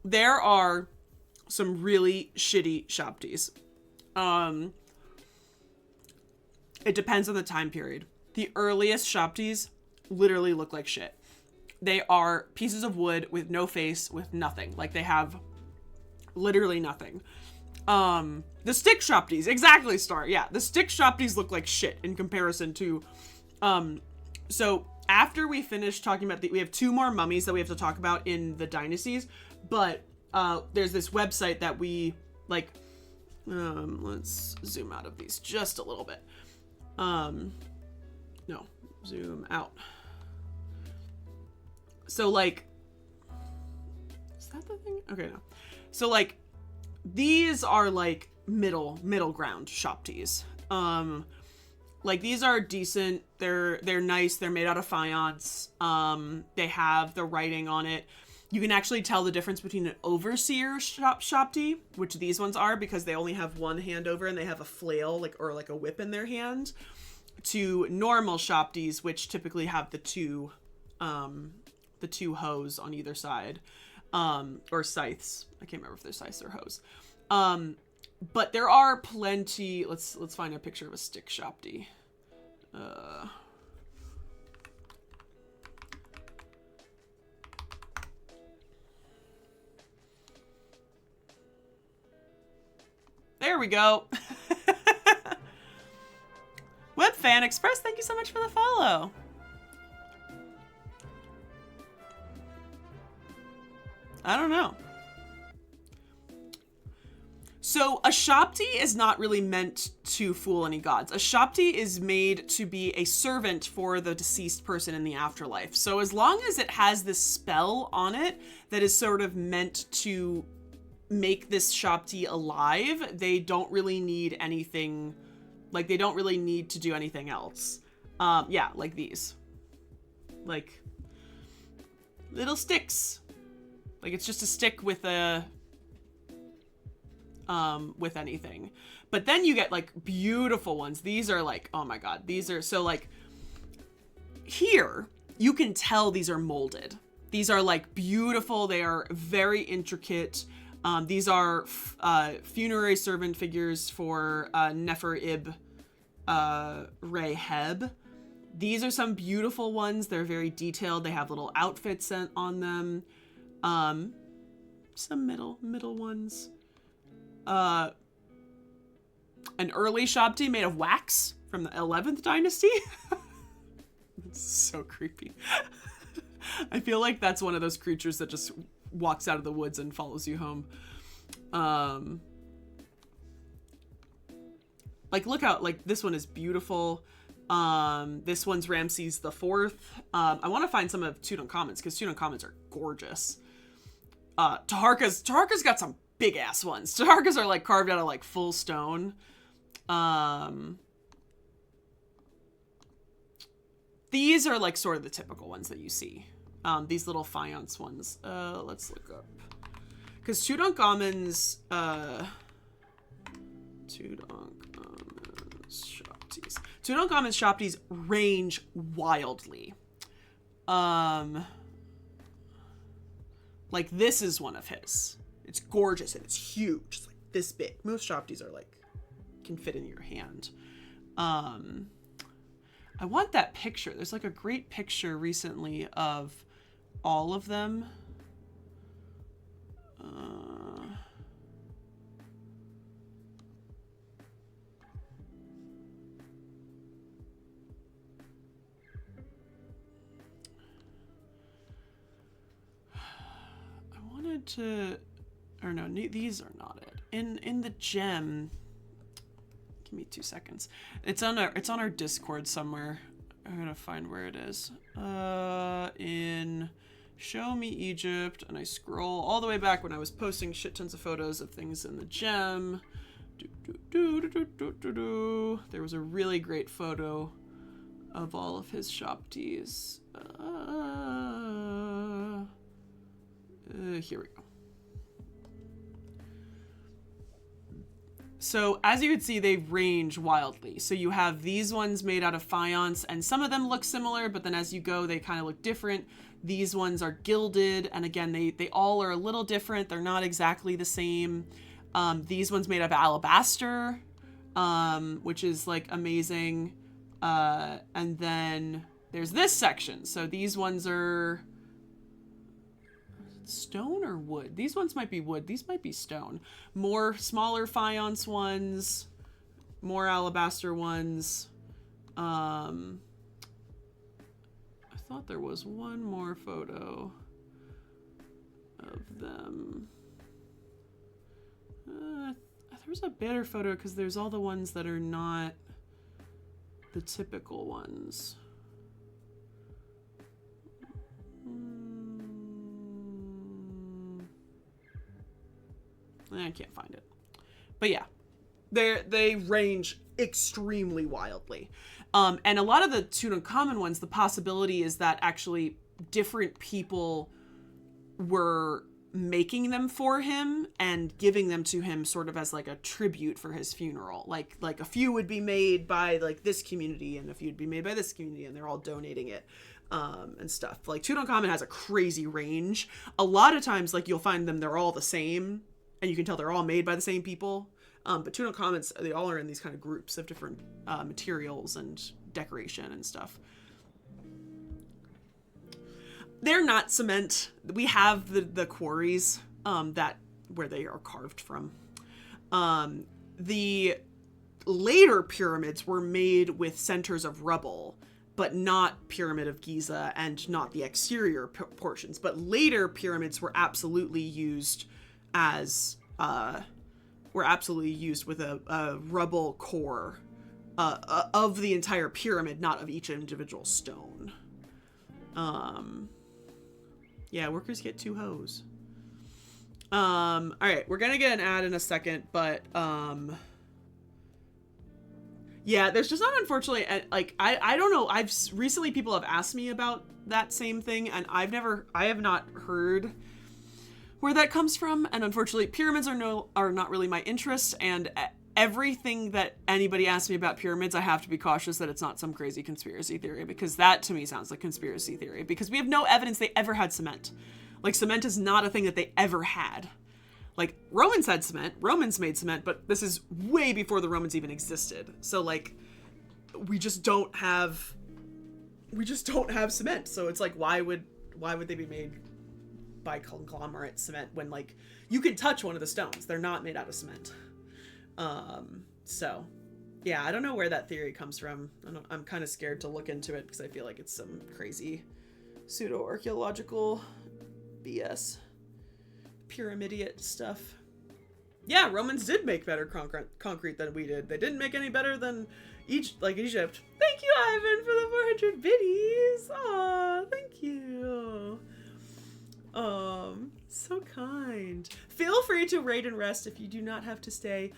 There are some really shitty shop teas. It depends on the time period. The earliest shop teas literally look like shit. They are pieces of wood with no face, with nothing. Like they have literally nothing. The stick shop teas, exactly, Star. Yeah, the stick shop teas look like shit in comparison to, so after we finish talking about we have 2 more mummies that we have to talk about in the dynasties, but, there's this website that we, like, let's zoom out of these just a little bit. No, zoom out. So, like, is that the thing? Okay, no. So, like, these are, like, middle ground shop teas. Like, these are decent. They're nice. They're made out of faience. They have the writing on it. You can actually tell the difference between an overseer shop tea, which these ones are because they only have one hand over and they have a flail, like, or like a whip in their hand, to normal shop teas, which typically have the two hoes on either side, or scythes. I can't remember if they're scythes or hoes. But there are plenty. Let's find a picture of a stick shop tea. There we go. Webfan Express, thank you so much for the follow. I don't know. So a shop tea is not really meant to fool any gods. A shop tea is made to be a servant for the deceased person in the afterlife. So as long as it has this spell on it that is sort of meant to make this shop tea alive, they don't really need anything, like they don't really need to do anything else. Yeah, like these. Like little sticks. Like it's just a stick with a with anything. But then you get like beautiful ones. These are like, oh my god, these are so like, here you can tell these are molded. These are like beautiful. They are very intricate. These are funerary servant figures for Nefer Ib Reheb. These are some beautiful ones. They're very detailed. They have little outfits on them. Some middle ones. An early shop tea made of wax from the 11th dynasty. It's so creepy. I feel like that's one of those creatures that just walks out of the woods and follows you home. Like look out, like this one is beautiful. This one's Ramses the Fourth. I want to find some of Tutankhamun's because Tutankhamun's are gorgeous. Taharka's got some big ass ones. Taharka's are like carved out of like full stone. These are like sort of the typical ones that you see. These little faience ones. Let's look up. Because Tutankhamun's shop teas. Tutankhamun's shop teas range wildly. Like this is one of his. It's gorgeous and it's huge. It's like this big. Most shop teas are like, can fit in your hand. I want that picture. There's like a great picture recently of all of them. I wanted to, or no, these are not it. In the gem. Give me 2 seconds. It's on our Discord somewhere. I'm gonna find where it is. In Show Me Egypt, and I scroll all the way back when I was posting shit tons of photos of things in the gem. There was a really great photo of all of his shop teas. Here we go. So as you can see, they range wildly. So you have these ones made out of faience, and some of them look similar, but then as you go, they kind of look different. These ones are gilded, and again, they all are a little different. They're not exactly the same. These ones made of alabaster, which is like amazing. And then there's this section. So these ones are stone or wood. These ones might be wood. These might be stone. More smaller faience ones, more alabaster ones. I thought there was one more photo of them. There's a better photo because there's all the ones that are not the typical ones. I can't find it. But yeah, they range extremely wildly. And a lot of the Tutankhamun ones, the possibility is that actually different people were making them for him and giving them to him sort of as like a tribute for his funeral. Like a few would be made by like this community and a few would be made by this community, and they're all donating it. And stuff. Like Tutankhamun has a crazy range. A lot of times, like you'll find them, they're all the same, and you can tell they're all made by the same people. But Tutankhamun's, they all are in these kind of groups of different materials and decoration and stuff. They're not cement. We have the quarries that where they are carved from. The later pyramids were made with centers of rubble, but not Pyramid of Giza and not the exterior portions. But later pyramids were absolutely used as with a rubble core of the entire pyramid, not of each individual stone. Yeah, workers get 2 hoes. All right, we're gonna get an ad in a second, but yeah, there's just not, unfortunately, like I don't know. Recently people have asked me about that same thing, and I have not heard where that comes from. And unfortunately, pyramids are not really my interest, and everything that anybody asks me about pyramids, I have to be cautious that it's not some crazy conspiracy theory, because that to me sounds like conspiracy theory, because we have no evidence they ever had cement. Like, cement is not a thing that they ever had. Like, Romans had cement, Romans made cement, but this is way before the Romans even existed. So like, we just don't have cement. So it's like, why would they be made by conglomerate cement when, like, you can touch one of the stones? They're not made out of cement. So yeah, I don't know where that theory comes from. I'm kind of scared to look into it because I feel like it's some crazy pseudo-archaeological BS. Pyramidiot stuff. Yeah, Romans did make better concrete than we did. They didn't make any better than Egypt. Thank you, Ivan, for the 400 biddies. Aw, thank you. So kind. Feel free to raid and rest if you do not have to stay.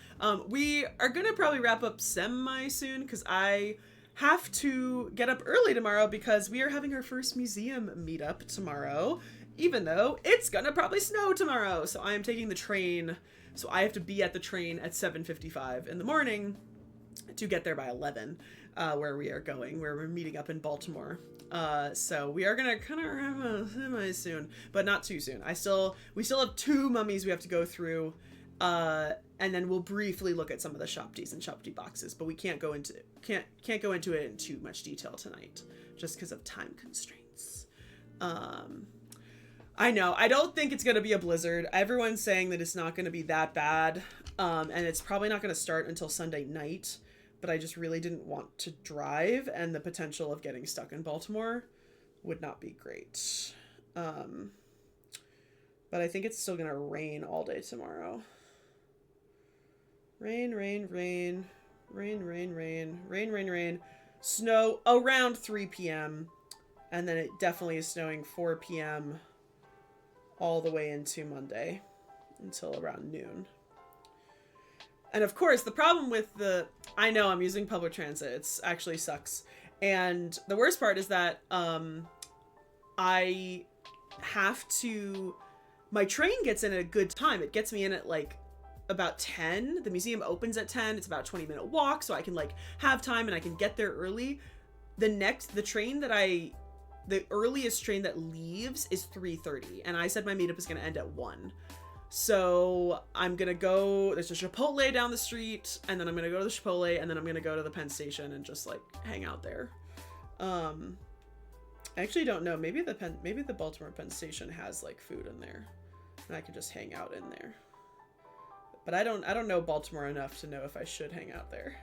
We are gonna probably wrap up semi soon because I have to get up early tomorrow because we are having our first museum meetup tomorrow, even though it's gonna probably snow tomorrow. So I am taking the train, so I have to be at the train at 7:55 in the morning to get there by 11, where we're meeting up in Baltimore. So we are gonna kind of have a semi soon, but not too soon. We still have 2 mummies we have to go through, and then we'll briefly look at some of the Shopties and Shopty boxes, but we can't go into it in too much detail tonight, just because of time constraints. I know, I don't think it's gonna be a blizzard. Everyone's saying that it's not gonna be that bad, and it's probably not gonna start until Sunday night. But I just really didn't want to drive, and the potential of getting stuck in Baltimore would not be great. But I think it's still gonna rain all day tomorrow. Rain. Snow around 3 p.m. And then it definitely is snowing 4 p.m. all the way into Monday until around noon. And of course, the problem with I know I'm using public transit. It's actually sucks. And the worst part is that my train gets in at a good time. It gets me in at like about 10. The museum opens at 10. It's about a 20-minute walk, so I can like have time and I can get there early. The earliest train that leaves is 3:30, and I said my meetup is going to end at 1. So I'm going to go, there's a Chipotle down the street, and then I'm going to go to the Chipotle, and then I'm going to go to the Penn Station and just like hang out there. I actually don't know. Maybe the Baltimore Penn Station has like food in there, and I could just hang out in there. But I don't know Baltimore enough to know if I should hang out there.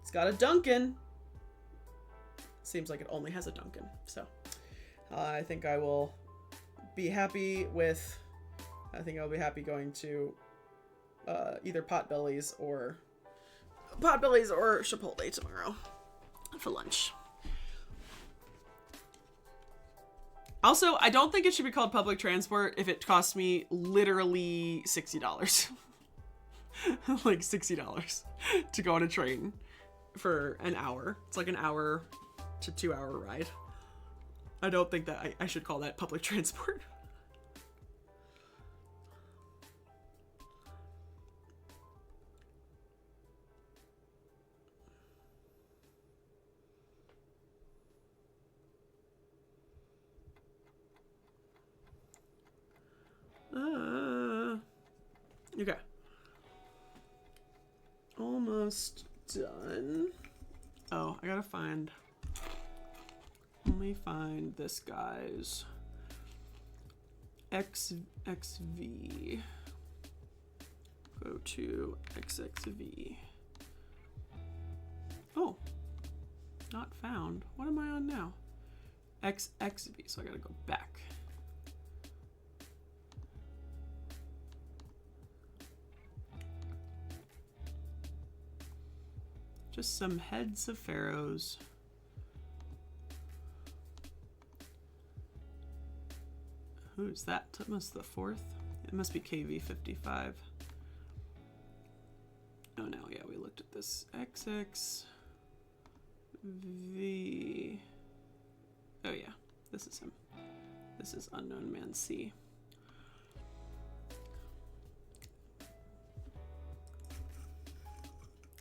It's got a Dunkin'. Seems like it only has a Dunkin'. So I think I will be happy going to either Potbelly's or Chipotle tomorrow for lunch. Also, I don't think it should be called public transport if it costs me literally $60. Like $60 to go on a train for an hour. It's like an hour to 2 hour ride. I don't think that I should call that public transport. Okay. Almost done. Oh, I gotta find. Let me find this guy's XXV. Go to XXV. Oh, not found. What am I on now? XXV. So I gotta go back. Just some heads of pharaohs. Who's that? That must be the 4th. It must be KV55. Oh no, yeah, we looked at this. XXV. Oh yeah, this is him. This is Unknown Man C.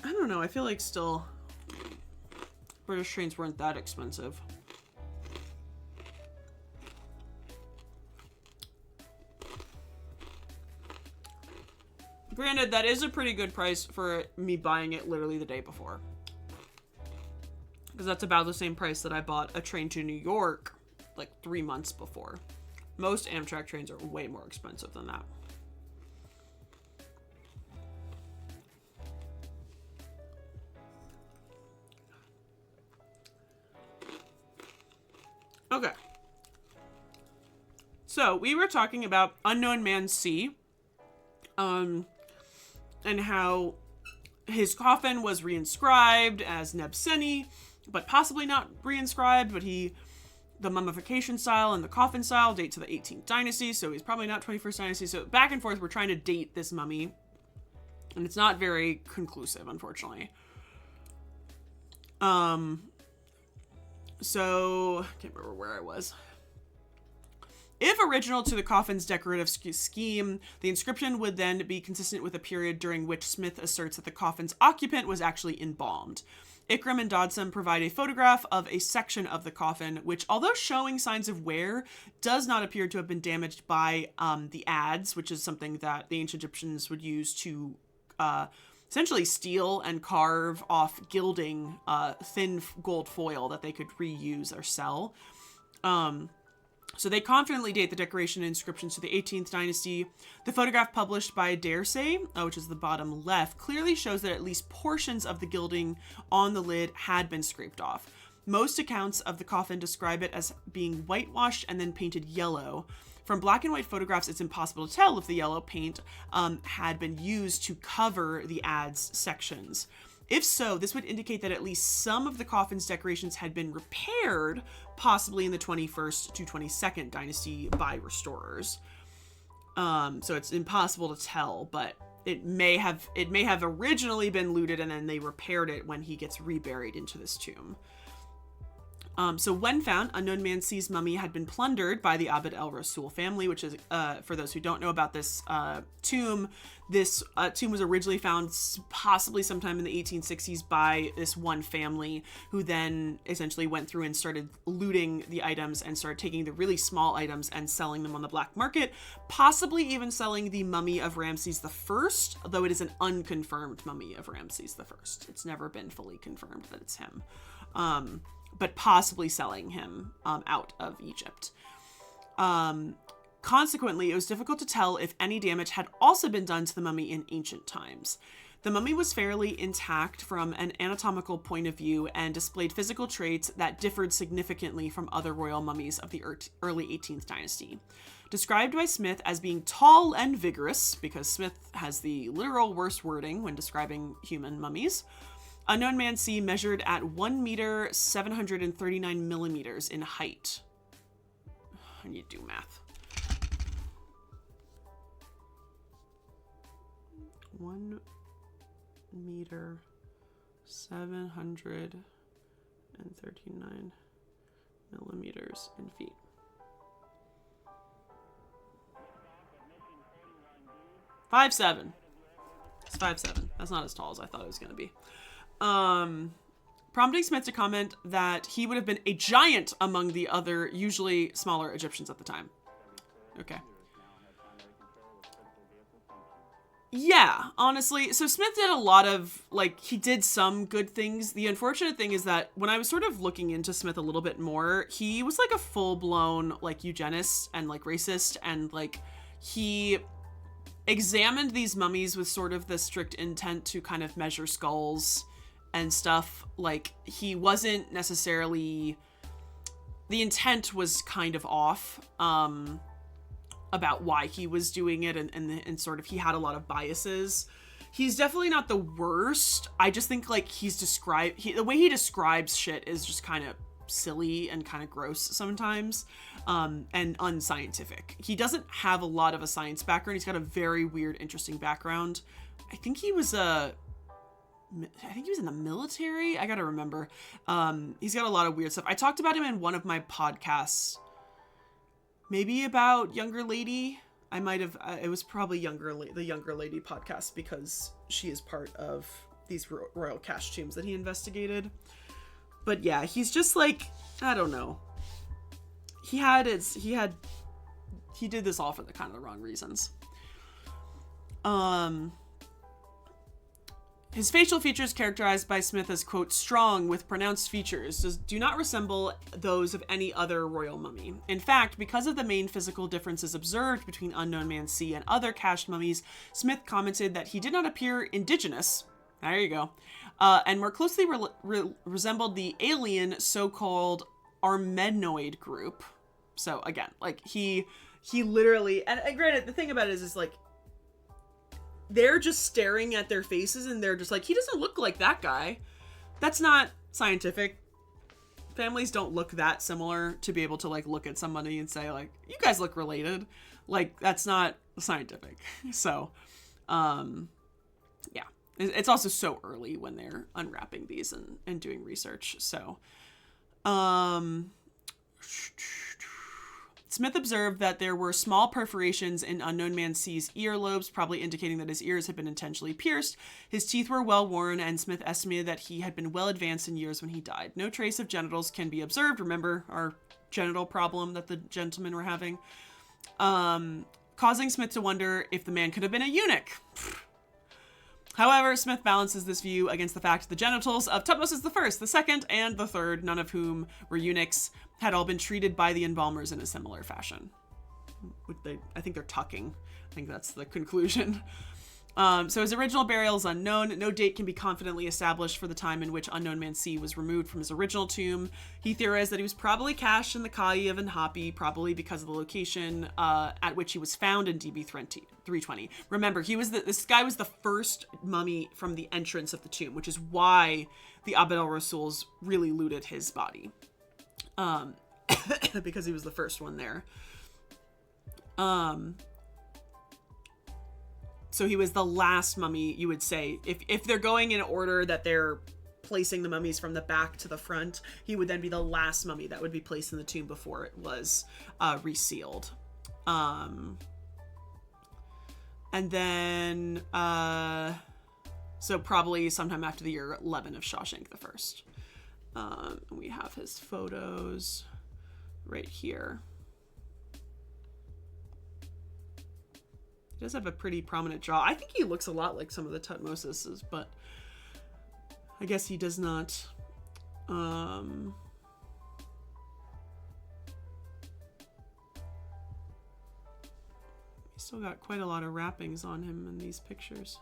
I don't know, I feel like still British trains weren't that expensive. Granted, that is a pretty good price for me buying it literally the day before. Because that's about the same price that I bought a train to New York like 3 months before. Most Amtrak trains are way more expensive than that. Okay. So we were talking about Unknown Man C. And how his coffin was reinscribed as Nebseni, but possibly not reinscribed, but the mummification style and the coffin style date to the 18th dynasty, so he's probably not 21st dynasty. So back and forth, we're trying to date this mummy, and it's not very conclusive, unfortunately. So I can't remember where I was. If original to the coffin's decorative scheme, the inscription would then be consistent with a period during which Smith asserts that the coffin's occupant was actually embalmed. Ikram and Dodson provide a photograph of a section of the coffin, which, although showing signs of wear, does not appear to have been damaged by the adze, which is something that the ancient Egyptians would use to essentially steal and carve off gilding, thin gold foil that they could reuse or sell. So they confidently date the decoration and inscriptions to the 18th dynasty. The photograph published by Daresay, which is the bottom left, clearly shows that at least portions of the gilding on the lid had been scraped off. Most accounts of the coffin describe it as being whitewashed and then painted yellow. From black and white photographs, it's impossible to tell if the yellow paint had been used to cover the adze sections. If so, this would indicate that at least some of the coffin's decorations had been repaired, possibly in the 21st to 22nd dynasty by restorers. So it's impossible to tell, but it may have originally been looted and then they repaired it when he gets reburied into this tomb. So when found, Unknown Man C's mummy had been plundered by the Abd el-Rasul family, which is, for those who don't know about this tomb, this tomb was originally found possibly sometime in the 1860s by this one family, who then essentially went through and started looting the items and started taking the really small items and selling them on the black market, possibly even selling the mummy of Ramses I, though it is an unconfirmed mummy of Ramses I. It's never been fully confirmed that it's him. But possibly selling him out of Egypt. Consequently, it was difficult to tell if any damage had also been done to the mummy in ancient times. The mummy was fairly intact from an anatomical point of view and displayed physical traits that differed significantly from other royal mummies of the early 18th dynasty. Described by Smith as being tall and vigorous, because Smith has the literal worst wording when describing human mummies, Unknown Man C measured at 1 meter 739 millimeters in height. I need to do math. 1 meter 739 millimeters in feet. 5'7". It's 5'7". That's not as tall as I thought it was going to be. Prompting Smith to comment that he would have been a giant among the other, usually smaller Egyptians at the time. Okay. Yeah, honestly. So Smith did a lot of, like, he did some good things. The unfortunate thing is that when I was sort of looking into Smith a little bit more, he was like a full-blown, like, eugenist and, like, racist, and, like, he examined these mummies with sort of the strict intent to kind of measure skulls and stuff. Like, he wasn't necessarily, the intent was kind of off about why he was doing it, and sort of, he had a lot of biases. He's definitely not the worst. I just think, like, the way he describes shit is just kind of silly and kind of gross sometimes, and unscientific. He doesn't have a lot of a science background. He's got a very weird, interesting background. I think he was in the military. I gotta remember. He's got a lot of weird stuff. I talked about him in one of my podcasts, maybe about Younger Lady. I might have, it was probably the Younger Lady podcast, because she is part of these royal cash tombs that he investigated. But yeah, he's just like, I don't know. He did this all for the kind of the wrong reasons. His facial features, characterized by Smith as, quote, strong with pronounced features, do not resemble those of any other royal mummy. In fact, because of the main physical differences observed between Unknown Man C and other cached mummies, Smith commented that he did not appear indigenous, there you go, and more closely resembled the alien so-called Armenoid group. So again, like, he literally, and granted, the thing about it is like, they're just staring at their faces and they're just like, he doesn't look like that guy. That's not scientific. Families don't look that similar to be able to, like, look at somebody and say, like, you guys look related. Like, that's not scientific. So, yeah. It's also so early when they're unwrapping these and doing research. So, Smith observed that there were small perforations in Unknown Man C's earlobes, probably indicating that his ears had been intentionally pierced. His teeth were well worn, and Smith estimated that he had been well advanced in years when he died. No trace of genitals can be observed. Remember our genital problem that the gentlemen were having? Causing Smith to wonder if the man could have been a eunuch. However, Smith balances this view against the fact the genitals of Tutmosis I, the second, and the third, none of whom were eunuchs, had all been treated by the embalmers in a similar fashion. I think they're tucking. I think that's the conclusion. So his original burial is unknown. No date can be confidently established for the time in which Unknown Man C was removed from his original tomb. He theorized that he was probably cached in the Kayi of Enhapi, probably because of the location at which he was found in DB320. Remember, this guy was the first mummy from the entrance of the tomb, which is why the Abd al-Rasuls really looted his body. Because he was the first one there. So he was the last mummy, you would say, if they're going in order that they're placing the mummies from the back to the front. He would then be the last mummy that would be placed in the tomb before it was resealed. And then, so probably sometime after the year 11 of Shawshank the First. We have his photos right here. He does have a pretty prominent jaw. I think he looks a lot like some of the Tutmosises, but I guess he does not. He's still got quite a lot of wrappings on him in these pictures.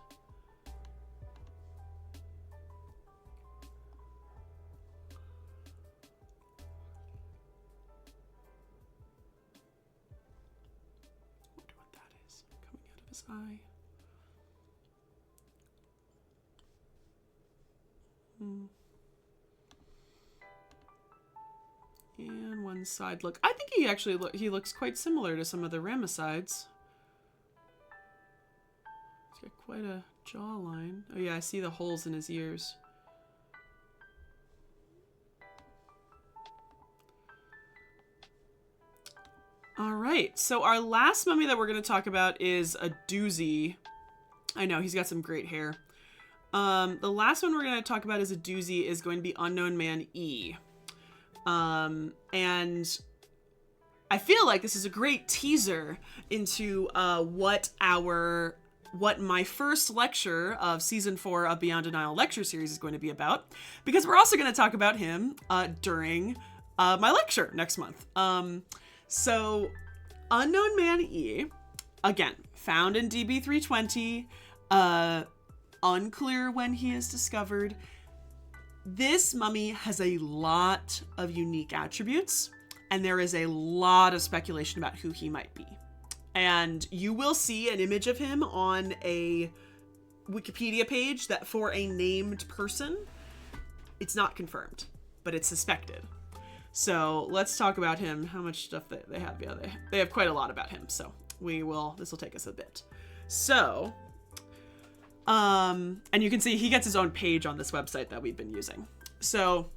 Eye. And one side look. I think he actually he looks quite similar to some of the Ramessides. He's got quite a jawline. Oh yeah, I see the holes in his ears. All right, so our last mummy that we're going to talk about is a doozy. I know, he's got some great hair. The last one we're going to talk about as a doozy is going to be Unknown Man E. And I feel like this is a great teaser into what my first lecture of season 4 of Beyond Denial lecture series is going to be about, because we're also going to talk about him during my lecture next month. So, Unknown Man E, again, found in DB320, unclear when he is discovered. This mummy has a lot of unique attributes, and there is a lot of speculation about who he might be. And you will see an image of him on a Wikipedia page that for a named person, it's not confirmed, but it's suspected. So let's talk about him. How much stuff they have? Yeah, they have quite a lot about him. So this will take us a bit. So, and you can see he gets his own page on this website that we've been using. So,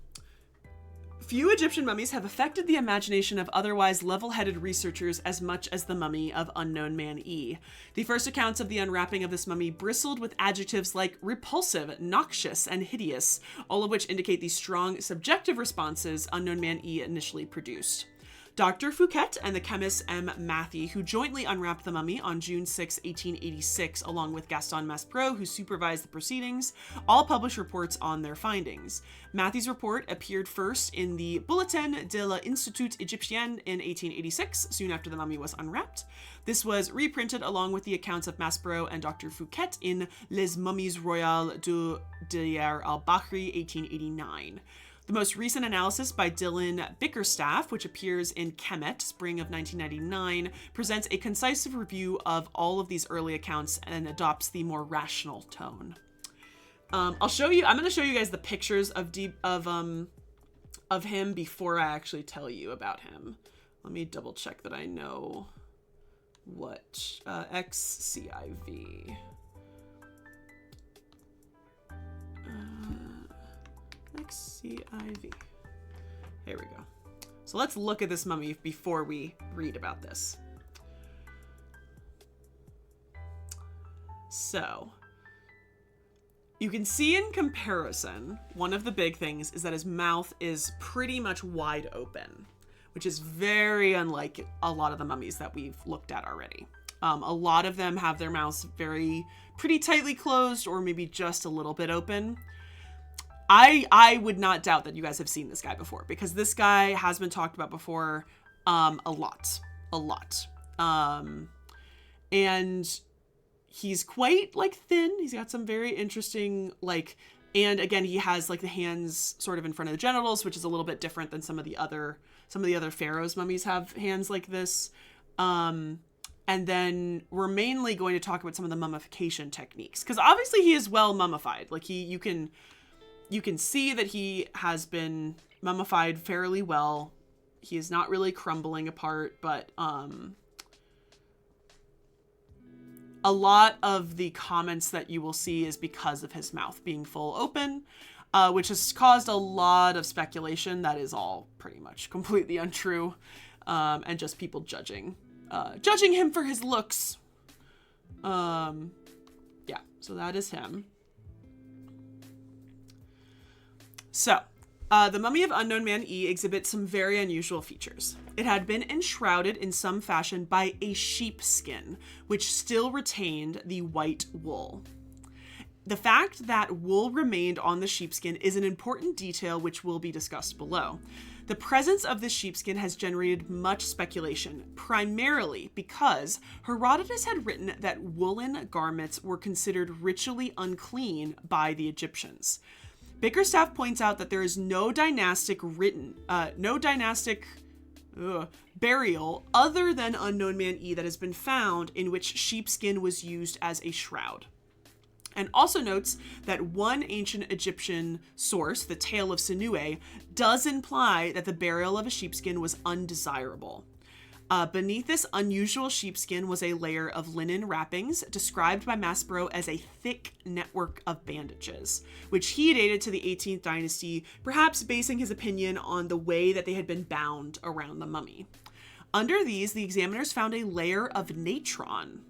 few Egyptian mummies have affected the imagination of otherwise level-headed researchers as much as the mummy of Unknown Man E. The first accounts of the unwrapping of this mummy bristled with adjectives like repulsive, noxious, and hideous, all of which indicate the strong subjective responses Unknown Man E initially produced. Dr. Fouquet and the chemist M. Mathy, who jointly unwrapped the mummy on June 6, 1886, along with Gaston Maspero, who supervised the proceedings, all published reports on their findings. Mathy's report appeared first in the Bulletin de l'Institut Égyptien in 1886, soon after the mummy was unwrapped. This was reprinted along with the accounts of Maspero and Dr. Fouquet in Les Momies Royales du Diar al-Bahri, 1889. The most recent analysis by Dylan Bickerstaff, which appears in Kemet, spring of 1999, presents a concise review of all of these early accounts and adopts the more rational tone. I'm going to show you guys the pictures of him before I actually tell you about him. Let me double check that I know what XCIV. XCIV. Here we go. So let's look at this mummy before we read about this. So, you can see in comparison, one of the big things is that his mouth is pretty much wide open, which is very unlike a lot of the mummies that we've looked at already. A lot of them have their mouths pretty tightly closed or maybe just a little bit open. I would not doubt that you guys have seen this guy before, because this guy has been talked about before a lot. And he's quite thin. He's got some very interesting and again, he has the hands sort of in front of the genitals, which is a little bit different than some of the other pharaohs' mummies have hands like this. And then we're mainly going to talk about some of the mummification techniques, because obviously he is well mummified. You can see that he has been mummified fairly well. He is not really crumbling apart, but a lot of the comments that you will see is because of his mouth being full open. which has caused a lot of speculation. That is all pretty much completely untrue, and just people judging him for his looks. Yeah, so that is him. So, the mummy of Unknown Man E exhibits some very unusual features. It had been enshrouded in some fashion by a sheepskin, which still retained the white wool. The fact that wool remained on the sheepskin is an important detail which will be discussed below. The presence of this sheepskin has generated much speculation, primarily because Herodotus had written that woolen garments were considered ritually unclean by the Egyptians. Bickerstaff points out that there is no dynastic burial other than Unknown Man E that has been found in which sheepskin was used as a shroud. And also notes that one ancient Egyptian source, the Tale of Sinue, does imply that the burial of a sheepskin was undesirable. Beneath this unusual sheepskin was a layer of linen wrappings, described by Maspero as a thick network of bandages, which he dated to the 18th dynasty, perhaps basing his opinion on the way that they had been bound around the mummy. Under these, the examiners found a layer of natron,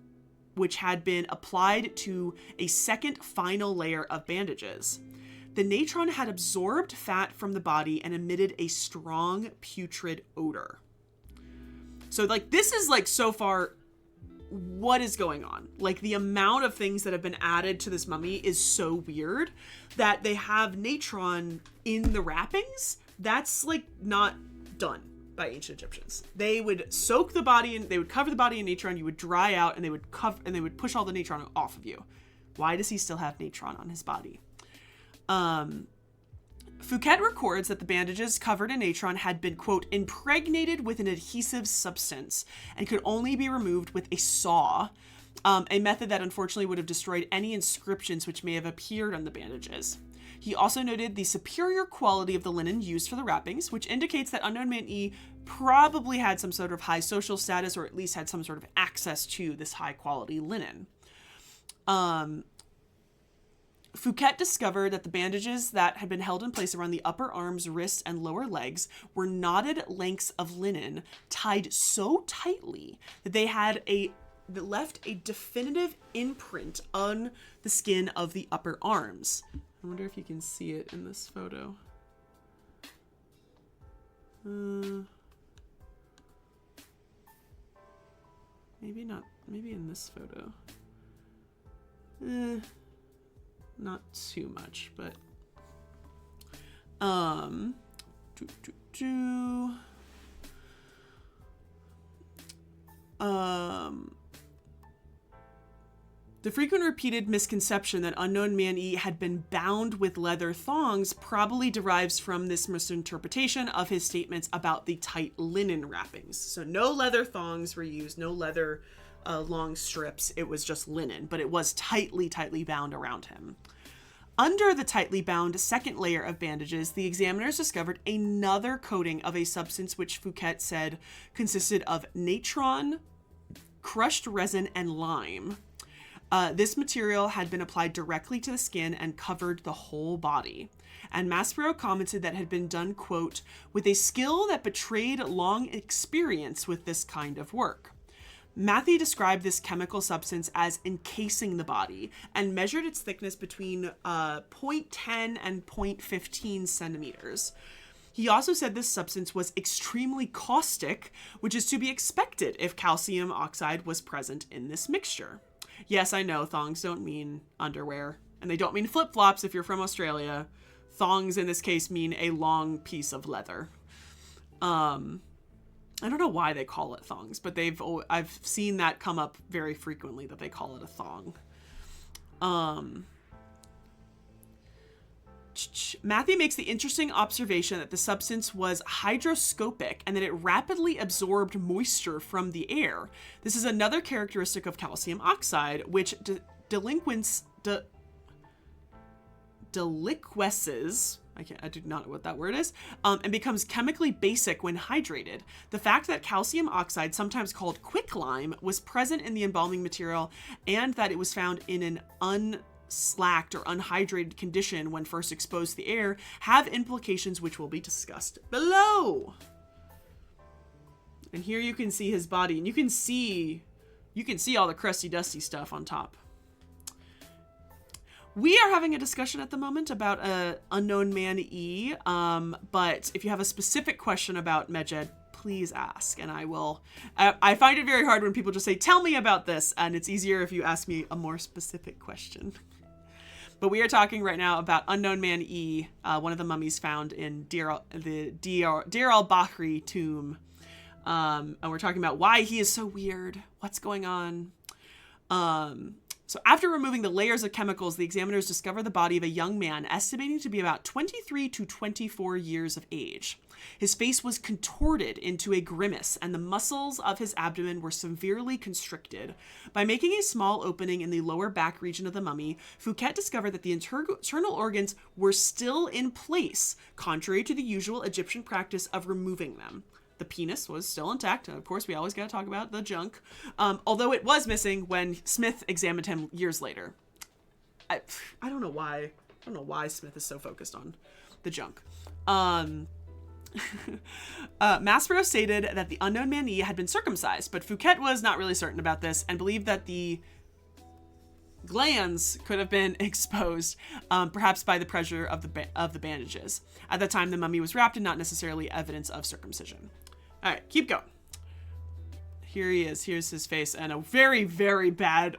which had been applied to a second final layer of bandages. The natron had absorbed fat from the body and emitted a strong putrid odor. So, like, this is, like, so far, what is going on? Like, the amount of things that have been added to this mummy is so weird that they have natron in the wrappings. That's, like, not done by ancient Egyptians. They would soak the body in, they would cover the body in natron, you would dry out, and they would push all the natron off of you. Why does he still have natron on his body? Fouquet records that the bandages covered in natron had been, quote, impregnated with an adhesive substance and could only be removed with a saw, a method that unfortunately would have destroyed any inscriptions which may have appeared on the bandages. He also noted the superior quality of the linen used for the wrappings, which indicates that Unknown Man E probably had some sort of high social status, or at least had some sort of access to this high quality linen. Fouquet discovered that the bandages that had been held in place around the upper arms, wrists, and lower legs were knotted lengths of linen tied so tightly that that left a definitive imprint on the skin of the upper arms. I wonder if you can see it in this photo. Maybe not. Maybe in this photo. Not too much, but the frequent repeated misconception that Unknown Man E had been bound with leather thongs probably derives from this misinterpretation of his statements about the tight linen wrappings. So no leather thongs were used, no leather long strips. It was just linen, but it was tightly bound around him. Under the tightly bound second layer of bandages, the examiners discovered another coating of a substance which Fouquet said consisted of natron, crushed resin, and lime. This material had been applied directly to the skin and covered the whole body. And Maspero commented that it had been done, quote, with a skill that betrayed long experience with this kind of work. Matthew described this chemical substance as encasing the body and measured its thickness between 0.10 and 0.15 centimeters. He also said this substance was extremely caustic, which is to be expected if calcium oxide was present in this mixture. Yes, I know thongs don't mean underwear, and they don't mean flip-flops if you're from Australia. Thongs in this case mean a long piece of leather. I don't know why they call it thongs, but I've seen that come up very frequently, that they call it a thong. Matthew makes the interesting observation that the substance was hygroscopic and that it rapidly absorbed moisture from the air. This is another characteristic of calcium oxide, which deliquesces. I do not know what that word is, and becomes chemically basic when hydrated. The fact that calcium oxide, sometimes called quicklime, was present in the embalming material and that it was found in an slacked or unhydrated condition when first exposed to the air have implications which will be discussed below. And here you can see his body, and you can see all the crusty dusty stuff on top. We are having a discussion at the moment about Unknown Man E, but if you have a specific question about Medjed, please ask, and I will. I find it very hard when people just say, tell me about this, and it's easier if you ask me a more specific question. But we are talking right now about Unknown Man E, one of the mummies found in Deir al-Bahri tomb. And we're talking about why he is so weird, what's going on. So after removing the layers of chemicals, the examiners discover the body of a young man estimating to be about 23 to 24 years of age. His face was contorted into a grimace, and the muscles of his abdomen were severely constricted. By making a small opening in the lower back region of the mummy, Fouquet discovered that the internal organs were still in place, contrary to the usual Egyptian practice of removing them. The penis was still intact. Of course, we always got to talk about the junk. Although it was missing when Smith examined him years later. I don't know why. I don't know why Smith is so focused on the junk. Maspero stated that the Unknown Man E had been circumcised, but Fouquet was not really certain about this and believed that the glands could have been exposed, perhaps by the pressure of the bandages. At that time, the mummy was wrapped and not necessarily evidence of circumcision. All right, keep going. Here he is. Here's his face and a very, very bad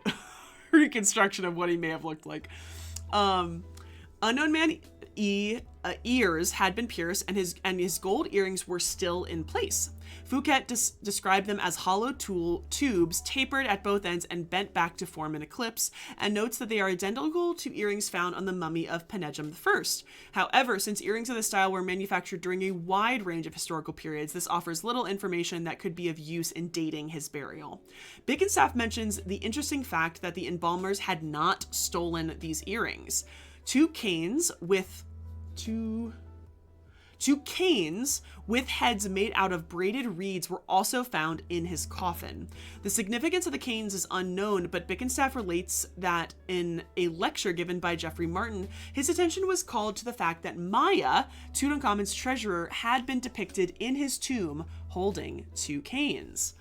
reconstruction of what he may have looked like. Unknown Man E ears had been pierced, and his gold earrings were still in place. Fouquet described them as hollow tubes tapered at both ends and bent back to form an eclipse, and notes that they are identical to earrings found on the mummy of Penejam I. However, since earrings of this style were manufactured during a wide range of historical periods, this offers little information that could be of use in dating his burial. Bickenstaff mentions the interesting fact that the embalmers had not stolen these earrings. Two canes with heads made out of braided reeds were also found in his coffin. The significance of the canes is unknown, but Bickenstaff relates that in a lecture given by Geoffrey Martin, his attention was called to the fact that Maya, Tutankhamun's treasurer, had been depicted in his tomb holding two canes.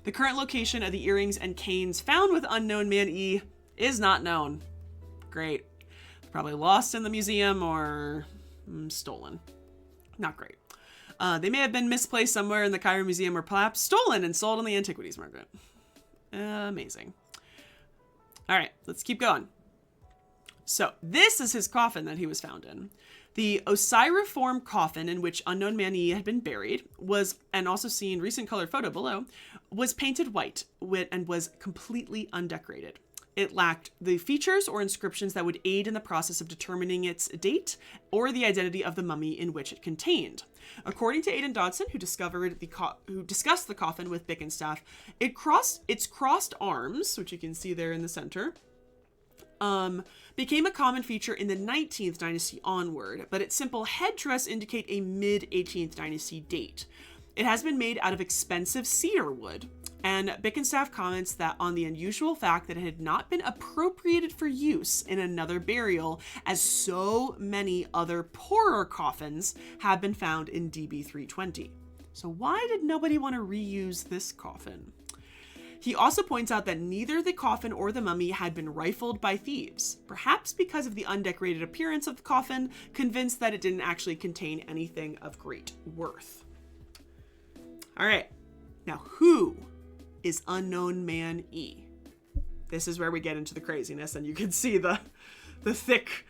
The current location of the earrings and canes found with Unknown Man E is not known. Great. Probably lost in the museum or stolen. Not great. They may have been misplaced somewhere in the Cairo Museum or perhaps stolen and sold on the antiquities market. Amazing. All right, let's keep going. So this is his coffin that he was found in. The Osieriform coffin in which Unknown Man E had been buried was, and also seen recent colored photo below, was painted white and was completely undecorated. It lacked the features or inscriptions that would aid in the process of determining its date or the identity of the mummy in which it contained. According to Aidan Dodson, who discussed the coffin with Bickenstaff, its crossed arms, which you can see there in the center, became a common feature in the 19th dynasty onward, but its simple headdress indicate a mid-18th dynasty date. It has been made out of expensive cedar wood. And Bickenstaff comments that on the unusual fact that it had not been appropriated for use in another burial, as so many other poorer coffins have been found in DB320. So why did nobody want to reuse this coffin? He also points out that neither the coffin or the mummy had been rifled by thieves, perhaps because of the undecorated appearance of the coffin, convinced that it didn't actually contain anything of great worth. All right, now who is Unknown Man E? This is where we get into the craziness, and you can see the thick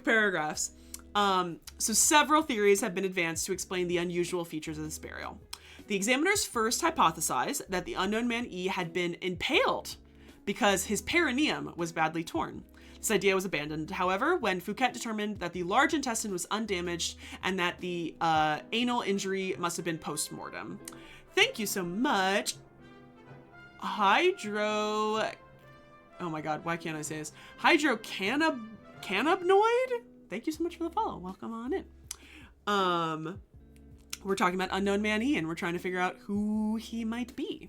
paragraphs. So several theories have been advanced to explain the unusual features of this burial. The examiners first hypothesized that the Unknown Man E had been impaled because his perineum was badly torn. This idea was abandoned, however, when Fouquet determined that the large intestine was undamaged and that the anal injury must have been post-mortem. Thank you so much. Oh my god, why can't I say this? Hydrocannabinoid? Thank you so much for the follow. Welcome on in. We're talking about Unknown Man E, and we're trying to figure out who he might be.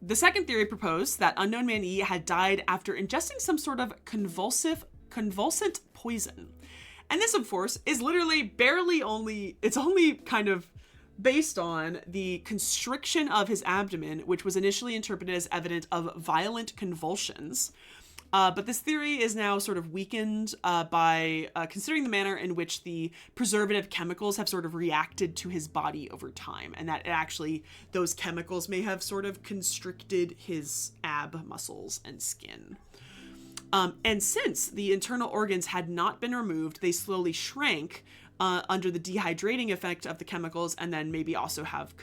The second theory proposed that Unknown Man E had died after ingesting some sort of convulsant poison. And this, of course, is literally it's only kind of based on the constriction of his abdomen, which was initially interpreted as evidence of violent convulsions. But this theory is now sort of weakened by considering the manner in which the preservative chemicals have sort of reacted to his body over time, and that actually those chemicals may have sort of constricted his ab muscles and skin. And since the internal organs had not been removed, they slowly shrank under the dehydrating effect of the chemicals, and then maybe also have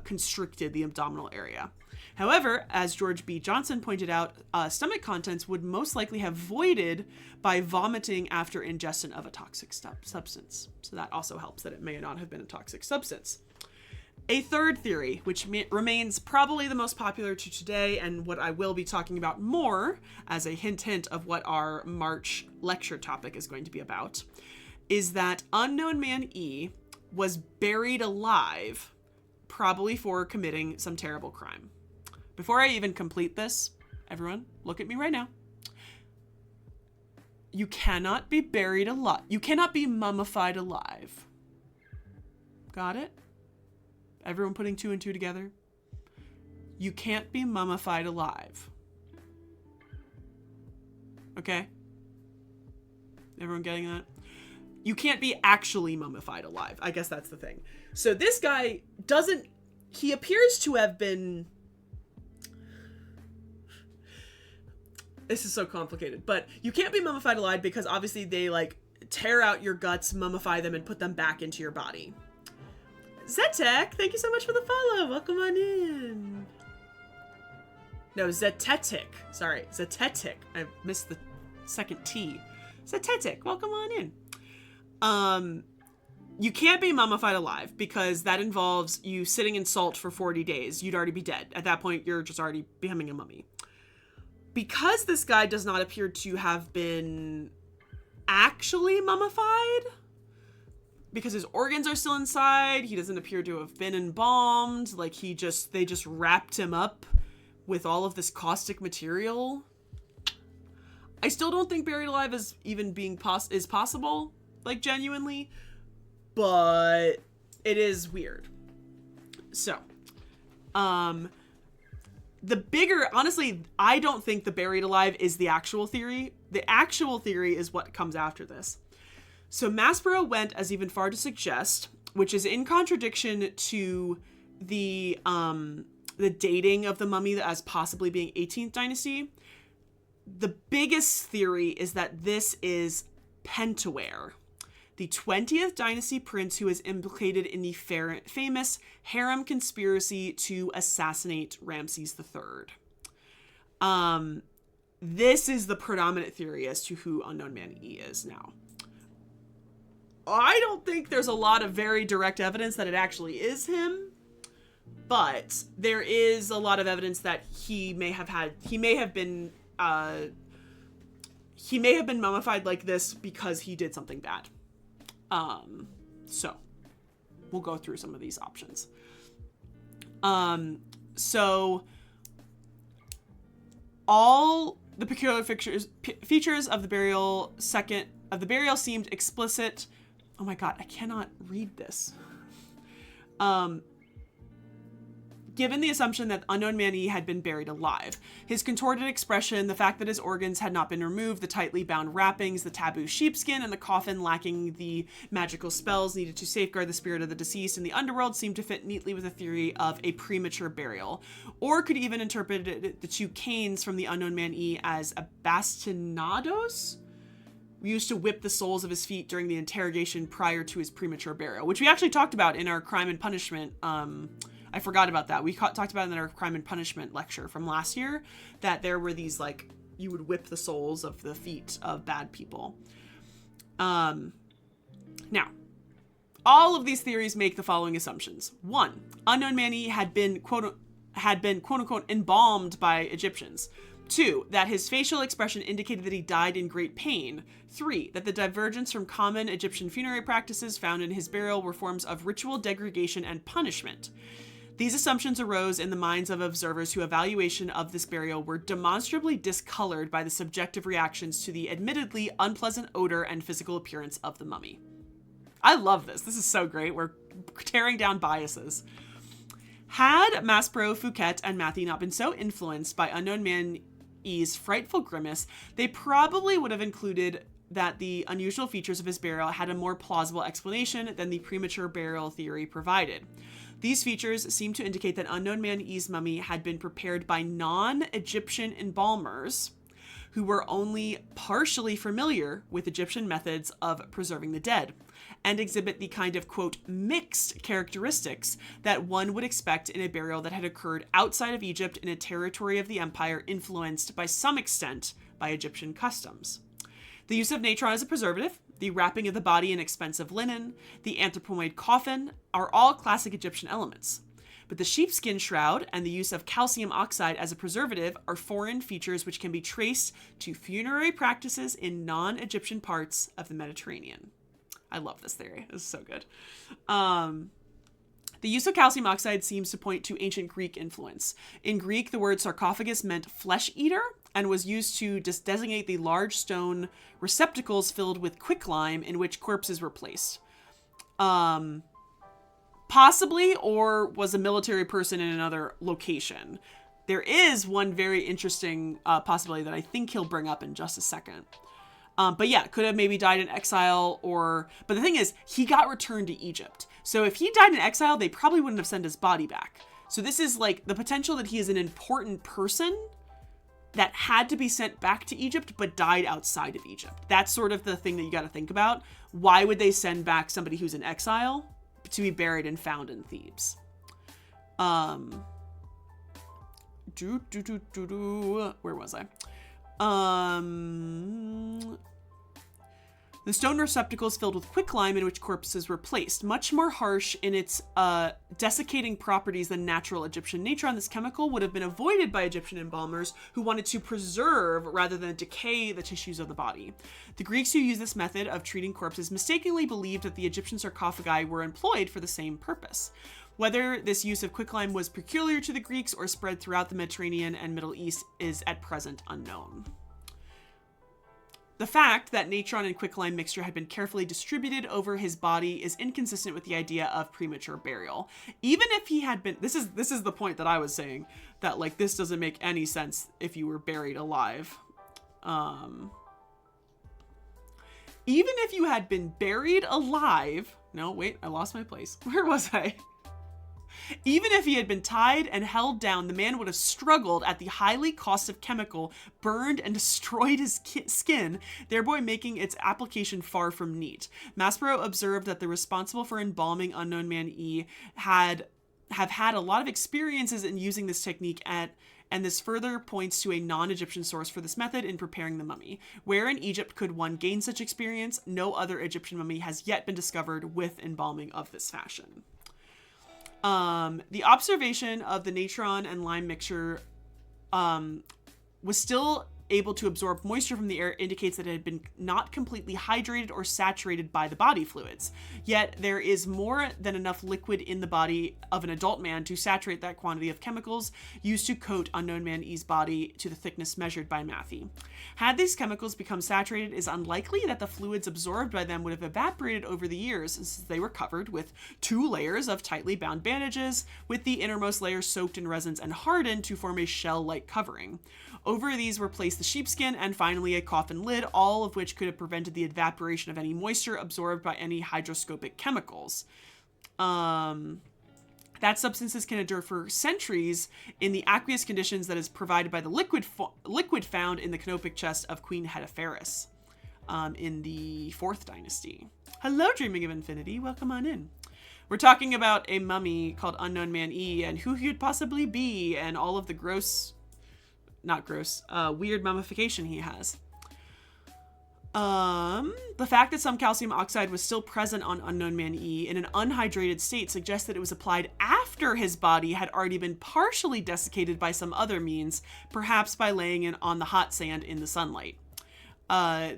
constricted the abdominal area. However, as George B. Johnson pointed out, stomach contents would most likely have voided by vomiting after ingestion of a toxic substance. So that also helps that it may not have been a toxic substance. A third theory, which remains probably the most popular to today, and what I will be talking about more as a hint of what our March lecture topic is going to be about, is that Unknown Man E was buried alive, probably for committing some terrible crime. Before I even complete this, everyone, look at me right now. You cannot be buried alive. You cannot be mummified alive. Got it? Everyone putting 2 and 2 together? You can't be mummified alive. Okay? Everyone getting that? You can't be actually mummified alive. I guess that's the thing. So this guy he appears to have been... This is so complicated, but you can't be mummified alive because obviously they like tear out your guts, mummify them, and put them back into your body. Zetek, thank you so much for the follow. Welcome on in. No, Zetetic. Sorry, Zetetic. I missed the second T. Zetetic, welcome on in. You can't be mummified alive because that involves you sitting in salt for 40 days. You'd already be dead. At that point, you're just already becoming a mummy. Because this guy does not appear to have been actually mummified, because his organs are still inside, he doesn't appear to have been embalmed, like they just wrapped him up with all of this caustic material. I still don't think buried alive is even is possible, like genuinely, but it is weird. So, honestly, I don't think the buried alive is the actual theory. The actual theory is what comes after this. So Maspero went as even far to suggest, which is in contradiction to the dating of the mummy as possibly being 18th dynasty. The biggest theory is that this is Pentawere, the 20th dynasty prince who is implicated in the famous harem conspiracy to assassinate Ramses III. This is the predominant theory as to who Unknown Man E is now. I don't think there's a lot of very direct evidence that it actually is him, but there is a lot of evidence that he may have been mummified like this because he did something bad. So we'll go through some of these options. So all the peculiar features of the burial seemed explicit. Oh my God, I cannot read this. Given the assumption that Unknown Man E had been buried alive. His contorted expression, the fact that his organs had not been removed, the tightly bound wrappings, the taboo sheepskin, and the coffin lacking the magical spells needed to safeguard the spirit of the deceased in the underworld seemed to fit neatly with the theory of a premature burial. Or could even interpret the 2 canes from the Unknown Man E as a bastinados, used to whip the soles of his feet during the interrogation prior to his premature burial, which we actually talked about in our Crime and Punishment. I forgot about that. We talked about it in our Crime and Punishment lecture from last year, that there were these, like, you would whip the soles of the feet of bad people. Now, all of these theories make the following assumptions. 1, Unknown Man E had been quote unquote embalmed by Egyptians. 2, that his facial expression indicated that he died in great pain. 3, that the divergence from common Egyptian funerary practices found in his burial were forms of ritual degradation and punishment. These assumptions arose in the minds of observers whose evaluation of this burial were demonstrably discolored by the subjective reactions to the admittedly unpleasant odor and physical appearance of the mummy. I love this. This is so great. We're tearing down biases. Had Maspero, Fouquet, and Matthew not been so influenced by Unknown Man E's frightful grimace, they probably would have included that the unusual features of his burial had a more plausible explanation than the premature burial theory provided. These features seem to indicate that Unknown Man E's mummy had been prepared by non-Egyptian embalmers who were only partially familiar with Egyptian methods of preserving the dead, and exhibit the kind of, quote, mixed characteristics that one would expect in a burial that had occurred outside of Egypt in a territory of the empire influenced by some extent by Egyptian customs. The use of natron as a preservative, the wrapping of the body in expensive linen, the anthropoid coffin are all classic Egyptian elements. But the sheepskin shroud and the use of calcium oxide as a preservative are foreign features which can be traced to funerary practices in non-Egyptian parts of the Mediterranean. I love this theory. This is so good. The use of calcium oxide seems to point to ancient Greek influence. In Greek, the word sarcophagus meant flesh eater and was used to designate the large stone receptacles filled with quicklime in which corpses were placed. Possibly, or was a military person in another location. There is one very interesting possibility that I think he'll bring up in just a second. But yeah, could have maybe died in exile but the thing is, he got returned to Egypt. So if he died in exile, they probably wouldn't have sent his body back. So this is like the potential that he is an important person that had to be sent back to Egypt, but died outside of Egypt. That's sort of the thing that you got to think about. Why would they send back somebody who's in exile to be buried and found in Thebes? Where was I? The stone receptacles filled with quicklime in which corpses were placed. Much more harsh in its desiccating properties than natural Egyptian natron, this chemical would have been avoided by Egyptian embalmers who wanted to preserve rather than decay the tissues of the body. The Greeks who used this method of treating corpses mistakenly believed that the Egyptian sarcophagi were employed for the same purpose. Whether this use of quicklime was peculiar to the Greeks or spread throughout the Mediterranean and Middle East is at present unknown. The fact that natron and quicklime mixture had been carefully distributed over his body is inconsistent with the idea of premature burial. Even if he had been, this is the point that I was saying, that like this doesn't make any sense if you were buried alive. Even if you had been buried alive, no, wait, I lost my place. Where was I? Even if he had been tied and held down, the man would have struggled at the highly caustic chemical, burned and destroyed his skin, thereby making its application far from neat. Maspero observed that the responsible for embalming Unknown Man E have had a lot of experiences in using this technique and this further points to a non-Egyptian source for this method in preparing the mummy. Where in Egypt could one gain such experience? No other Egyptian mummy has yet been discovered with embalming of this fashion. The observation of the natron and lime mixture was still able to absorb moisture from the air indicates that it had been not completely hydrated or saturated by the body fluids. Yet there is more than enough liquid in the body of an adult man to saturate that quantity of chemicals used to coat Unknown Man E's body to the thickness measured by Matthew. Had these chemicals become saturated, it is unlikely that the fluids absorbed by them would have evaporated over the years, since they were covered with 2 layers of tightly bound bandages, with the innermost layer soaked in resins and hardened to form a shell-like covering. Over these were placed the sheepskin and finally a coffin lid, all of which could have prevented the evaporation of any moisture absorbed by any hygroscopic chemicals. That substances can endure for centuries in the aqueous conditions that is provided by the liquid found in the canopic chest of Queen Hetepheres in the 4th dynasty. Hello, Dreaming of Infinity. Welcome on in. We're talking about a mummy called Unknown Man E and who he would possibly be and all of the weird mummification he has. The fact that some calcium oxide was still present on Unknown Man E in an unhydrated state suggests that it was applied after his body had already been partially desiccated by some other means, perhaps by laying it on the hot sand in the sunlight.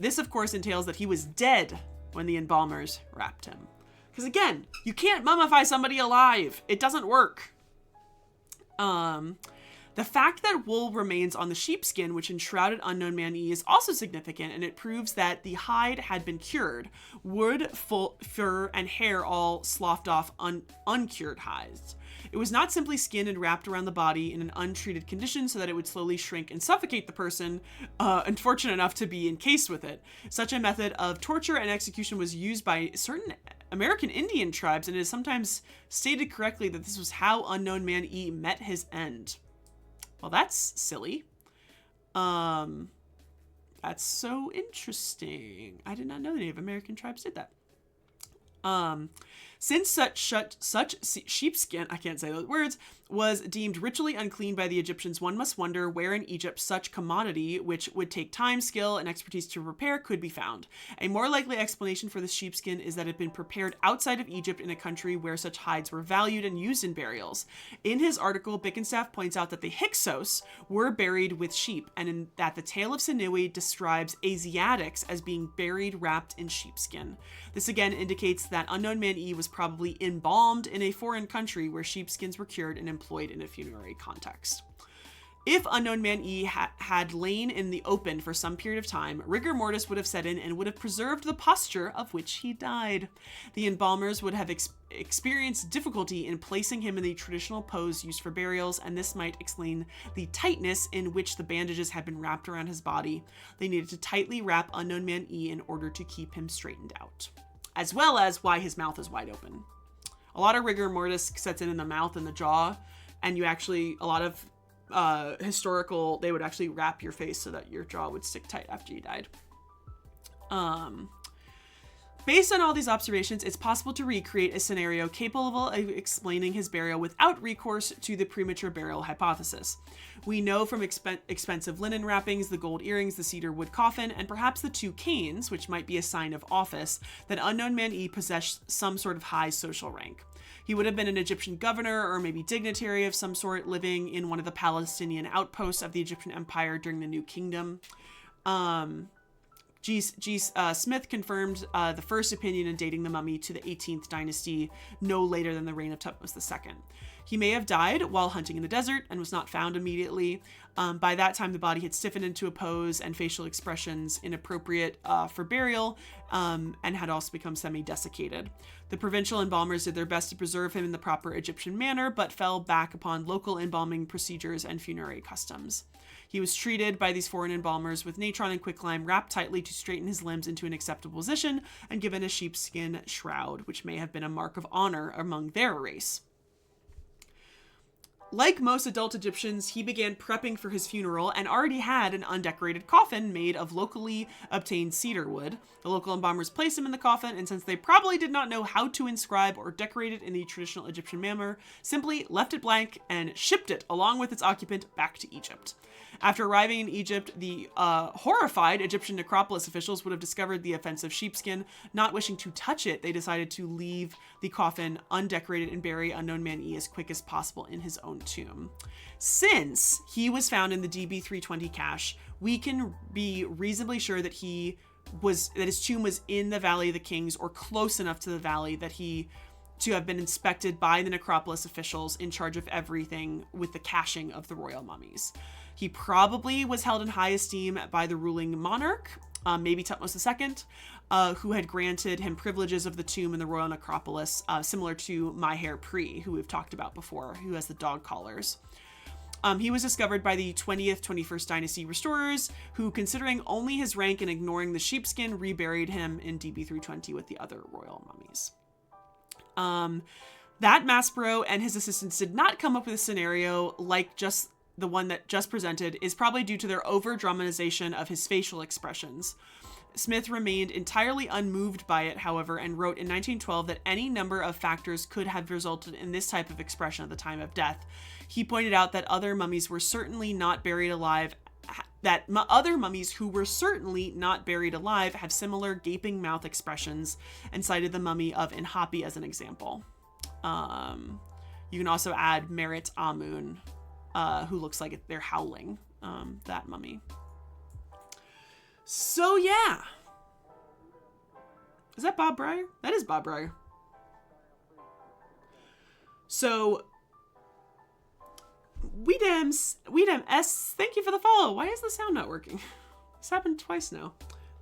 This, of course, entails that he was dead when the embalmers wrapped him. Because again, you can't mummify somebody alive. It doesn't work. The fact that wool remains on the sheepskin, which enshrouded Unknown Man E, is also significant, and it proves that the hide had been cured. Wood, fur, and hair all sloughed off uncured hides. It was not simply skinned and wrapped around the body in an untreated condition so that it would slowly shrink and suffocate the person, unfortunate enough to be encased with it. Such a method of torture and execution was used by certain American Indian tribes, and it is sometimes stated correctly that this was how Unknown Man E met his end. Well, that's silly. That's so interesting. I did not know the Native American tribes did that. Since such sheepskin, I can't say those words, was deemed ritually unclean by the Egyptians, one must wonder where in Egypt such commodity, which would take time, skill, and expertise to prepare, could be found. A more likely explanation for the sheepskin is that it had been prepared outside of Egypt in a country where such hides were valued and used in burials. In his article, Bickenstaff points out that the Hyksos were buried with sheep, and that the tale of Sinewy describes Asiatics as being buried wrapped in sheepskin. This again indicates that Unknown Man E was probably embalmed in a foreign country where sheepskins were cured and employed in a funerary context. If Unknown Man E had lain in the open for some period of time, rigor mortis would have set in and would have preserved the posture of which he died. The embalmers would have experienced difficulty in placing him in the traditional pose used for burials, and this might explain the tightness in which the bandages had been wrapped around his body. They needed to tightly wrap Unknown Man E in order to keep him straightened out, as well as why his mouth is wide open. A lot of rigor mortis sets in the mouth and the jaw, and you actually, a lot of historical, they would actually wrap your face so that your jaw would stick tight after you died. Based on all these observations, it's possible to recreate a scenario capable of explaining his burial without recourse to the premature burial hypothesis. We know from expensive linen wrappings, the gold earrings, the cedar wood coffin, and perhaps the 2 canes, which might be a sign of office, that Unknown Man E possessed some sort of high social rank. He would have been an Egyptian governor or maybe dignitary of some sort, living in one of the Palestinian outposts of the Egyptian Empire during the New Kingdom. Smith confirmed the first opinion in dating the mummy to the 18th dynasty, no later than the reign of Thutmose II. He may have died while hunting in the desert and was not found immediately. By that time, the body had stiffened into a pose and facial expressions inappropriate for burial, and had also become semi-desiccated. The provincial embalmers did their best to preserve him in the proper Egyptian manner, but fell back upon local embalming procedures and funerary customs. He was treated by these foreign embalmers with natron and quicklime, wrapped tightly to straighten his limbs into an acceptable position, and given a sheepskin shroud, which may have been a mark of honor among their race. Like most adult Egyptians, he began prepping for his funeral and already had an undecorated coffin made of locally obtained cedar wood. The local embalmers placed him in the coffin, and since they probably did not know how to inscribe or decorate it in the traditional Egyptian manner, simply left it blank and shipped it along with its occupant back to Egypt. After arriving in Egypt, the horrified Egyptian necropolis officials would have discovered the offensive sheepskin. Not wishing to touch it, they decided to leave the coffin undecorated and bury Unknown Man E as quick as possible in his own tomb. Since he was found in the DB320 cache, we can be reasonably sure that his tomb was in the Valley of the Kings, or close enough to the valley to have been inspected by the necropolis officials in charge of everything with the caching of the royal mummies. He probably was held in high esteem by the ruling monarch, maybe Thutmose II, who had granted him privileges of the tomb in the royal necropolis, similar to Myher Pri, who we've talked about before, who has the dog collars. He was discovered by the 20th, 21st dynasty restorers, who, considering only his rank and ignoring the sheepskin, reburied him in DB320 with the other royal mummies. That Maspero and his assistants did not come up with a scenario like just the one that just presented, is probably due to their over-dramatization of his facial expressions. Smith remained entirely unmoved by it, however, and wrote in 1912 that any number of factors could have resulted in this type of expression at the time of death. He pointed out that other mummies were certainly not buried alive, other mummies who were certainly not buried alive have similar gaping mouth expressions, and cited the mummy of Enhapi as an example. You can also add Merit Amun, who looks like they're howling, that mummy. So yeah. Is that Bob Breyer? That is Bob Breyer. So Weedem S, thank you for the follow. Why is the sound not working? This happened twice now.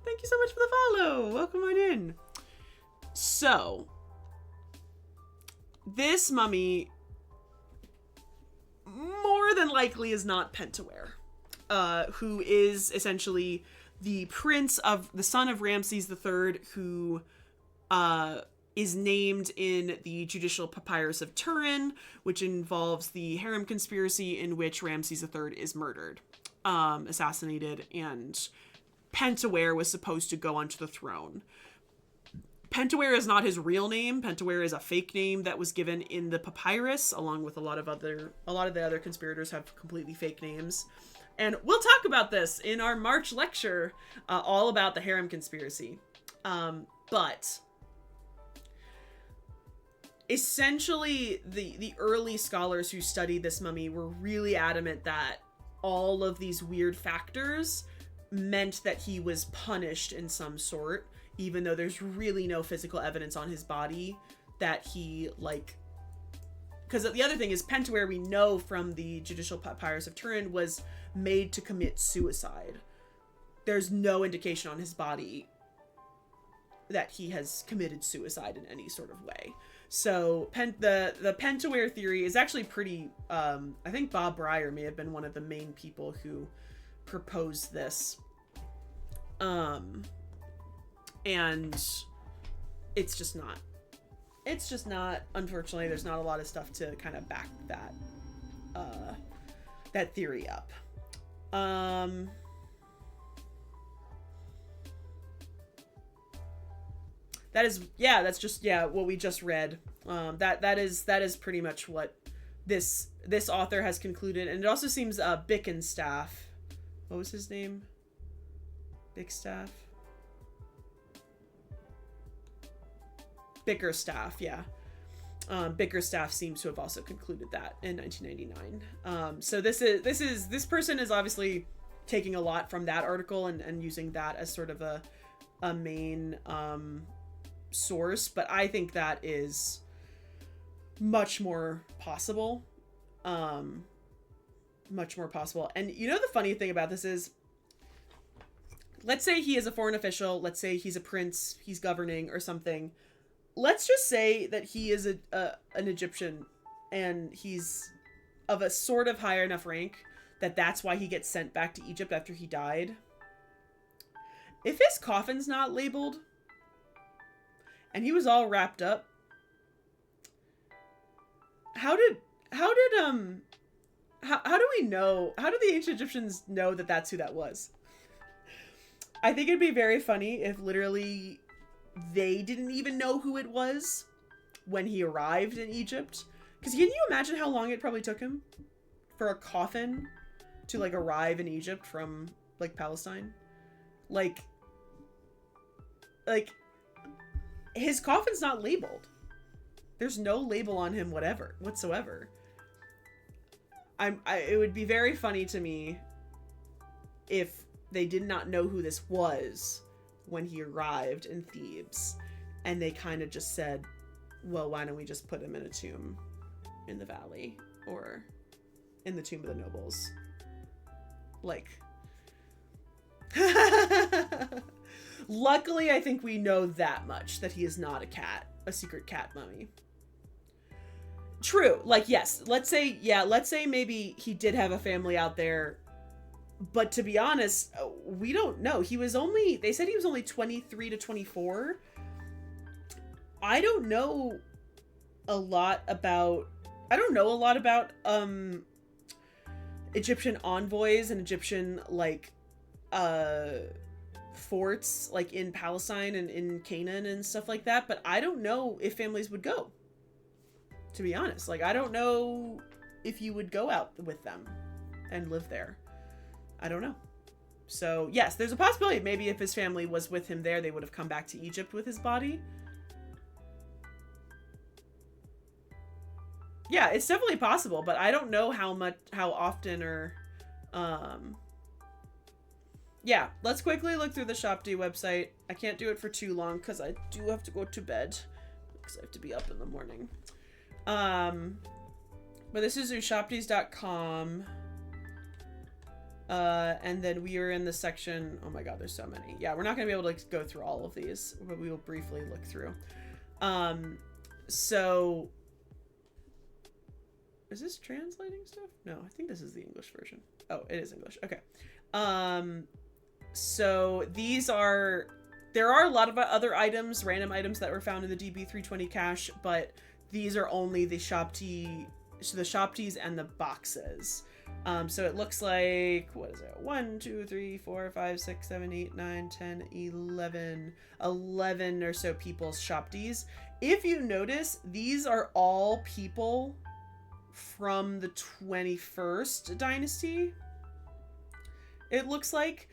Thank you so much for the follow. Welcome on in. So, this mummy more than likely is not Pentawere, who is essentially the son of Ramses III, who is named in the judicial papyrus of Turin, which involves the harem conspiracy in which Ramses III is murdered, assassinated, and Pentawere was supposed to go onto the throne. Pentawere is not his real name. Pentawere is a fake name that was given in the papyrus, along with a lot of the other conspirators have completely fake names. And we'll talk about this in our March lecture, all about the harem conspiracy. But essentially, the early scholars who studied this mummy were really adamant that all of these weird factors meant that he was punished in some sort, even though there's really no physical evidence on his body that he, because the other thing is, Pentawere, we know from the judicial papyrus of Turin, was made to commit suicide. There's no indication on his body that he has committed suicide in any sort of way. So the Pentawere theory is actually pretty, I think Bob Breyer may have been one of the main people who proposed this. And it's just not, unfortunately, there's not a lot of stuff to kind of back that theory up. That's what we just read. That is pretty much what this author has concluded. And it also seems, Bickenstaff, what was his name? Bickerstaff, yeah. Bickerstaff seems to have also concluded that in 1999. So this person is obviously taking a lot from that article and using that as sort of a main source, but I think that is much more possible. And you know, the funny thing about this is, let's say he is a foreign official, let's say he's a prince, he's governing or something. Let's just say that he is an Egyptian and he's of a sort of higher enough rank that that's why he gets sent back to Egypt after he died. If his coffin's not labeled and he was all wrapped up, how do we know, how did the ancient Egyptians know that that's who that was? I think it'd be very funny if literally they didn't even know who it was when he arrived in Egypt. Because can you imagine how long it probably took him for a coffin to arrive in Egypt from Palestine? Like his coffin's not labeled. There's no label on him whatsoever. It would be very funny to me if they did not know who this was when he arrived in Thebes, and they kind of just said, well, why don't we just put him in a tomb in the valley or in the tomb of the nobles? Luckily, I think we know that much, that he is not a secret cat mummy. True. Yes, let's say maybe he did have a family out there, but to be honest, we don't know. They said he was only 23 to 24. I don't know a lot about Egyptian envoys and Egyptian forts in Palestine and in Canaan and stuff like that, but I don't know if families would go, to be honest. I don't know if you would go out with them and live there. I don't know. So yes, there's a possibility maybe if his family was with him there, they would have come back to Egypt with his body. Yeah, it's definitely possible, but I don't know how often or yeah, let's quickly look through the Shopd website. I can't do it for too long because I do have to go to bed because I have to be up in the morning. But this is ushopties.com. And then we are in the section, oh my god, there's so many. Yeah, we're not going to be able to go through all of these, but we will briefly look through. So, is this translating stuff? No, I think this is the English version. Oh, it is English. Okay. So these are, there are a lot of other items, random items that were found in the DB320 cache, but these are only the shopties and the boxes. So it looks like, what is it? 1, 2, 3, 4, 5, 6, 7, 8, 9, 10, 11 or so people's shopties. If you notice, these are all people from the 21st dynasty, it looks like,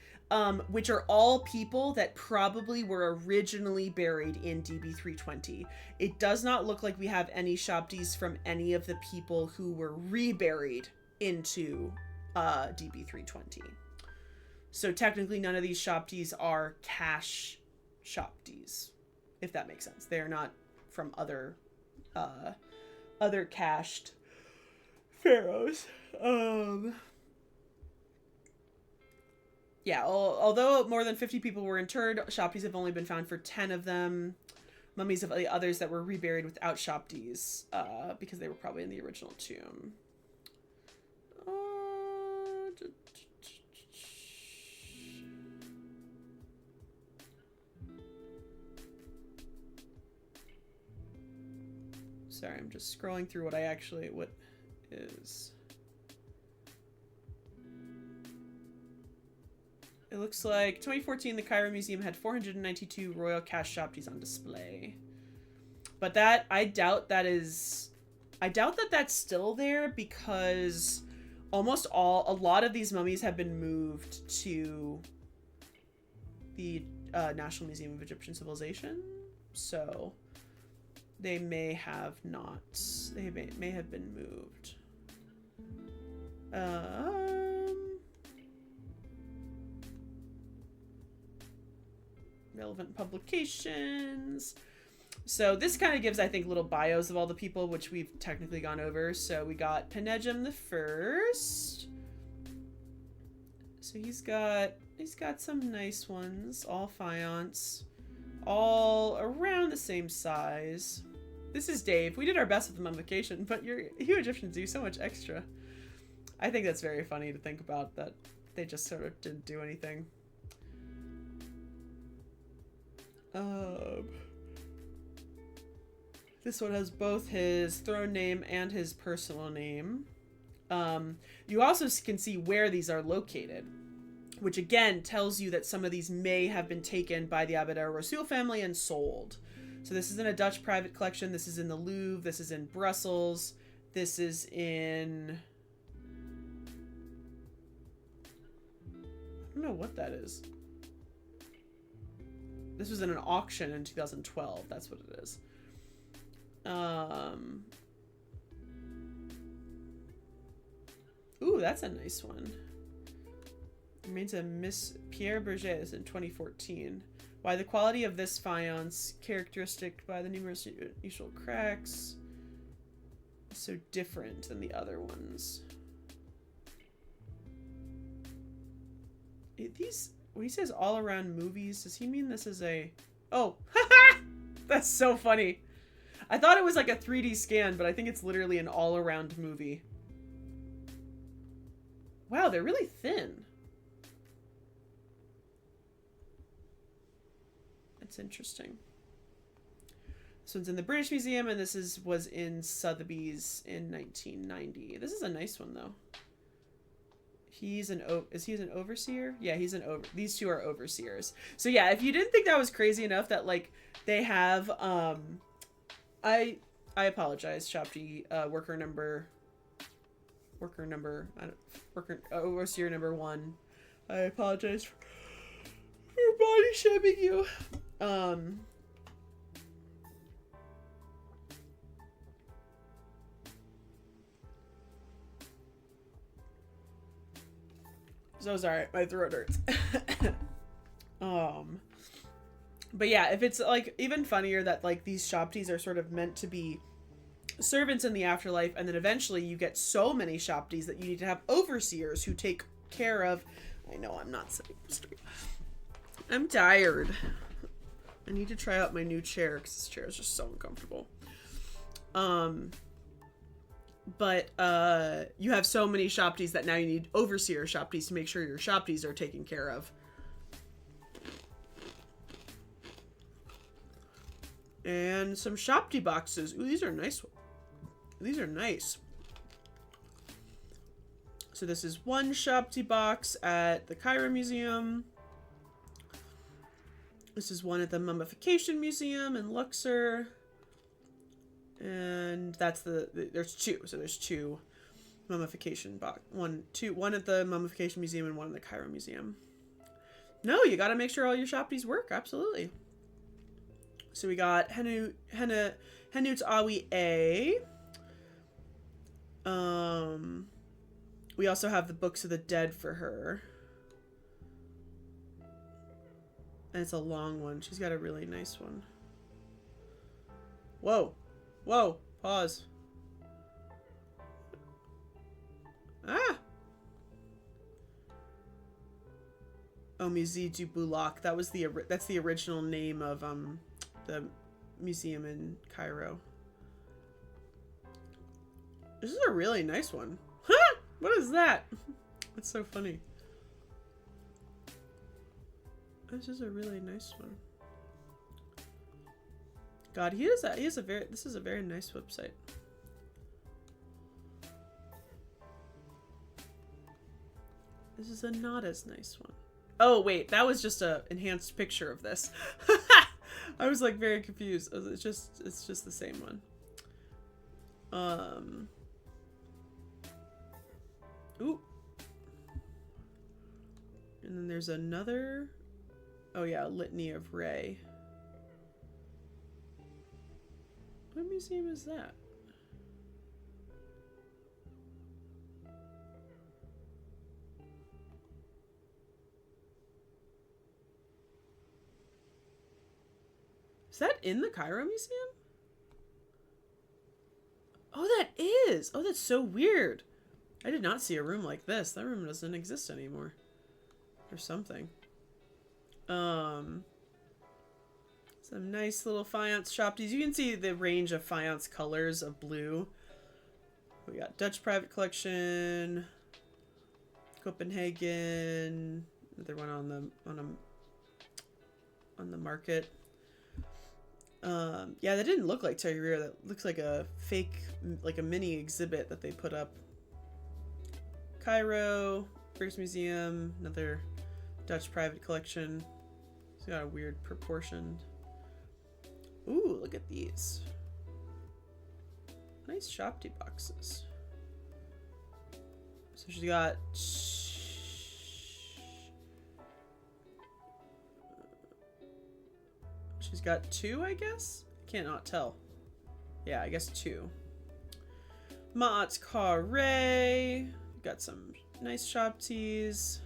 which are all people that probably were originally buried in DB320. It does not look like we have any shopties from any of the people who were reburied into DB320. So technically none of these shopties are cache shopties, if that makes sense. They're not from other cached pharaohs. Yeah, although more than 50 people were interred, shopties have only been found for 10 of them. Mummies of the others that were reburied without shopties, because they were probably in the original tomb. Sorry, I'm just scrolling through what is. It looks like 2014, the Cairo Museum had 492 royal cash shopties on display. But that, I doubt that that's still there, because a lot of these mummies have been moved to the National Museum of Egyptian Civilization. So they may have not, they may have been moved. Relevant publications. So this kind of gives, I think, little bios of all the people, which we've technically gone over. So we got Penejum the First. So he's got some nice ones, all faience, all around the same size. This is Dave. We did our best with the mummification, but you Egyptians do so much extra. I think that's very funny to think about, that they just sort of didn't do anything. This one has both his throne name and his personal name. You also can see where these are located, which again tells you that some of these may have been taken by the Abd al-Rasul family and sold. So this is in a Dutch private collection. This is in the Louvre. This is in Brussels. This is in... I don't know what that is. This was in an auction in 2012. That's what it is. Ooh, that's a nice one. Remains of Miss Pierre Bergès in 2014. Why the quality of this faience, characteristic by the numerous usual cracks, is so different than the other ones. When he says all around movies, does he mean this is a... Oh, that's so funny. I thought it was like a 3D scan, but I think it's literally an all around movie. Wow, they're really thin. That's interesting. This one's in the British Museum, and this was in Sotheby's in 1990. This is a nice one, though. Is he an overseer? Yeah, these two are overseers. So yeah, if you didn't think that was crazy enough that like they have I apologize, Shopti, overseer number 1. I apologize for body shaming you. So sorry, my throat hurts. But yeah, if it's like even funnier that like these shopties are sort of meant to be servants in the afterlife, and then eventually you get so many shopties that you need to have overseers who take care of. I know I'm not sitting straight. I'm tired. I need to try out my new chair because this chair is just so uncomfortable. But you have so many shopties that now you need overseer shopties to make sure your shopties are taken care of. And some shoptie boxes. Ooh, these are nice. These are nice. So this is one shoptie box at the Cairo Museum. This is one at the Mummification Museum in Luxor. And that's there's two. So there's two mummification box. One at the Mummification Museum and one at the Cairo Museum. No, you got to make sure all your shopties work. Absolutely. So we got Henut Awi A. We also have the Books of the Dead for her. And it's a long one. She's got a really nice one. Whoa. Whoa. Pause. Ah! Oh, Musée du Boulak. That's the original name of the museum in Cairo. This is a really nice one. Huh? What is that? That's so funny. This is a really nice one. God, this is a very nice website. This is a not as nice one. Oh wait, that was just a enhanced picture of this. I was like very confused. It's just the same one. Ooh. And then there's another. Oh yeah, Litany of Ray. What museum is that? Is that in the Cairo Museum? Oh, that is! Oh, that's so weird. I did not see a room like this. That room doesn't exist anymore. Or something. Some nice little faience shopties. You can see the range of faience colors of blue. We got Dutch Private Collection, Copenhagen, another one on the market. Yeah, that didn't look like Tahrir. That looks like a fake, like a mini exhibit that they put up. Cairo, British Museum, another Dutch Private Collection. It's got a weird proportion. Ooh, look at these. Nice shoptie boxes. So she's got... She's got two, I guess? I can't not tell. Yeah, I guess two. Ma'at Carré. Got some nice shopties.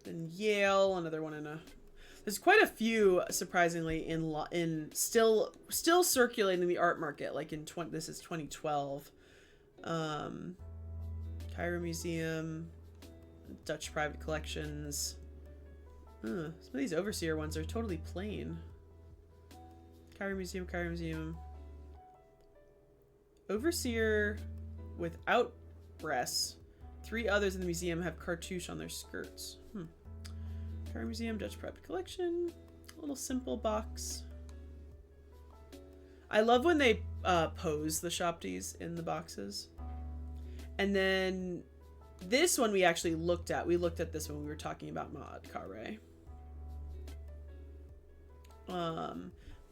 Then Yale, another one in a... There's quite a few, surprisingly, in still circulating the art market. Like in this is 2012. Cairo Museum, Dutch Private Collections. Some of these overseer ones are totally plain. Cairo Museum, Cairo Museum. Overseer without breasts. 3 others in the museum have cartouche on their skirts. Cairo Museum, Dutch Private Collection. A little simple box. I love when they pose the shopties in the boxes. And then this one we actually looked at. We looked at this when we were talking about Ma'at Carré.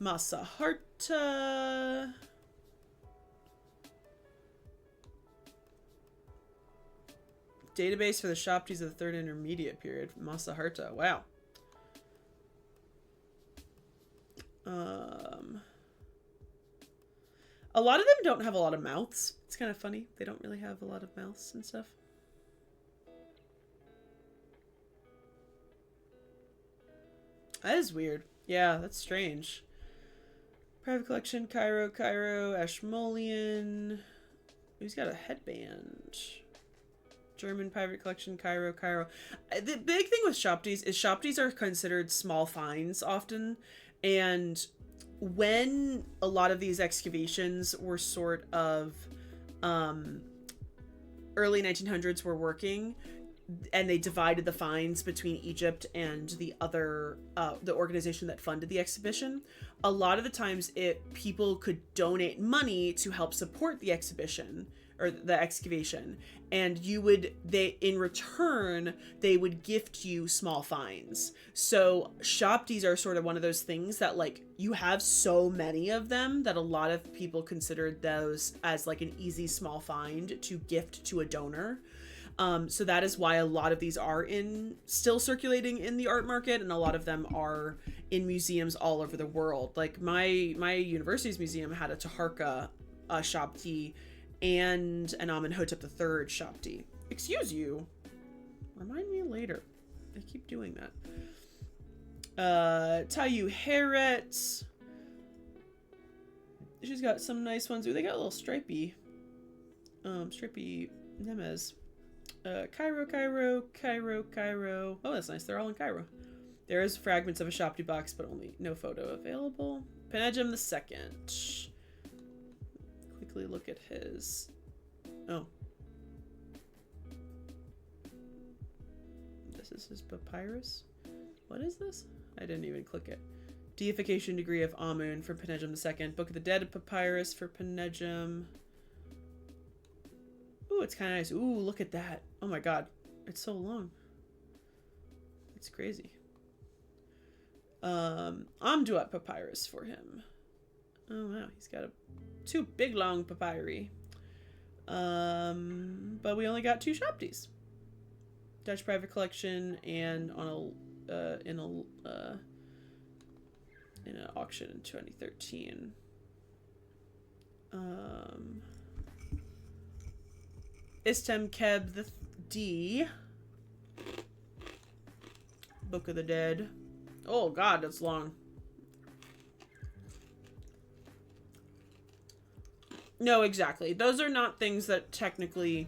Masaharta. Database for the shopties of the Third Intermediate period. Masaharta. Wow. A lot of them don't have a lot of mouths. It's kind of funny. They don't really have a lot of mouths and stuff. That is weird. Yeah, that's strange. Private collection, Cairo, Ashmolean. He's got a headband. German private collection, Cairo. The big thing with Shopties is Shopties are considered small finds often. And when a lot of these excavations were sort of early 1900s were working, and they divided the finds between Egypt and the other the organization that funded the exhibition. A lot of the times people could donate money to help support the exhibition or the excavation, and in return they would gift you small finds. So Shopties are sort of one of those things that, like, you have so many of them that a lot of people considered those as like an easy small find to gift to a donor. So that is why a lot of these are still circulating in the art market, and a lot of them are in museums all over the world. Like my university's museum had a Taharqa Shopti and an Amenhotep III Shopti. Excuse you. Remind me later. I keep doing that. Tayu Heret. She's got some nice ones. Ooh, they got a little stripy Nemes. Cairo. Oh, that's nice. They're all in Cairo. There is fragments of a Shopti box, but only no photo available. Penejum II. Quickly look at his. Oh. This is his papyrus? What is this? I didn't even click it. Deification degree of Amun for Penejum II. Book of the Dead papyrus for Penejum. Ooh, it's kind of nice. Ooh, look at that. Oh my god. It's so long. It's crazy. Amduat papyrus for him. Oh wow, he's got two big long papyri. But we only got 2 Shopties. Dutch private collection and on in an auction in 2013. Istem Keb the D. Book of the Dead. Oh god, that's long. No, exactly. Those are not things that technically...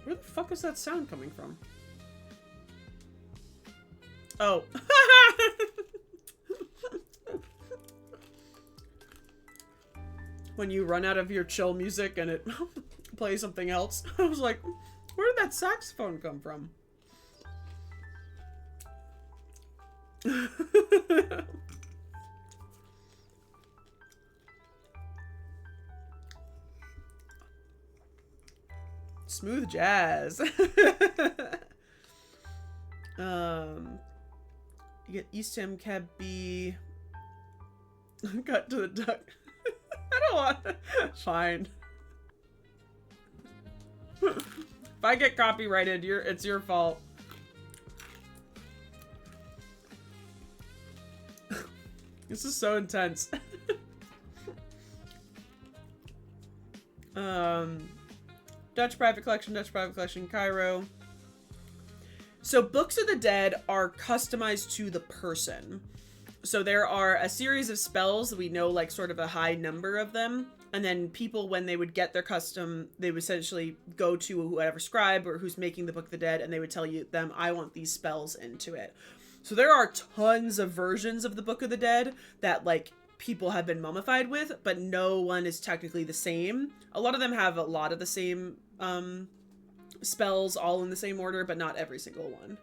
Where the fuck is that sound coming from? Oh. When you run out of your chill music and it plays something else. I was like, where did that saxophone come from? Smooth jazz. You get Eastham Cab B. Cut to the duck. I don't want. Fine. If I get copyrighted, it's your fault. This is so intense. Dutch private collection, Cairo. So Books of the Dead are customized to the person. So there are a series of spells that we know, like, sort of a high number of them. And then people, when they would get their custom, they would essentially go to whoever scribe or who's making the Book of the Dead, and they would tell them, I want these spells into it. So there are tons of versions of the Book of the Dead that, like, people have been mummified with, but no one is technically the same. A lot of them have a lot of the same spells all in the same order, but not every single one.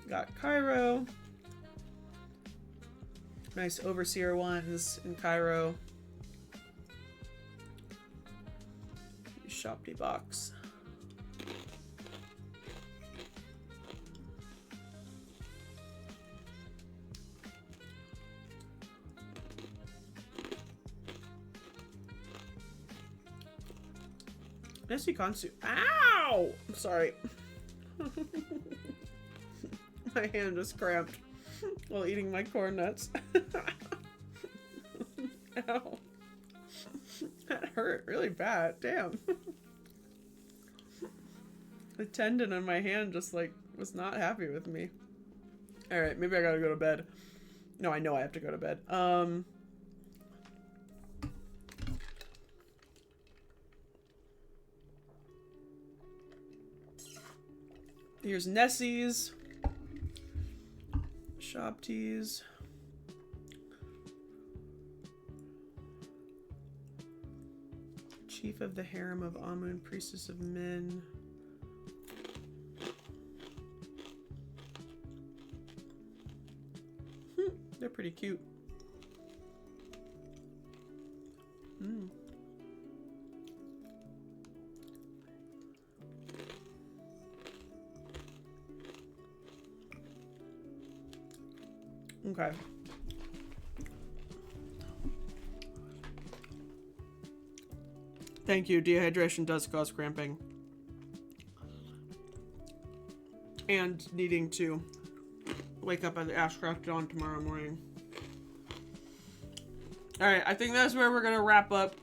Got Cairo. Nice overseer ones in Cairo. Shopty box. Nessie Kansu. Ow! I'm sorry. My hand just cramped while eating my corn nuts. Ow. That hurt really bad. Damn. The tendon on my hand just like was not happy with me. All right, maybe I gotta go to bed. No, I know I have to go to bed. Here's Nessie's. Shop teas. Chief of the Harem of Amun, Priestess of Men. They're pretty cute. Okay. Thank you. Dehydration does cause cramping. And needing to wake up at the Ashcraft dawn tomorrow morning. Alright, I think that's where we're gonna wrap up